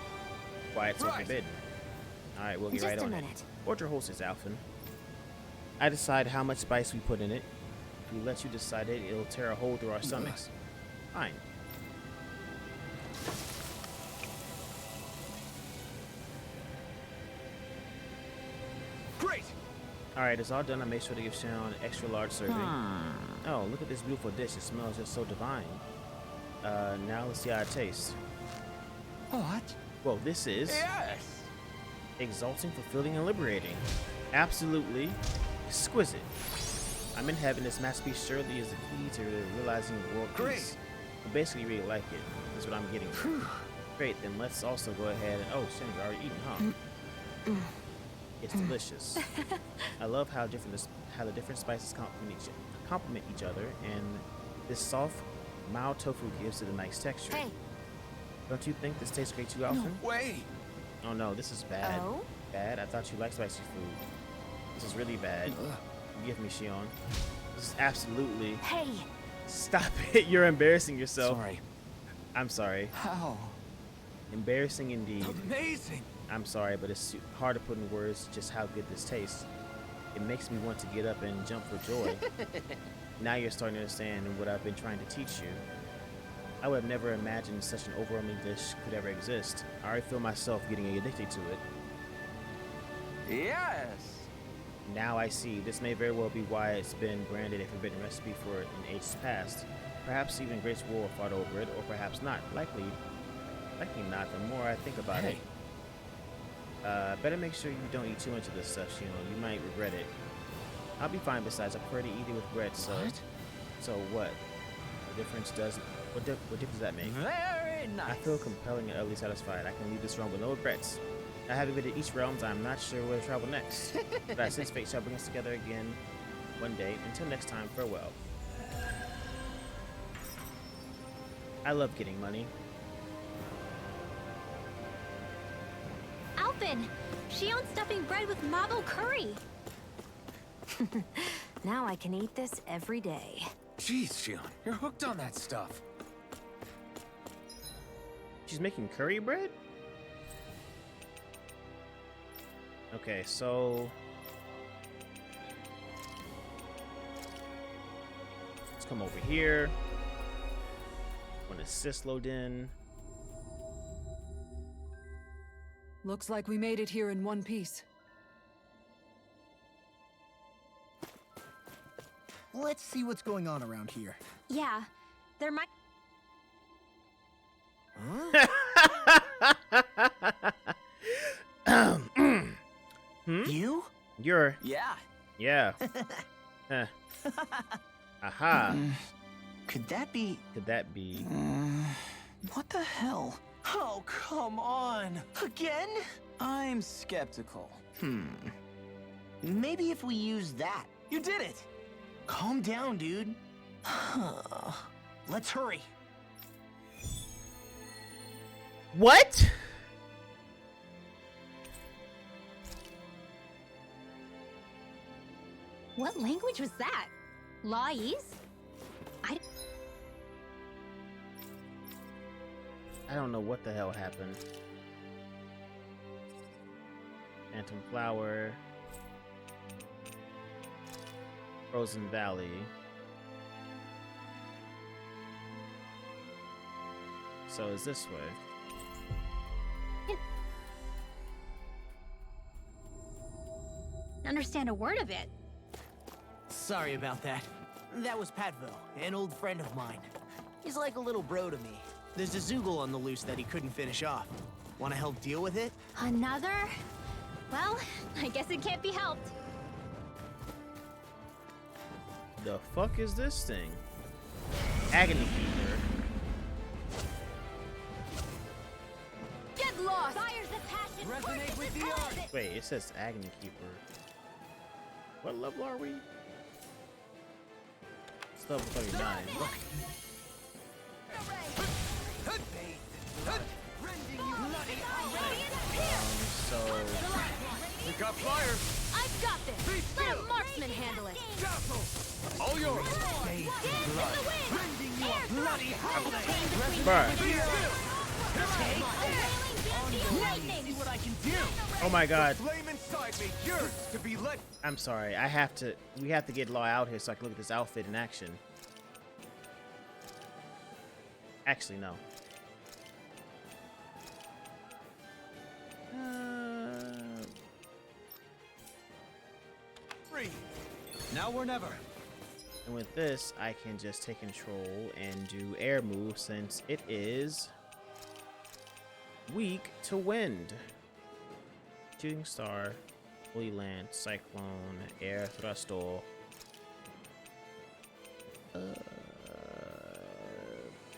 why it's so forbidden. Alright, we'll get right on it. Order hostess, Alphen. I decide how much spice we put in it. If we let you decide it, it'll tear a hole through our stomachs. Fine. Great! Alright, it's all done. I made sure to give Shionne an extra large serving. Oh, look at this beautiful dish. It smells just so divine. Now let's see how it tastes. What? Well, this is Yes! exalting, fulfilling, and liberating. Absolutely exquisite. I'm in heaven. This masterpiece surely is the key to realizing world peace. I basically really like it. That's what I'm getting at. Great, then let's also go ahead and... Oh, Shen, you're already eating, huh? It's delicious. I love how the different spices complement each other, and this soft, mild tofu gives it a nice texture. Hey. Don't you think this tastes great too, Alphen? Wait! Oh no, this is bad. Oh? Bad? I thought you liked spicy food. This is really bad. Forgive me, Shionne. This is absolutely... Hey! Stop it! You're embarrassing yourself. Sorry. I'm sorry. How? Embarrassing indeed. Amazing! I'm sorry, but it's hard to put in words just how good this tastes. It makes me want to get up and jump for joy. Now you're starting to understand what I've been trying to teach you. I would have never imagined such an overwhelming dish could ever exist. I already feel myself getting addicted to it. Yes! Now I see. This may very well be why it's been branded a forbidden recipe for in ages past. Perhaps even Great War fought over it, or perhaps not. Likely not, the more I think about it. Better make sure you don't eat too much of this stuff, Shionne. You might regret it. I'll be fine besides. I prefer to eat it with bread, so... What? So what? What difference does that make? Very nice! I feel compelling and utterly satisfied. I can leave this realm with no regrets. I haven't visited each realm, I'm not sure where to travel next. But I sense fate shall bring us together again one day. Until next time, farewell. I love getting money. Alphen! Shionne's stuffing bread with mabo curry! Now I can eat this every day. Jeez, Shionne, you're hooked on that stuff. She's making curry bread? Okay, so... let's come over here. Go to Cyslodia. Looks like we made it here in one piece. Let's see what's going on around here. Yeah, there might... Huh? You? You're. Yeah. Yeah. Aha. Could that be... Could that be? What the hell? Oh, come on. Again? I'm skeptical. Maybe if we use that. You did it! Calm down, dude. Let's hurry. What? What language was that? Lais? I don't know what the hell happened. Phantom Flower. Frozen Valley. So is this way? Understand a word of it. Sorry about that. That was Patville, an old friend of mine. He's like a little bro to me. There's a Zoogle on the loose that he couldn't finish off. Want to help deal with it? Another? Well, I guess it can't be helped. The fuck is this thing? Agony Keeper. Get lost! Fires of passion. Resonate with the art. Wait, it says Agony Keeper. What level are we? It's level 39. Look. So We got fire. I've got this. Be Let still. a marksman handle it. Dazzle. All yours. Dance in the wind. Bloody Bruh. Be still. See what I can do. Oh my god. Flame inside me. Yours to be let. I'm sorry. I have to. We have to get Law out here so I can look at this outfit in action. Actually, no. Free. Now or never. And with this, I can just take control and do air move since it is weak to wind. Shooting Star, Fully Land, Cyclone, Air Thrustle.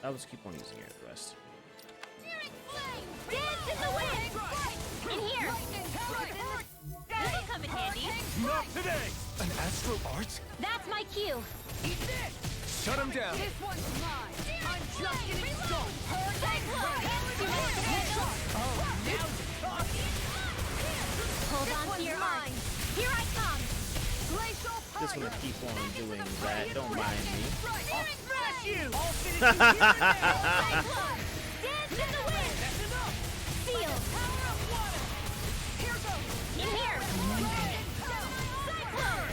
I'll just keep on using Air Thrust. Dance in the wind. In here. This'll come in handy. Not today. An astral art? That's my cue. Shut him down. This one's mine. I'm just getting started. Hurricane blow. Too much to handle. Oh, now you're talking. Hold on to your arms. Here I come. Glacial Just gonna keep on doing that. Don't mind me. I'll smash you. All Dance in the wind. That's enough. Seal. Power of water. Here goes. In here. Cyclone.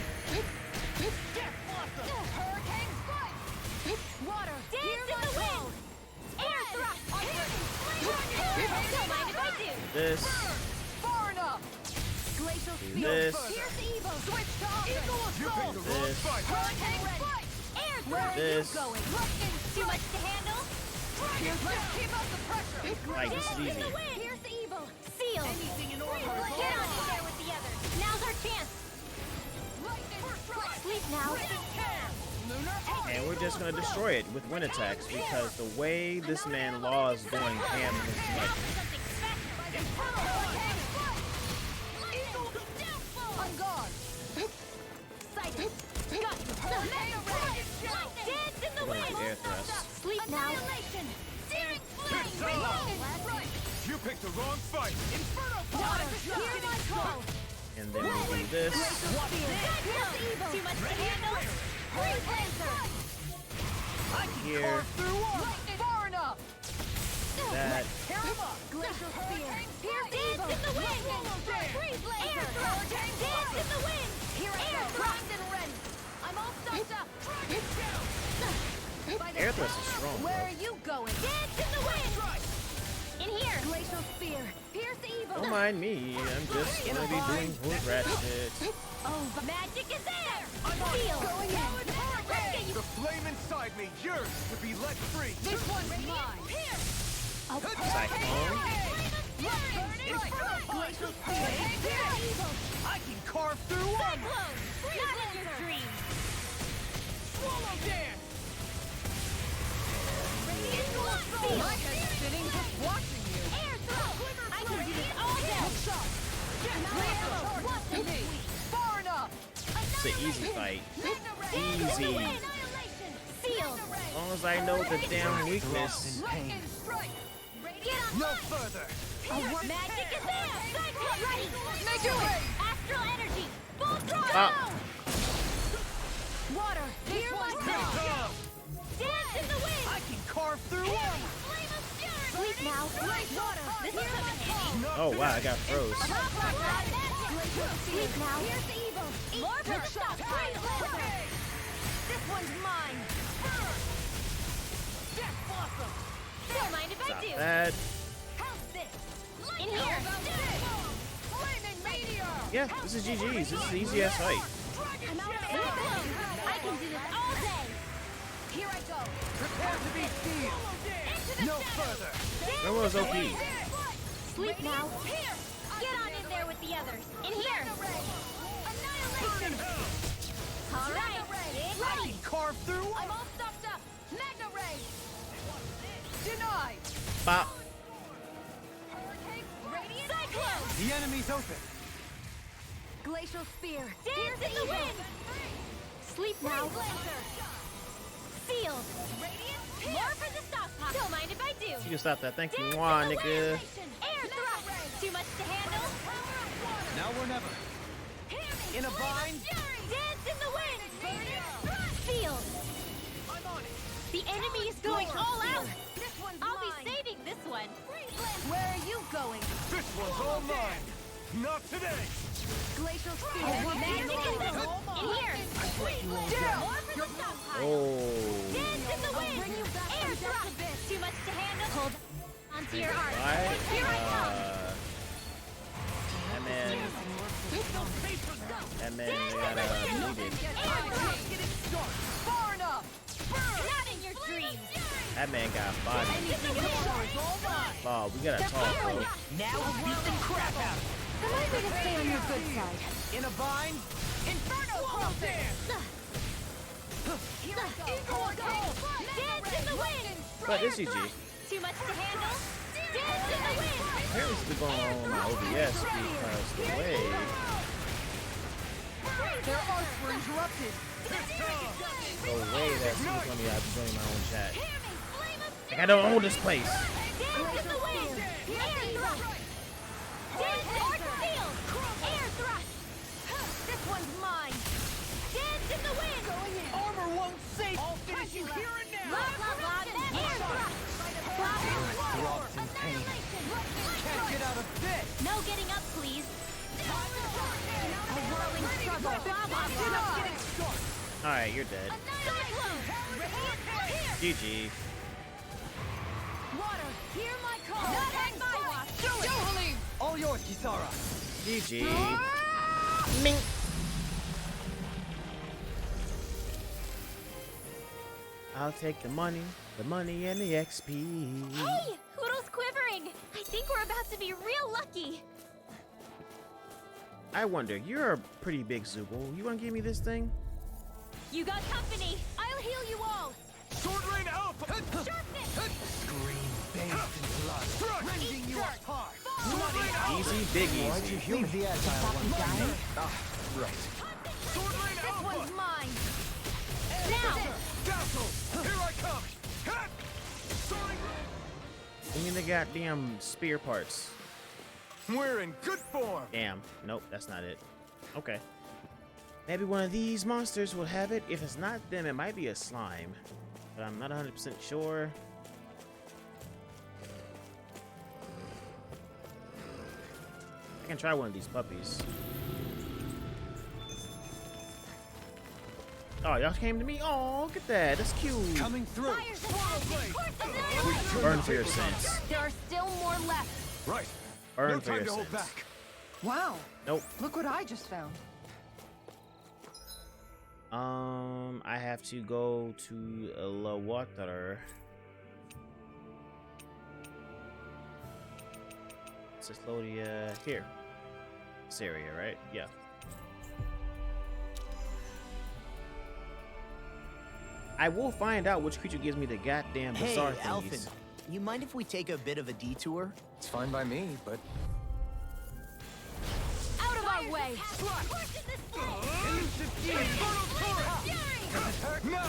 Death blossom. Hurricane strike. Water. Dance in the wind. Air thrust. Don't mind if I do. This. Far enough. Glacial Do this. Here's the Evo. Switch to offense. You picked the wrong This. fight. Hurricane strike. Air thrust. This. Going. Too much to handle. Let's keep up the pressure. Like, this is Dance in easy. the wind. Here's the Evo. Seal. Anything in order. Get on in there with the others. Now's our chance. Sleep now. And we're just gonna destroy it with wind attacks because the way this man Law is going ham in his neck. On guard. Sight. Got you. Dance in the We're wind. gonna air thrust. Sleep now. Searing flame. You picked the wrong fight. Water. Hear my call. And then we do this. Too much to handle. Freeze laser. Here. Far enough. That. Glacial spear. Pierce Evo. Dance in the wind. Freeze laser. Air thrust. Dance in the wind. Air thrust and Ren. I'm all stuffed up. Air thrust is strong, bro. Where are you going? Dance in the wind. In here. Glacial spear. Pierce Evo. Don't mind me. I'm just gonna be doing hood rat shit. Oh, the magic is there. Seal. Going in. Let's get you. The flame inside me. Yours to be let free. This one's mine. Cyclone. I can carve through armor. Not in your dreams. Swallow dance. My head's spinning just watching you. Air throw. I can do this all day. Watch me. Far enough. It's an easy fight. Easy. Annihilation. Sealed. As long as I know the damn weakness. Pain. Get on No mine. further. Magic is there. Cyclone ready. Make it way. Astral energy. Full throttle. Ah. Water. Hear my call. Dance in the wind. I can carve through armor. Flame of fury. Sleep now. Water. This is coming handy. Oh wow, I got froze. Sleep now. Here's the evil. More for stop. This one's mine. Death blossom. Don't mind if I Not do. bad. How's this? In here. Flaming meteor. Yeah, this is GG's. This is the easiest fight. Cyclone. I can do this all day. Here I go. Prepare to be sealed. Into the No shadows. further. That was OP. Sleep now. Here. Get on in there with the others. In here. Annihilation. All right. It's I ready. can carve through I'm armor. all stocked up. Magna ray. Denied. Bop. Radiant cyclone. The enemy's open. Glacial spear. Dance in the wind. Sleep now. Sealed. Radiant. More for the stockpile. Don't mind if I do. You can stop that. Thank you, Dance Juan, in the nigga. wind. Air thrust. Too much to handle. Now or never. In a bind. Dance in the wind. Sealed. I'm on it. The enemy is going all out. I'll be saving this one. Where are you going? This one's all mine. Not today. Glacial spear. Magic is in here. More for the stockpile. Oh. Dance in the wind. Air thrust. Too much to handle. Hold onto your arm. Alright. Here I come. And then we got needed. Far enough. Not in your dreams. That man got body. Oh, we gotta talk, bro. Now we'll beat the crap out of Remind me to stay on your good side. it. In a bind. Inferno crossing. Here I go. Dance in the wind. But it's GG. Too much to handle. Dance in the wind. Apparently it's still going on my OBS because the way. Their arts were interrupted. The way that seems on me, I've been joining my own chat. Like, I don't own this place. Dance in the wind. Air thrust. Dance in sealed. Air thrust. This one's mine. Dance in the wind. Armor won't save. I'll finish you here and now. Blah, blah, blah. Air thrust. Blah, blah, Throbs in pain. Can't get out of this. no getting up, please. A whirling struggle. Blah, blah, blah. Alright, you're dead. Cyclone. GG. Water, hear my call. Not hang by watch. Dohalim. All yours, Kisara. GG. Ming. I'll take the money and the XP. Hey, Hoodle's quivering. I think we're about to be real lucky. I wonder, you're a pretty big Zoogle. You wanna give me this thing? You got company. I'll heal you all. Sword Rain Alpha. Sharpness. Scream bathed in blood. Rending you apart. Sword Rain Alpha. Easy, big Why'd you easy. leave the agile one behind? Ah, right. Sword Rain This Alpha. one's mine. Now. Dazzle. Here I come. Hit. Soaring. Give me the goddamn spear parts. We're in good form. Damn. Nope, that's not it. Okay. Maybe one of these monsters will have it. If it's not them, it might be a slime. But I'm not 100% sure. I can try one of these puppies. Oh, y'all came to me? Oh, look at that. That's cute. Coming through. Fire's advancing. Course of annihilation. Burn for your sins. There are still more left. Right. Burn No for time your to hold sins. back. Wow. Nope. Look what I just found. I have to go to La Water. Cyslodia here. This area, right? Yeah. I will find out which creature gives me the goddamn Hey, bizarre Alphen, thingies. you mind if we take a bit of a detour? It's fine by me, but Out of our way! Now!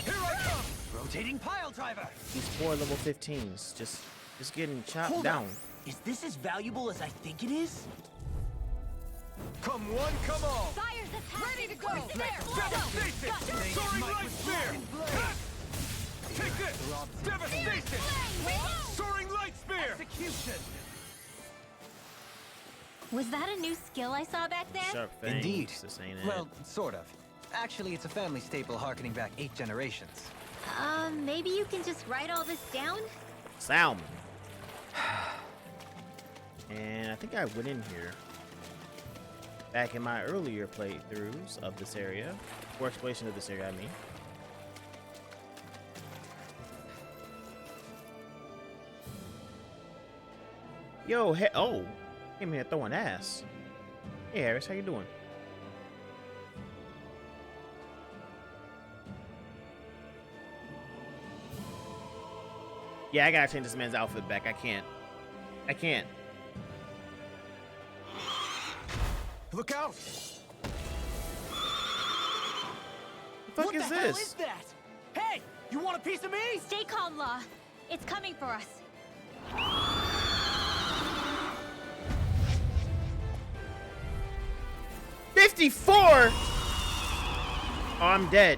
Here I come! Rotating pile driver. These poor level 15s just getting chopped Hold down. up. Is this as valuable as I think it is? Come one, come all! Fire's attacking! Ready to go! Devastation! Soaring light spear! Take this! Devastation! Soaring light spear! Execution. Was that a new skill I saw back there? Sharp fangs. Indeed. This ain't it. Well, sort of. Actually, it's a family staple harkening back 8 generations. Maybe you can just write all this down? Salmon. And I think I went in here back in my earlier playthroughs of this area, or exploration of this area, I mean. Yo, oh, came here throwing ass. Hey, Haros, how you doing? Yeah, I gotta change this man's outfit back. I can't. Look out! The fuck is What the hell this? is that? Hey, you want a piece of me? Stay calm, Law. It's coming for us. 54? Oh, I'm dead.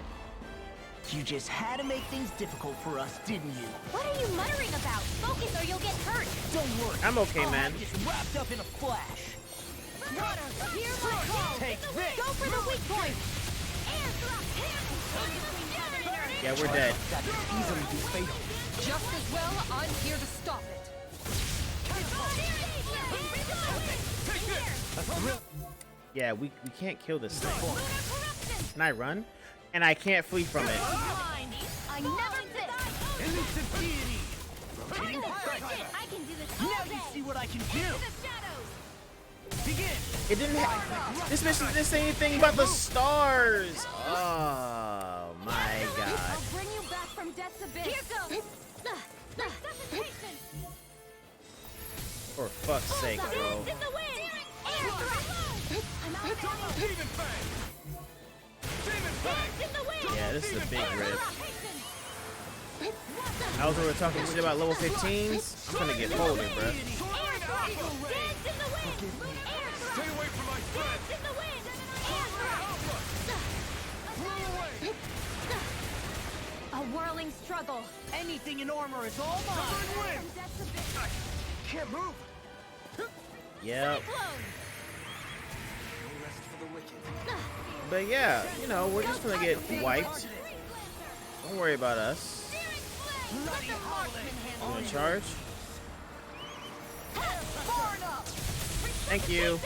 You just had to make things difficult for us, didn't you? What are you muttering about? Focus or you'll get hurt. Don't worry. I'm okay, I'll man. have this wrapped up in a flash. Water, hear my call! Take this. Go for the weak point! Yeah, we're dead. That could easily be fatal. Just as well, I'm here to stop it. Yeah, we can't kill this thing. Can I run? And I can't flee from it. I never miss! Elusive deity. Rotating pile I driver. can do this Now all you day! see what I can do. The shadows! Begin. It didn't have. This mission didn't say anything about the stars. Oh my god. I'll bring you back from death's abyss! Here goes! Resuscitation! For fuck's sake, bro. Dance in the wind! Air thrust! I'm out It's almost Demon Fang! Demon Fang! Dance in the wind! Yeah, this is a big rip. Air I was over talking shit about level 15s. I'm gonna get folded, bro. thrust! Dance in the wind! Air thrust! Stay away from my friend! Dance in the wind! Air thrust! A whirling struggle. Anything in armor is all mine. From death's abyss! Can't move! Yep. Clone! No rest for the wicked. But yeah, you know, we're just gonna get wiped. Don't worry about us. Bloody I'm gonna charge. Thank you.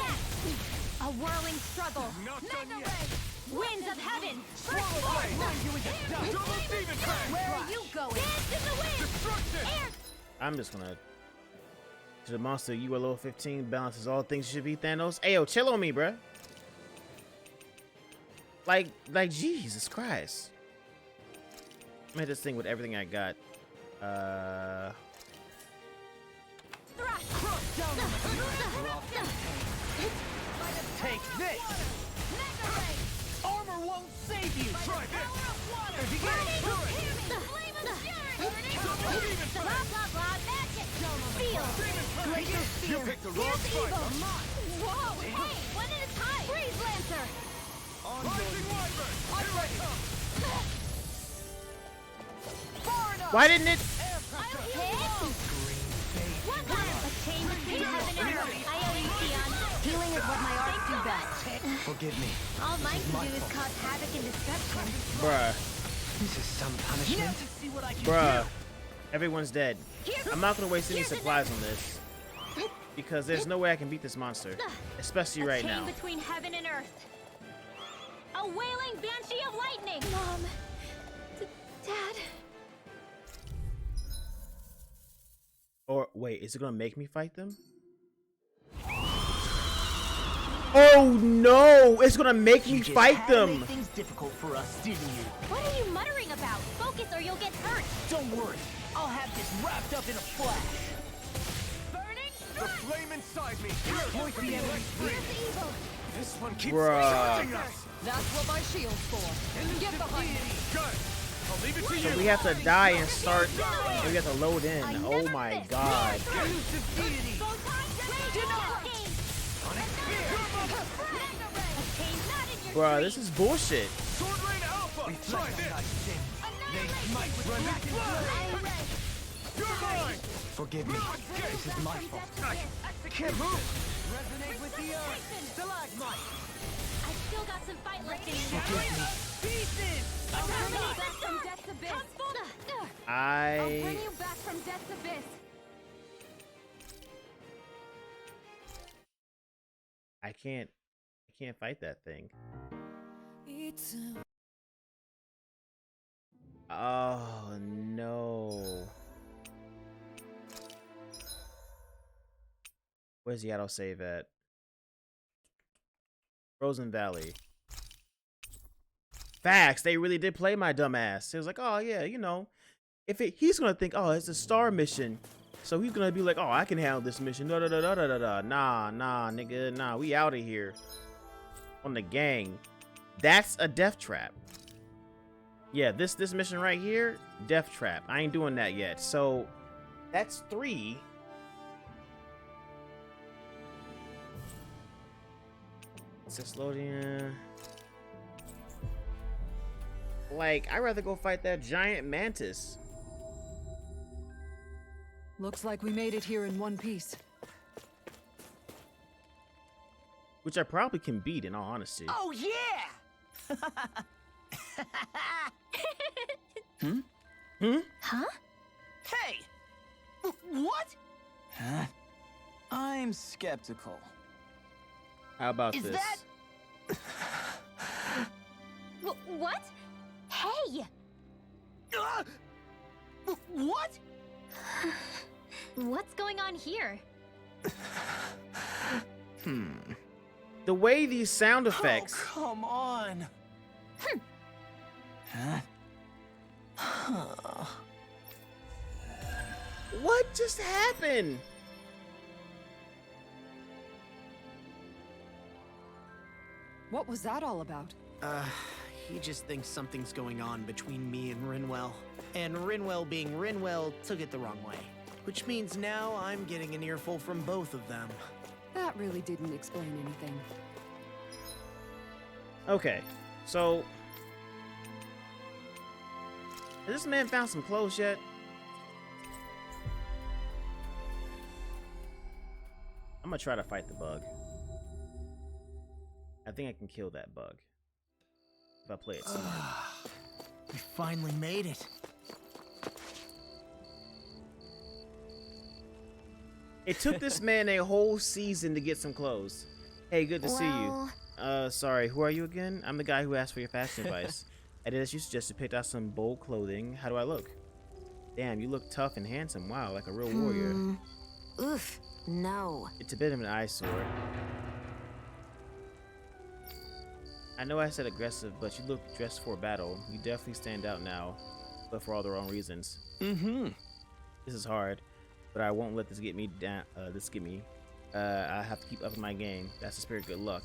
A whirling struggle. Not done yet! Winds of heaven. Double Demon Fang! Where are you going? Dance in the wind! Destruction! I'm just gonna. To the monster, you are level 15, balances all things should be Thanos. Ayo, chill on me, bruh. Like Jesus Christ. I made this thing with everything I got. Take this. Armor won't save you. Try this! Blah, blah, blah, magic! Feel! Greater fear! You picked the wrong fight! Whoa! Hey! One at a time! Freeze Lancer! Rising Wyvern! Here I come! Why didn't it? I'll hit! One time! A chain between heaven and earth! I owe you, Shionne. Healing is what my arts do best. Forgive me. All mine can do is cause havoc and destruction. Bruh. This is some punishment. See what I can Bruh. do. Everyone's dead. I'm not gonna waste any supplies on this. Because there's no way I can beat this monster. Especially right a chain now. between heaven and earth. A wailing banshee of lightning. Mom. Dad. Or wait, is it gonna make me fight them? Oh no! It's gonna make me just fight had to them. make things difficult for us, didn't you? What are you muttering about? Focus or you'll get hurt. Don't worry, I'll have this wrapped up in a flash. Burning The flame inside me. Point the enemy free. Here's the evil. This one keeps Bruh. charging us. That's what my shield's for. Get behind me. Good. I'll leave it to So you. we have to die and start. We have to load in. Oh my god. Elusive deity. Bruh, this is bullshit. Sword Rain Alpha. Try this. They might run back in flame. You're mine. Forgive me. This is my fault. I can't move. Resonate with the earth. Stalagmite. I still got some fight left in me. Forgive me. Pieces. I'll bring you back from death's abyss. I'll bring I you back from death's abyss. can't fight that thing. Oh no. Where's the auto save at? Frozen Valley. Facts, they really did play my dumb ass. It was like, oh yeah, you know, he's gonna think, oh, it's a star mission, so he's gonna be like, oh, I can handle this mission. Da da da da da da. Nah, nigga, nah. We out of here on the gang. That's a death trap. Yeah, this mission right here, death trap. I ain't doing that yet. So that's 3. Cyslodia. Like, I'd rather go fight that giant mantis. Looks like we made it here in one piece. Which I probably can beat, in all honesty. Oh yeah! Huh? Hey! What? Huh? I'm skeptical. How about Is this? that- What? Hey! What? What's going on here? The way these sound effects. Oh, come on. Huh? What just happened? What was that all about? He just thinks something's going on between me and Rinwell. And Rinwell being Rinwell took it the wrong way. Which means now I'm getting an earful from both of them. That really didn't explain anything. Okay, so has this man found some clothes yet? I'm gonna try to fight the bug. I think I can kill that bug if I play it smart. We finally made it. It took this man a whole season to get some clothes. Hey, good to see you. Sorry, who are you again? I'm the guy who asked for your fashion advice. I did as you suggested, picked out some bold clothing. How do I look? Damn, you look tough and handsome. Wow, like a real warrior. Oof, no. It's a bit of an eyesore. I know I said aggressive, but you look dressed for battle. You definitely stand out now, but for all the wrong reasons. This is hard, but I won't let this get me down. I have to keep up my game. That's the spirit. Good luck.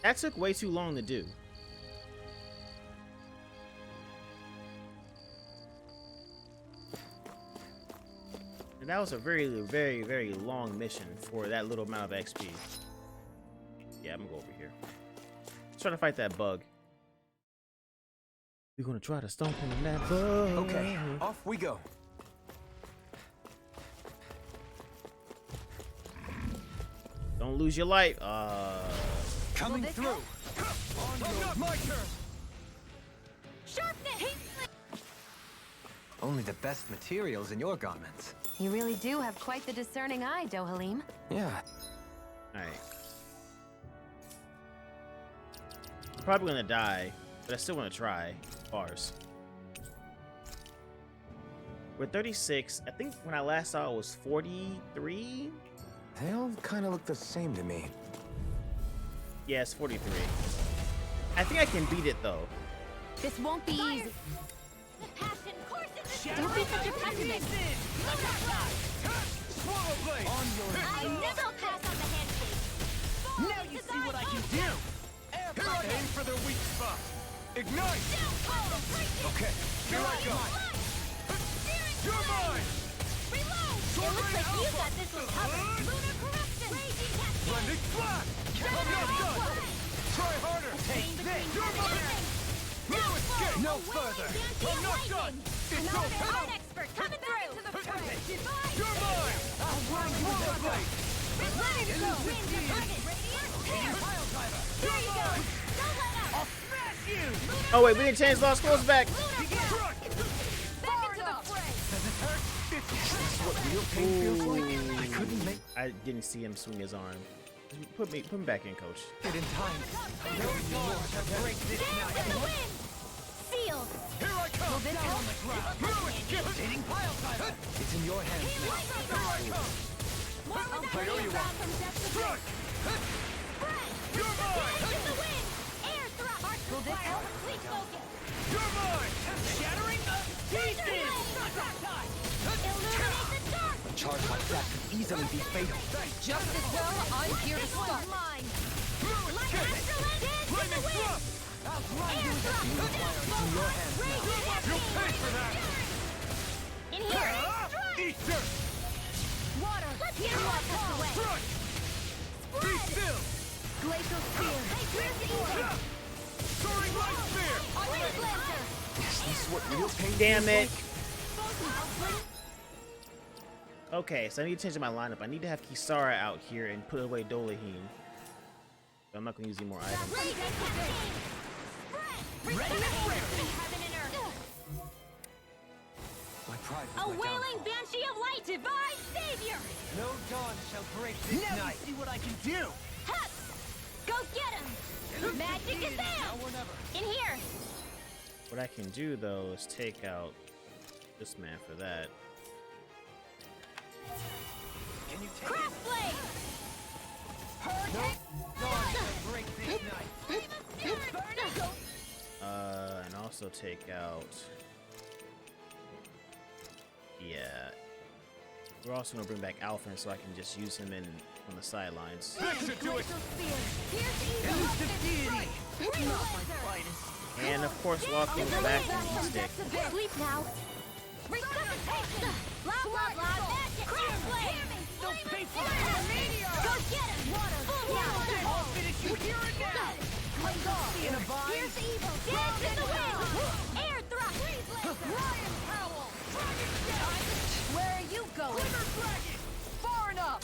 That took way too long to do. And that was a very, very, very long mission for that little amount of XP. Yeah, I'm gonna go over here. Let's try to fight that bug. We're gonna try to stomp on that bug. Okay, off we go. Don't lose your life. Coming through. My turn. Sharpness! Only the best materials in your garments. You really do have quite the discerning eye, Dohalim. Yeah. Alright. I'm probably gonna die, but I still wanna try. Bars. We're 36. I think when I last saw it was 43. They all kind of look the same to me. Yeah, it's 43. I think I can beat it though. This won't be easy. The passion courses the Don't be such a pessimist. Swallow blade! On your I never pass on the handshake. Now you see what I can do! Aim for their weak spot. Ignite! Okay, here I go. You're mine! Reload! It looks like you got this one covered. Lunar corruption! Raging cascade! Blending flash! I'm not done! Try harder! Take this! You're mine! No escape! No further! I'm not done! It's Another over! art expert coming through! To the fray! You're mine! I'll grind you with the blade! Ready to go! Win the target! Radiant! Pile driver! There you go! Don't let up! I'll smash you! Oh wait, we didn't change Lost Scrolls back. Lunar Crush! back into the fray! Does it hurt? What real pain feels like? I couldn't make I didn't see him swing his arm. Put me back in, coach. it in time. Break this Dance in the night! wind! Sealed! Here I come! No escape! Hitting pile driver! It's in your hands now. Here I come! More without I owe you ground one. from depth to Strike! spread! You're mine! Dance in the wind! Air thrust! Arc Will this fire! help? Complete focus! You're mine! Shattering the pieces! Illuminate the dark! A charge like that could easily be fatal. Just as well, I'm here to This stop. one's mine! No Like escape! Astrolite, dance in the Flaming wind! thrust! Air thrust! It's in your hands now. You'll pay for that! In here! Eat dirt! Water! Let's get water away! Crush! Be still! Glacial spear! Here's the orb! Soaring light spear! Wind lancer! Is this what real pain Damn feels it. like? Okay, so I need to change my lineup. I need to have Kisara out here and put away Dohalim. But I'm not gonna use any more items. Raging cascade! Spread! Ready and Ready! Heaven and earth! My pride A was my wailing downfall. banshee of light! Divine savior! No dawn shall break this night! See what I can do! Hup! Go get him! Magic is Now out! or never! In here! What I can do though is take out this man for that. Can you take Cross blade! dawn shall break this night! And also take out. Yeah. We're also gonna bring back Alphen so I can just use him on the sidelines. This should do it! Glacial spear! Pierce evil! Elusive deity! Wind Not my lancer! finest! And of course, walking back and stick. Sleep now! Resuscitation! Blah blah blah! Magic! Cross blade! Don't pay for it! Go get him! Water! Full I'll finish you here and now! In a vine! Pierce evil! Dance in the wind! Air thrust! Lion howl! Where are you going? Far enough!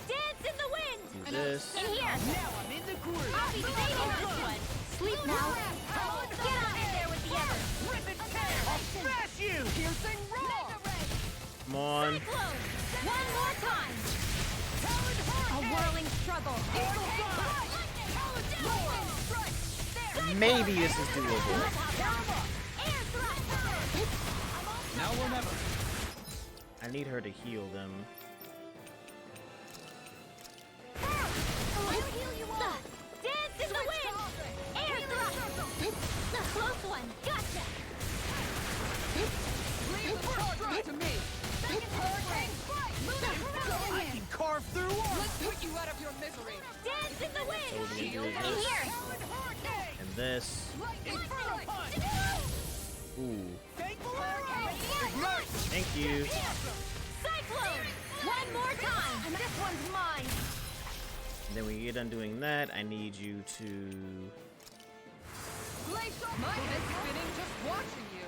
Dance in the wind! Do this. In here! Now I'm in the groove! I'll be saving this one! Sleep now! Get on in there with the others! Rip and tear! I'll smash you! Piercing roar! Come on. Cyclone! One more time! A whirling struggle! Maybe this is doable. Air thrust! Now or never! I need her to heal them. I'll heal you all! Dance in the wind! Air thrust! Close one! Gotcha! Leave the charge to me! I can carve through armor! Let's put you out of your misery! Dance in the So wind! we're gonna do In this here! and this. Infernal punch! Ooh. Ignite! Thank you. Cyclone! One more time! This one's mine! And then when you get done doing that, I need you to. My head's spinning just watching you!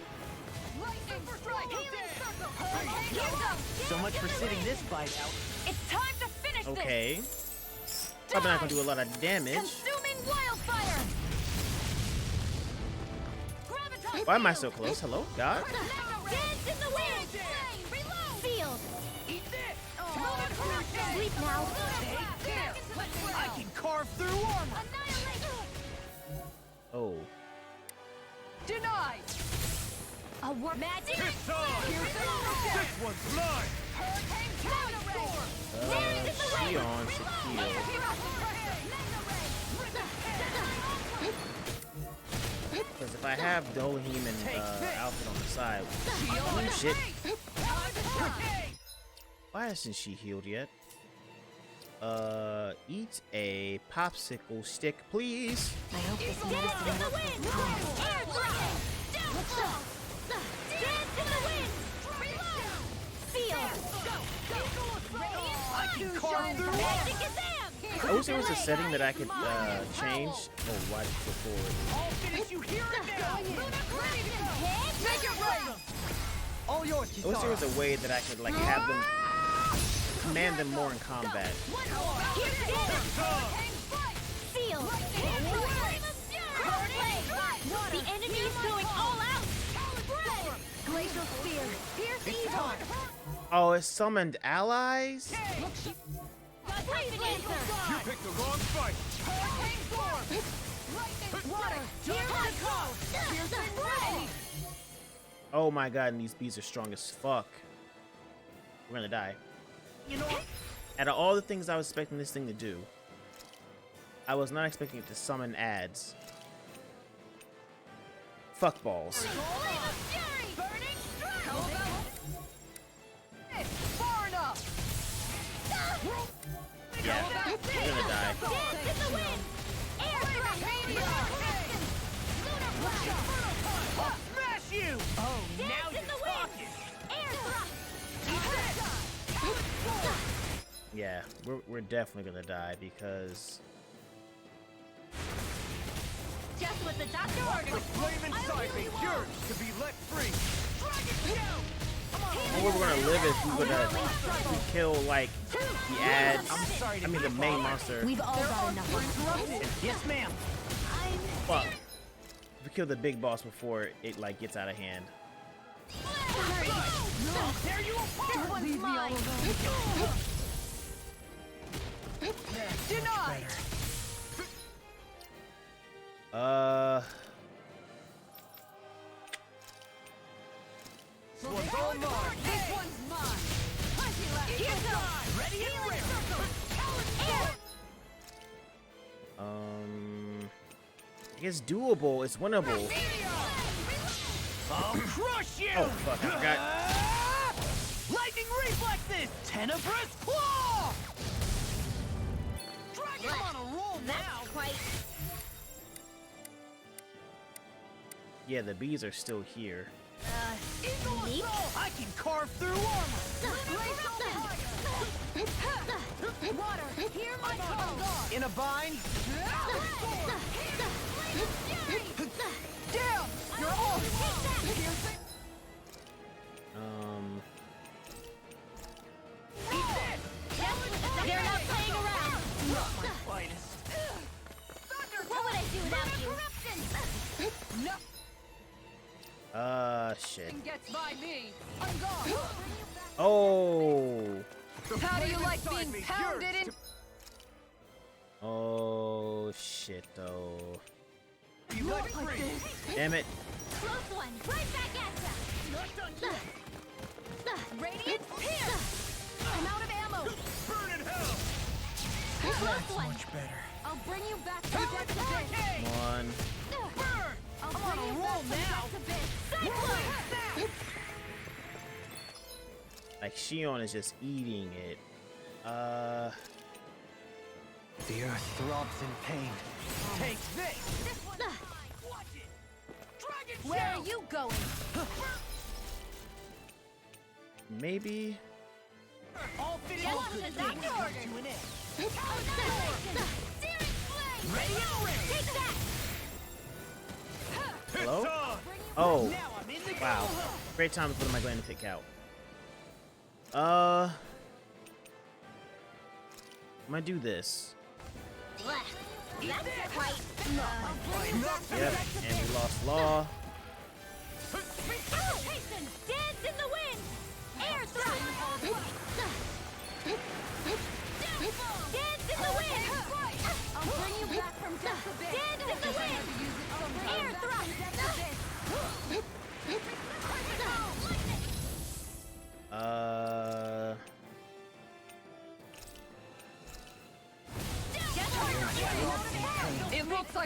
Lightning strike! So much for sitting this fight out. It's time to finish this! Okay. Probably not gonna do a lot of damage. Consuming wildfire! Graviton! Why am I so close? Hello, God. Dance in the wind! Reload! Sealed! Eat this! Sleep now! I can carve through armor! Oh. Denied! A war magic! It's on! This one's mine! Hurricane Storm! Shionne should heal. Because if I have Dohalim and Alphen on the side, oh shit. Why hasn't she healed yet? Eat a popsicle stick, please. I hope this medicine I wish there was a setting that I could change. Oh, why did you go forward? I'll finish you here and now. Make it right. All yours, Kisara. I wish there was a way that I could like have them command them more in combat. The enemy is going all out. Glacial spear. Pierce evil. Oh, it summoned allies? You picked the wrong fight. Water. Here I go. Oh my god, and these bees are strong as fuck. We're gonna die. You know what? Out of all the things I was expecting this thing to do, I was not expecting it to summon ads. Fuck balls. Far enough. Yeah, we're gonna die. I'll smash you. Oh, now you're talking. Yeah, we're definitely gonna die because Just what the doctor ordered. The flame inside me yearns to be let free. where we're gonna live if we kill like the ads. I mean the main monster. We've all got enough. Yes, ma'am. Fuck. If we kill the big boss before it like gets out of hand. Tear you apart. This one's mine. Denied. This one's all mine. This one's mine. Here's the Ready and ready. I guess doable. It's winnable. I'll crush you. Oh fuck! I forgot. Lightning reflexes. Tenebrous claw. Dragon on a roll now. quite. Yeah, the bees are still here. Neat. I can carve through armor. Water, hear my call. In a bind. Down. You're all. They're not playing around. Not my finest. What would I do without you? No. Shit. Gets by me. I'm gone. Oh. How do you like being pounded in? Oh shit though. Be let free. Damn it. Close one. Right back at ya. Radiant pierce. I'm out of ammo. Burn in hell. Close one. Much better. I'll bring you back to death a bit. One. Burn. I'll bring you back from death a bit. Cyclone. Like Shionne is just eating it. The earth throbs in pain. Take this. Watch it. Dragon Where shell. are you going? Maybe. All fitted Just all what good the things doctor come ordered. to an end. Annihilation. Searing flame. Ready and ready. Take that. Hello? It's on. Oh. Now I'm in the Wow. game. Great time for my gland to pick out. I'm gonna do this. That's quite. Yep, and we lost Law. Hasten! Dance in the wind! Air thrust! Dance in the wind! I'll bring you back from death a bit. Dance in the wind! Air thrust!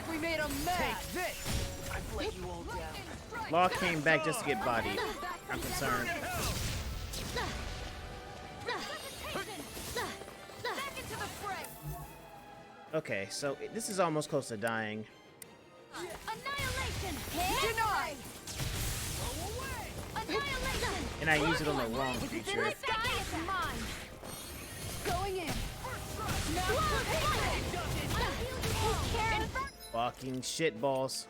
like we made a mess. Take this! I've let you all down. Law came back just to get bodied. I'm concerned. Back into the fray. Okay, so this is almost close to dying. Annihilation. Denied. Annihilation. And I use it on the wrong creature. The sky is mine. Going in. Fucking shitballs.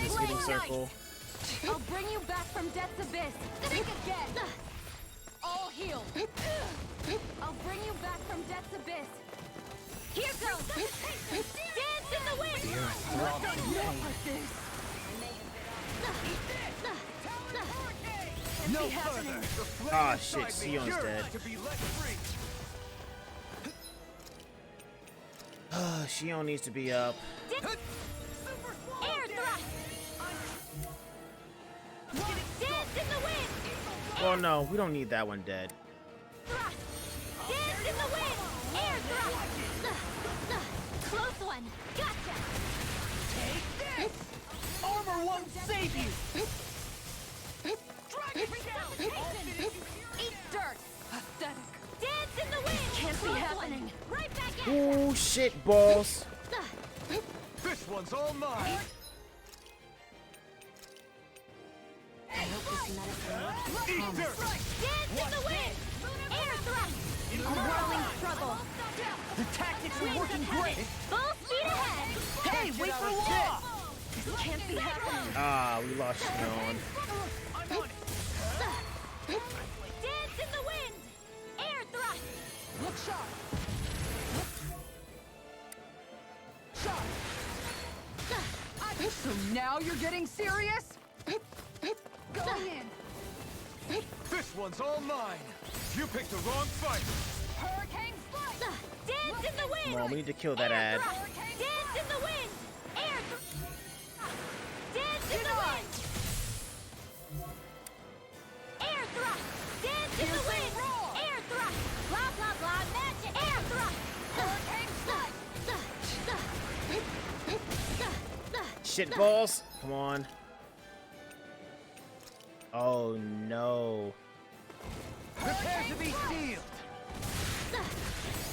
This healing circle. I'll bring you back from death's abyss. Think again. All heal. I'll bring you back from death's abyss. Here goes. Dance in the wind. No further. Ah, shit, Shionne's dead. To be let free. Shionne needs to be up. Air thrust. Dance in the wind. Oh no, we don't need that one dead. Thrust. Dance in the wind. Air thrust. Close one. Gotcha. Take this! Armor won't save you! Dragon shell. Eat dirt. Pathetic. Dance in the wind. Can't be happening. Right back at Oh shit, balls. This one's all mine. Eat dirt. Dance in the wind. Air thrust. A whirling struggle. The tactics are working great! Full speed ahead. Hey, wait for law! This can't be happening. Ah, we lost Shionne. I'm on it! Dance in the wind. Air thrust. Look sharp. Sharp. So now you're getting serious? Going in. This one's all mine. You picked the wrong fight. Hurricane flight. Dance in the wind. Come on, we need to kill that ad. Dance in the wind. Air thrust. Dance in the wind. Air thrust. Dance in the wind. Air thrust. Blah blah blah. Magic. Air thrust. Hurricane flight. Shitballs. Come on. Oh no. Prepare to be sealed!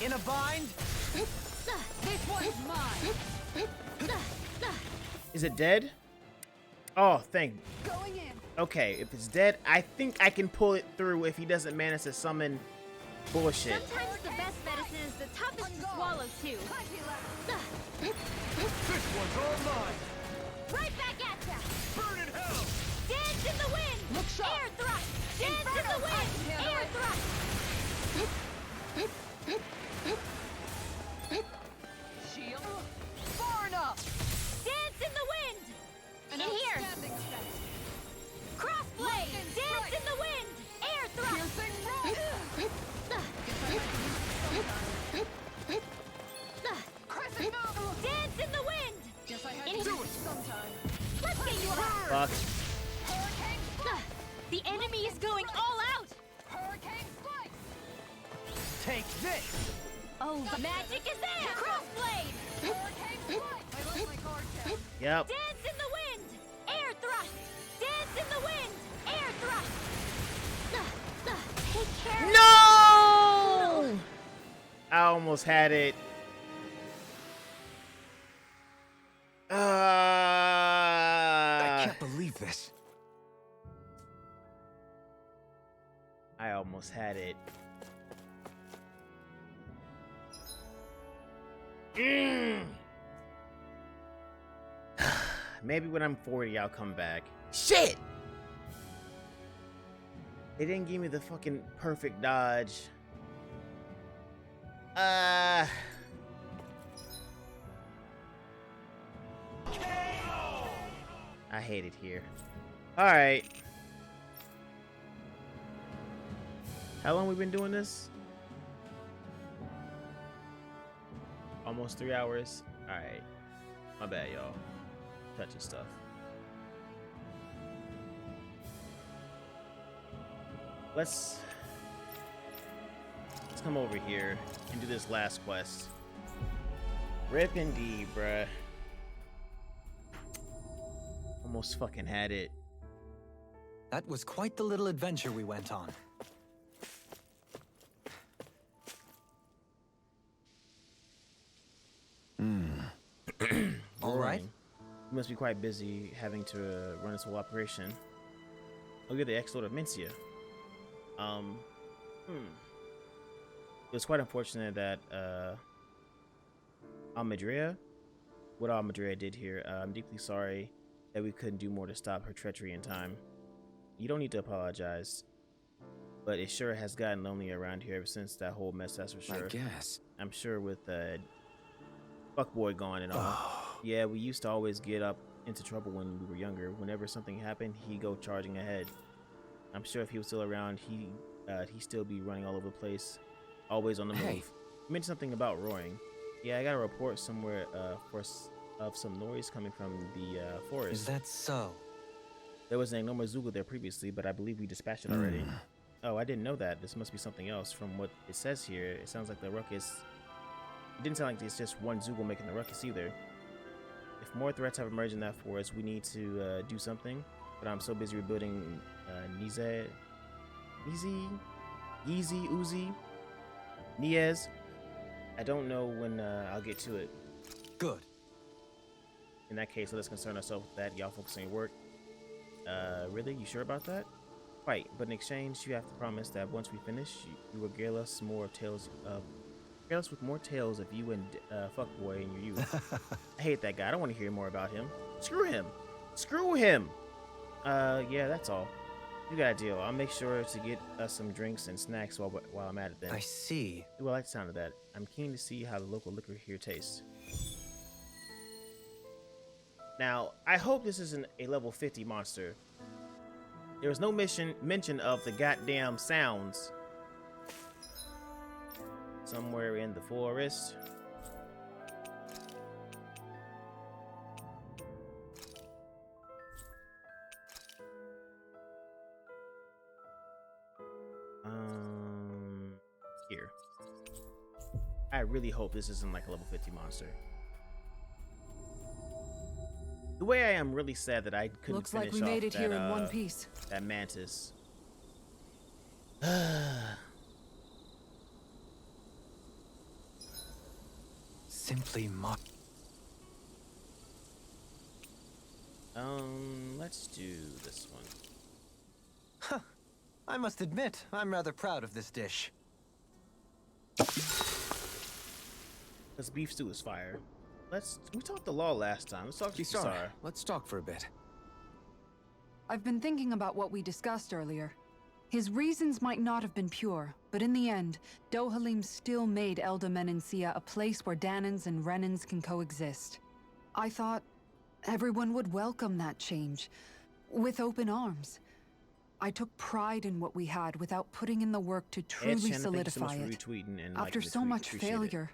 In a bind? This one's mine. Is it dead? Oh, thank. Going in. Okay, if it's dead, I think I can pull it through if he doesn't manage to summon bullshit. Sometimes the best medicine is the toughest to swallow too. This one's all mine. Right back at ya. Burn in hell. Dance in the wind. Look sharp. Air thrust. Dance in the wind. Air thrust. Shield. Far enough. Dance in the wind. In here. Crossblade. Dance in the wind. Air thrust. Piercing roll. Crescent moon. Dance in the wind. Guess I had In to do here. it sometime. Let's get you out. Fuck. Hurricane flight. The enemy is going all out. Hurricane flight. Take this! Oh, the magic is there. Crossblade. Hurricane flight. I lost my card count. Yep. Dance in the wind. Air thrust. Dance in the wind. Air thrust. Take care. No! I almost had it. I can't believe this. I almost had it. Maybe when I'm 40, I'll come back. Shit! They didn't give me the fucking perfect dodge. I hate it here. Alright. How long we been doing this? Almost 3 hours. Alright. My bad, y'all. Touching stuff. Let's come over here and do this last quest. Rip indeed, bruh. Almost fucking had it. That was quite the little adventure we went on. All right. You must be quite busy having to run this whole operation. Look at the Elde Menancia. It was quite unfortunate that what Almadrea did here. I'm deeply sorry that we couldn't do more to stop her treachery in time. You don't need to apologize, but it sure has gotten lonely around here ever since that whole mess, that's for sure. I guess. I'm sure with fuckboy gone and all. Yeah, we used to always get up into trouble when we were younger. Whenever something happened, he'd go charging ahead. I'm sure if he was still around, he'd still be running all over the place, always on the move. You mentioned something about roaring. Yeah, I got a report somewhere of some noise coming from the forest. Is that so? There was an enormous Zoogle there previously, but I believe we dispatched it already. Oh, I didn't know that. This must be something else. From what it says here, it sounds like the ruckus. It didn't sound like it's just one Zoogle making the ruckus either. If more threats have emerged in that forest, we need to do something. But I'm so busy rebuilding Niez. I don't know when I'll get to it. Good. In that case, let us concern ourselves with that. Y'all focus on your work. Really? You sure about that? Right, but in exchange, you have to promise that once we finish, you will regale us with more tales of you and fuckboy in your youth. I hate that guy. I don't want to hear more about him. Screw him. Screw him. Yeah, that's all. You got a deal. I'll make sure to get us some drinks and snacks while I'm at it then. I see. Ooh, I like the sound of that. I'm keen to see how the local liquor here tastes. Now, I hope this isn't a level 50 monster. There was no mention of the goddamn sounds. Somewhere in the forest. Here. I really hope this isn't like a level 50 monster. The way I am really sad that I couldn't Looks finish like we made off it here in one piece. That mantis. Simply mock. Let's do this one. Huh. I must admit, I'm rather proud of this dish. This beef stew is fire. We talked the law last time. Let's talk to Kisara, Kisara. let's talk for a bit. I've been thinking about what we discussed earlier. His reasons might not have been pure, but in the end, Dohalim still made Elde Menancia a place where Dahnans and Renans can coexist. I thought everyone would welcome that change, with open arms. I took pride in what we had without putting in the work to truly solidify it. After so much failure,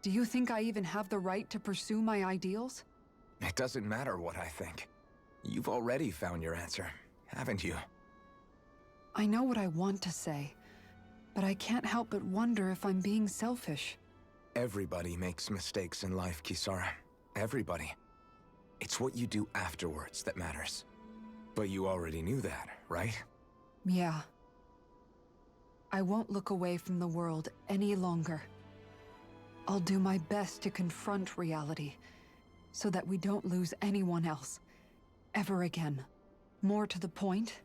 do you think I even have the right to pursue my ideals? It doesn't matter what I think. You've already found your answer, haven't you? I know what I want to say, but I can't help but wonder if I'm being selfish. Everybody makes mistakes in life, Kisara. Everybody. It's what you do afterwards that matters. But you already knew that, right? Yeah. I won't look away from the world any longer. I'll do my best to confront reality, so that we don't lose anyone else, ever again. More to the point,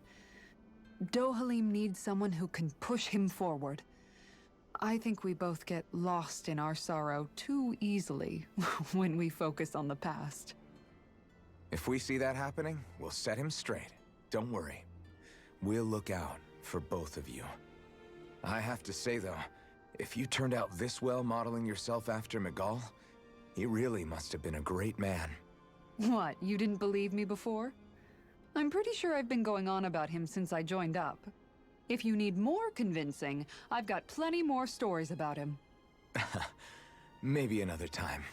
Dohalim needs someone who can push him forward. I think we both get lost in our sorrow too easily when we focus on the past. If we see that happening, we'll set him straight. Don't worry. We'll look out for both of you. I have to say, though, if you turned out this well modeling yourself after Miguel, he really must have been a great man. What, you didn't believe me before? I'm pretty sure I've been going on about him since I joined up. If you need more convincing, I've got plenty more stories about him. Maybe another time.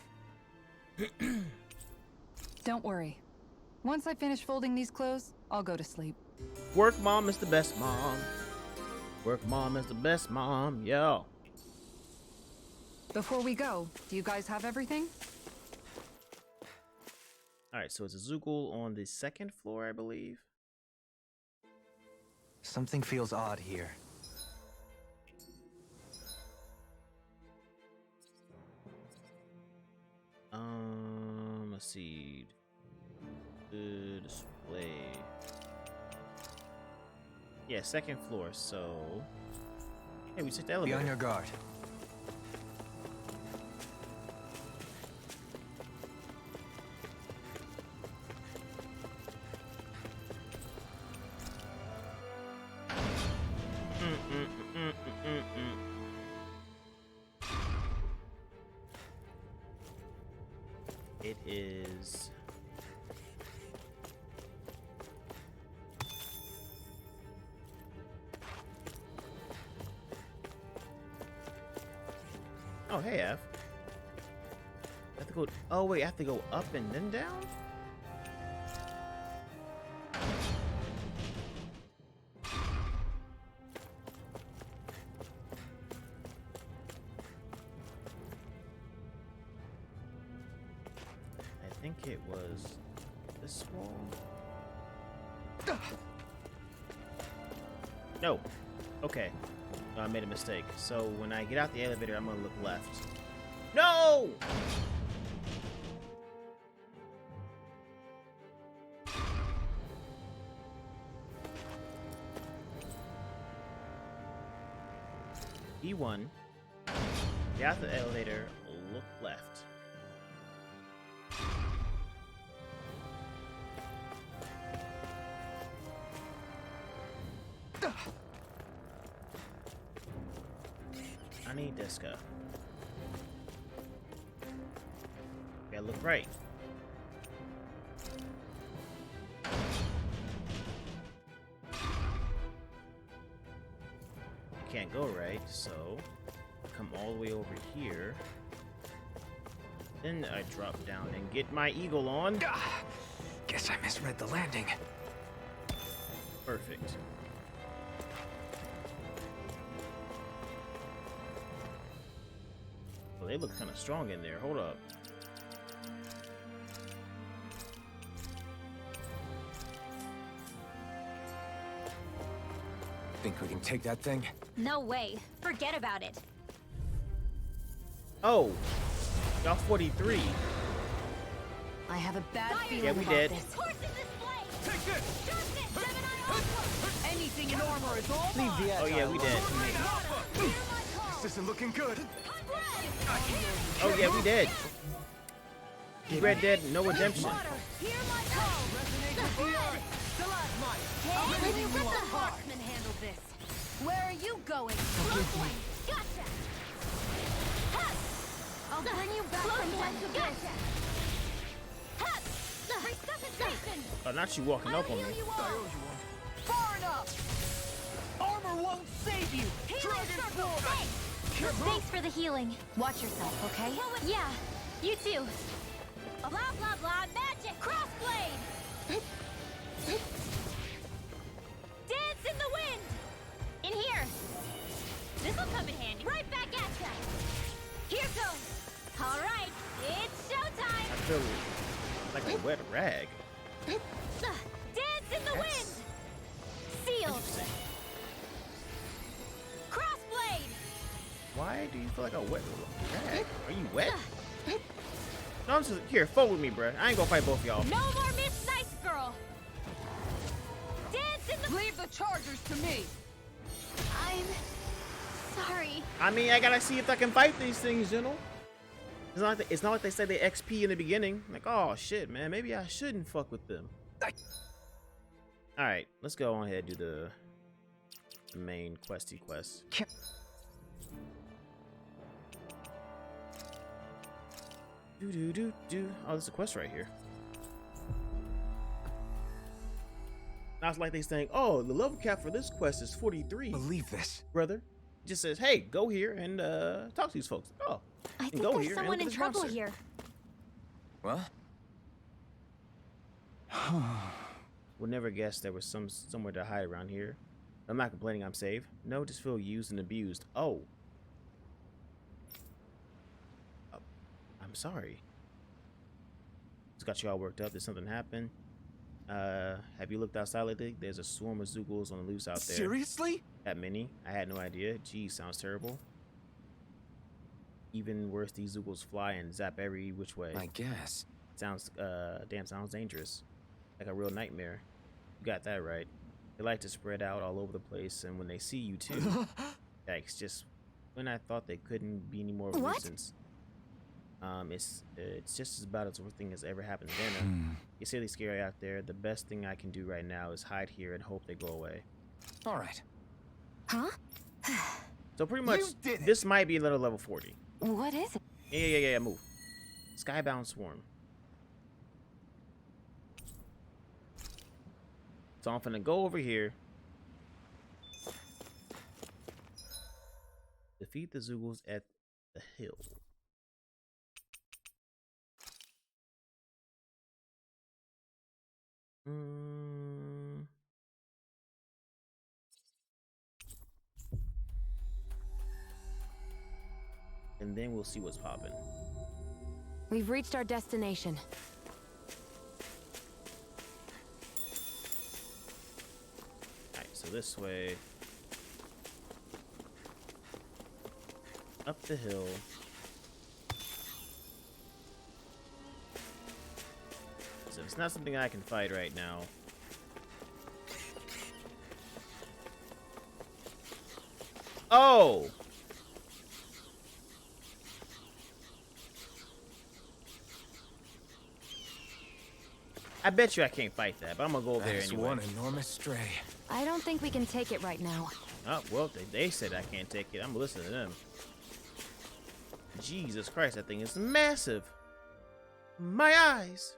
Don't worry. Once I finish folding these clothes, I'll go to sleep. Work mom is the best mom. Work mom is the best mom, yo. Before we go, do you guys have everything? All right, so it's a Zugul on the 2nd floor, I believe. Something feels odd here. Let's see. Display. Yeah, 2nd floor. So, hey, we took the elevator. Be on your guard. It is. Oh, hey, F. I have to go. Oh, wait, I have to go up and then down? I think it was this wall. No. Okay. No, I made a mistake. So when I get out the elevator, I'm gonna look left. No! E1. Get out the elevator, look left. I need Disca. Gotta look right. Can't go right, so come all the way over here. Then I drop down and get my eagle on. Guess I misread the landing. Perfect. Well, they look kind of strong in there. Hold up. Think we can take that thing? No way. Forget about it. Oh, y'all 43. I have a bad feeling Yeah, we about did. this. Take this! Anything in armor is all Leave the Oh yeah, we did. This isn't looking good. Oh yeah, we did. Red Dead, no redemption. Hear my call! Hey, let the horsemen handle this. Where are you going? Close Gotcha! Ha! I'll bring you back from death to gotcha! Ha! Resuscitation! Oh, not you walking up on me. Far enough! Armor won't save you! Dragon form! Thanks for the healing. Watch yourself, okay? Yeah, you too. Blah blah blah magic! Crossblade! Dance in the wind! In here! This'll come in handy. Right back at ya! Here goes! Alright, it's showtime! I feel like a wet rag. Dance in the wind! Sealed! Crossblade! Why do you feel like a wet rag? Are you wet? No, I'm just here. Forward with me, bruh. I ain't gonna fight both y'all. No more Miss Nice Girl! Dance in the... Leave the chargers to me! I'm sorry. I mean, I gotta see if I can fight these things, you know? It's not like they said they XP in the beginning. Like, oh shit, man, maybe I shouldn't fuck with them. Alright, let's go on ahead and do the main questy quest. Oh, there's a quest right here. Now it's like they saying, oh, the level cap for this quest is 43. Believe this. Brother. It just says, hey, go here and talk to these folks. Oh, I and think go there's here and someone look at in this trouble monster. here. What? Would never guess there was somewhere to hide around here. I'm not complaining I'm safe. No, just feel used and abused. Oh. I'm sorry. It's got you all worked up. Did something happen? Have you looked outside lately? There's a swarm of Zoogles on the loose out there. Seriously? That many? I had no idea. Geez, sounds terrible. Even worse, these Zoogles fly and zap every which way. I guess. Sounds, sounds dangerous. Like a real nightmare. You got that right. They like to spread out all over the place, and when they see you too, yikes, just when I thought they couldn't be any more of a nuisance. It's just about as worst thing as ever happened to Dahna. It's really scary out there. The best thing I can do right now is hide here and hope they go away. All right. Huh? So pretty much, this might be another level 40. What is it? Yeah, move. Skybound Swarm. So I'm finna go over here. Defeat the Zoogles at the hill. And then we'll see what's popping. We've reached our destination. Alright, so this way. Up the hill. So it's not something I can fight right now. Oh! I bet you I can't fight that, but I'm gonna go over there That's anyway. one enormous stray. I don't think we can take it right now. Oh, well, they said I can't take it. I'm listening to them. Jesus Christ, that thing is massive. My eyes.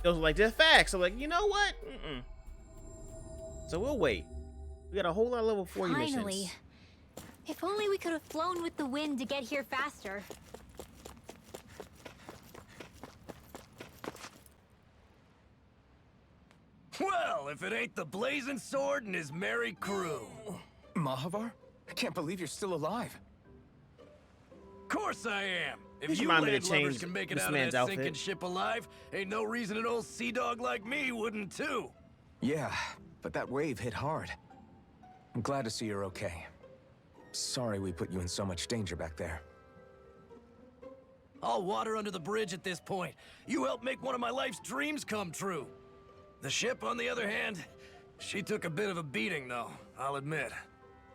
Those are like defects. I'm like, you know what? So we'll wait. We got a whole lot of level 40 Finally. missions. If only we could have flown with the wind to get here faster. Well, if it ain't the blazing sword and his merry crew. Mahavar? I can't believe you're still alive. Course I am. If Please you remind me to landlubbers change can make it this out of man's that outfit. sinking ship alive, ain't no reason an old sea dog like me wouldn't too. Yeah, but that wave hit hard. I'm glad to see you're okay. Sorry we put you in so much danger back there. All water under the bridge at this point. You helped make one of my life's dreams come true. The ship, on the other hand, she took a bit of a beating, though, I'll admit.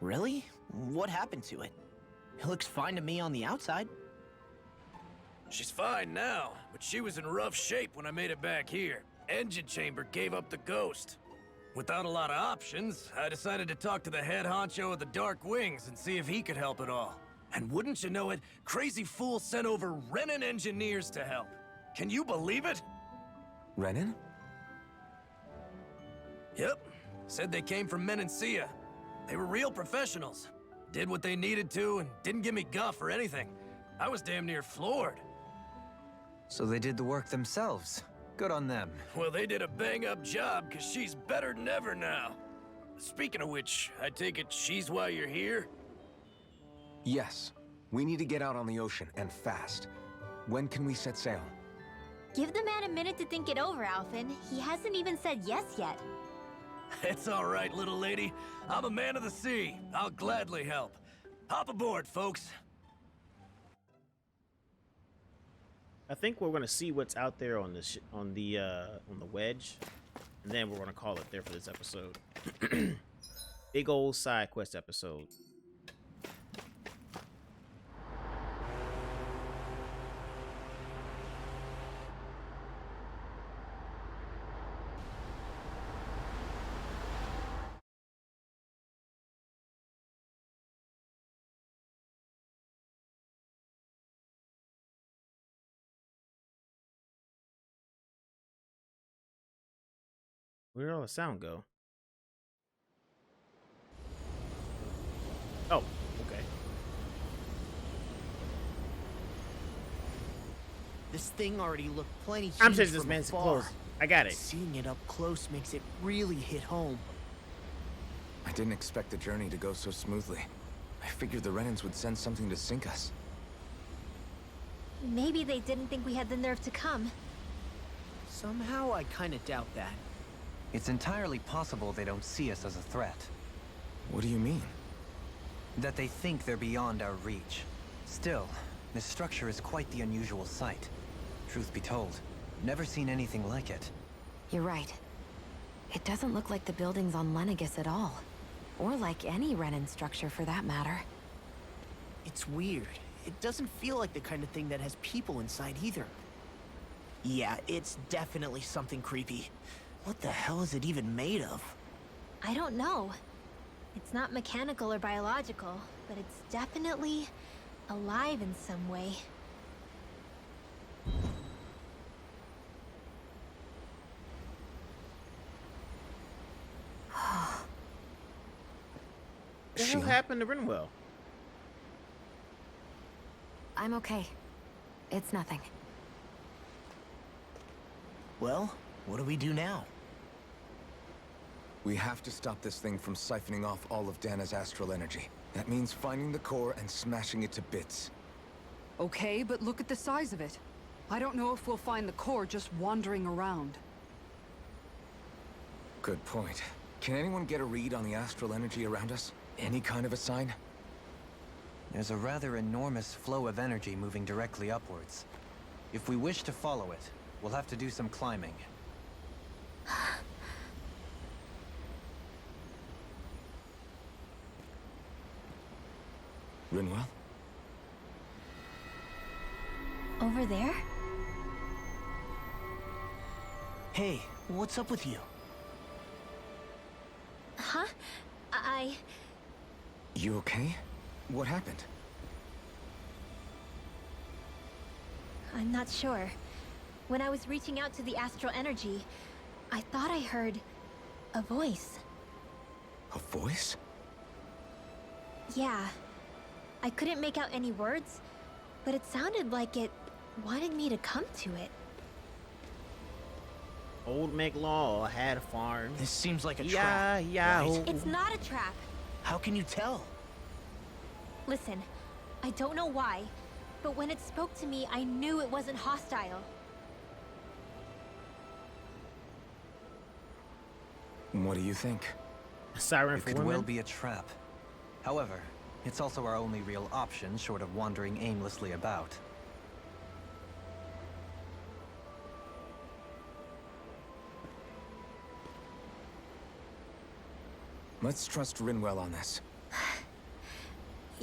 Really? What happened to it? It looks fine to me on the outside. She's fine now, but she was in rough shape when I made it back here. Engine chamber gave up the ghost. Without a lot of options, I decided to talk to the head honcho of the Dark Wings and see if he could help at all. And wouldn't you know it, Crazy Fool sent over Renan engineers to help. Can you believe it? Renan? Yep. Said they came from Menancia. They were real professionals. Did what they needed to and didn't give me guff or anything. I was damn near floored. So they did the work themselves. Good on them. Well, they did a bang-up job, because she's better than ever now. Speaking of which, I take it she's why you're here? Yes. We need to get out on the ocean, and fast. When can we set sail? Give the man a minute to think it over, Alphen. He hasn't even said yes yet. It's all right, little lady. I'm a man of the sea. I'll gladly help. Hop aboard, folks. I think we're gonna see what's out there on the on the wedge, and then we're gonna call it there for this episode. Big old side quest episode. Where'd all the sound go? Oh, okay. This thing already looked plenty huge I'm sure this from man's afar. close. I got it. Seeing it up close makes it really hit home. I didn't expect the journey to go so smoothly. I figured the Renans would send something to sink us. Maybe they didn't think we had the nerve to come. Somehow I kinda doubt that. It's entirely possible they don't see us as a threat. What do you mean? That they think they're beyond our reach. Still, this structure is quite the unusual sight. Truth be told, never seen anything like it. You're right. It doesn't look like the buildings on Lenegis at all. Or like any Renan structure for that matter. It's weird. It doesn't feel like the kind of thing that has people inside either. Yeah, it's definitely something creepy. What the hell is it even made of? I don't know. It's not mechanical or biological, but it's definitely alive in some way. What the hell happened to Rinwell? I'm okay. It's nothing. Well, what do we do now? We have to stop this thing from siphoning off all of Dahna's astral energy. That means finding the core and smashing it to bits. Okay, but look at the size of it. I don't know if we'll find the core just wandering around. Good point. Can anyone get a read on the astral energy around us? Any kind of a sign? There's a rather enormous flow of energy moving directly upwards. If we wish to follow it, we'll have to do some climbing. Rinwell? Over there? Hey, what's up with you? Huh? You okay? What happened? I'm not sure. When I was reaching out to the astral energy, I thought I heard a voice. A voice? Yeah. I couldn't make out any words, but it sounded like it wanted me to come to it. Old McLaw had a farm. This seems like a Yeah, trap. yeah. right? It's not a trap. How can you tell? Listen, I don't know why, but when it spoke to me, I knew it wasn't hostile. What do you think? Siren It for could women. well be a trap. However, it's also our only real option short of wandering aimlessly about. Let's trust Rinwell on this.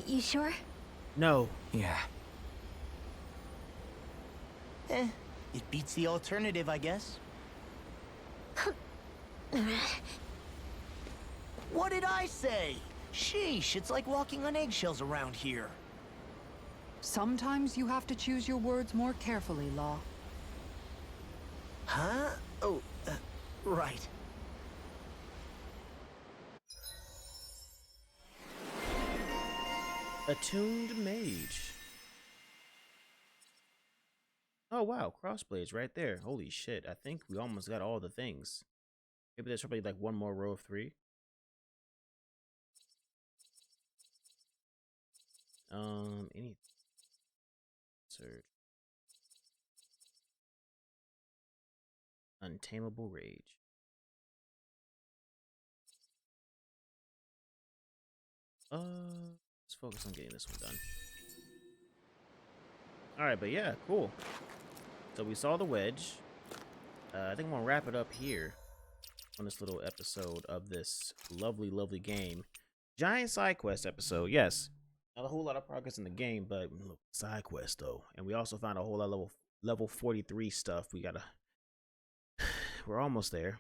You sure? No. Yeah. It beats the alternative, I guess. What did I say? Sheesh, it's like walking on eggshells around here. Sometimes you have to choose your words more carefully, Law. Huh? Oh, right. Attuned mage. Oh wow, crossblades right there. Holy shit, I think we almost got all the things. Maybe there's probably like one more row of 3. Any search. Untamable rage. Let's focus on getting this one done. Alright, but yeah, cool. So we saw the wedge. I think I'm gonna wrap it up here on this little episode of this lovely, lovely game. Giant side quest episode, yes. Not a whole lot of progress in the game, but look, side quest though. And we also found a whole lot of level 43 stuff. We gotta we're almost there.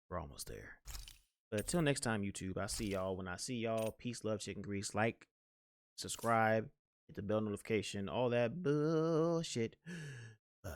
We're almost there. But until next time, YouTube, I'll see y'all when I see y'all. Peace, love, chicken grease. Like, subscribe, hit the bell notification, all that bullshit. Bye.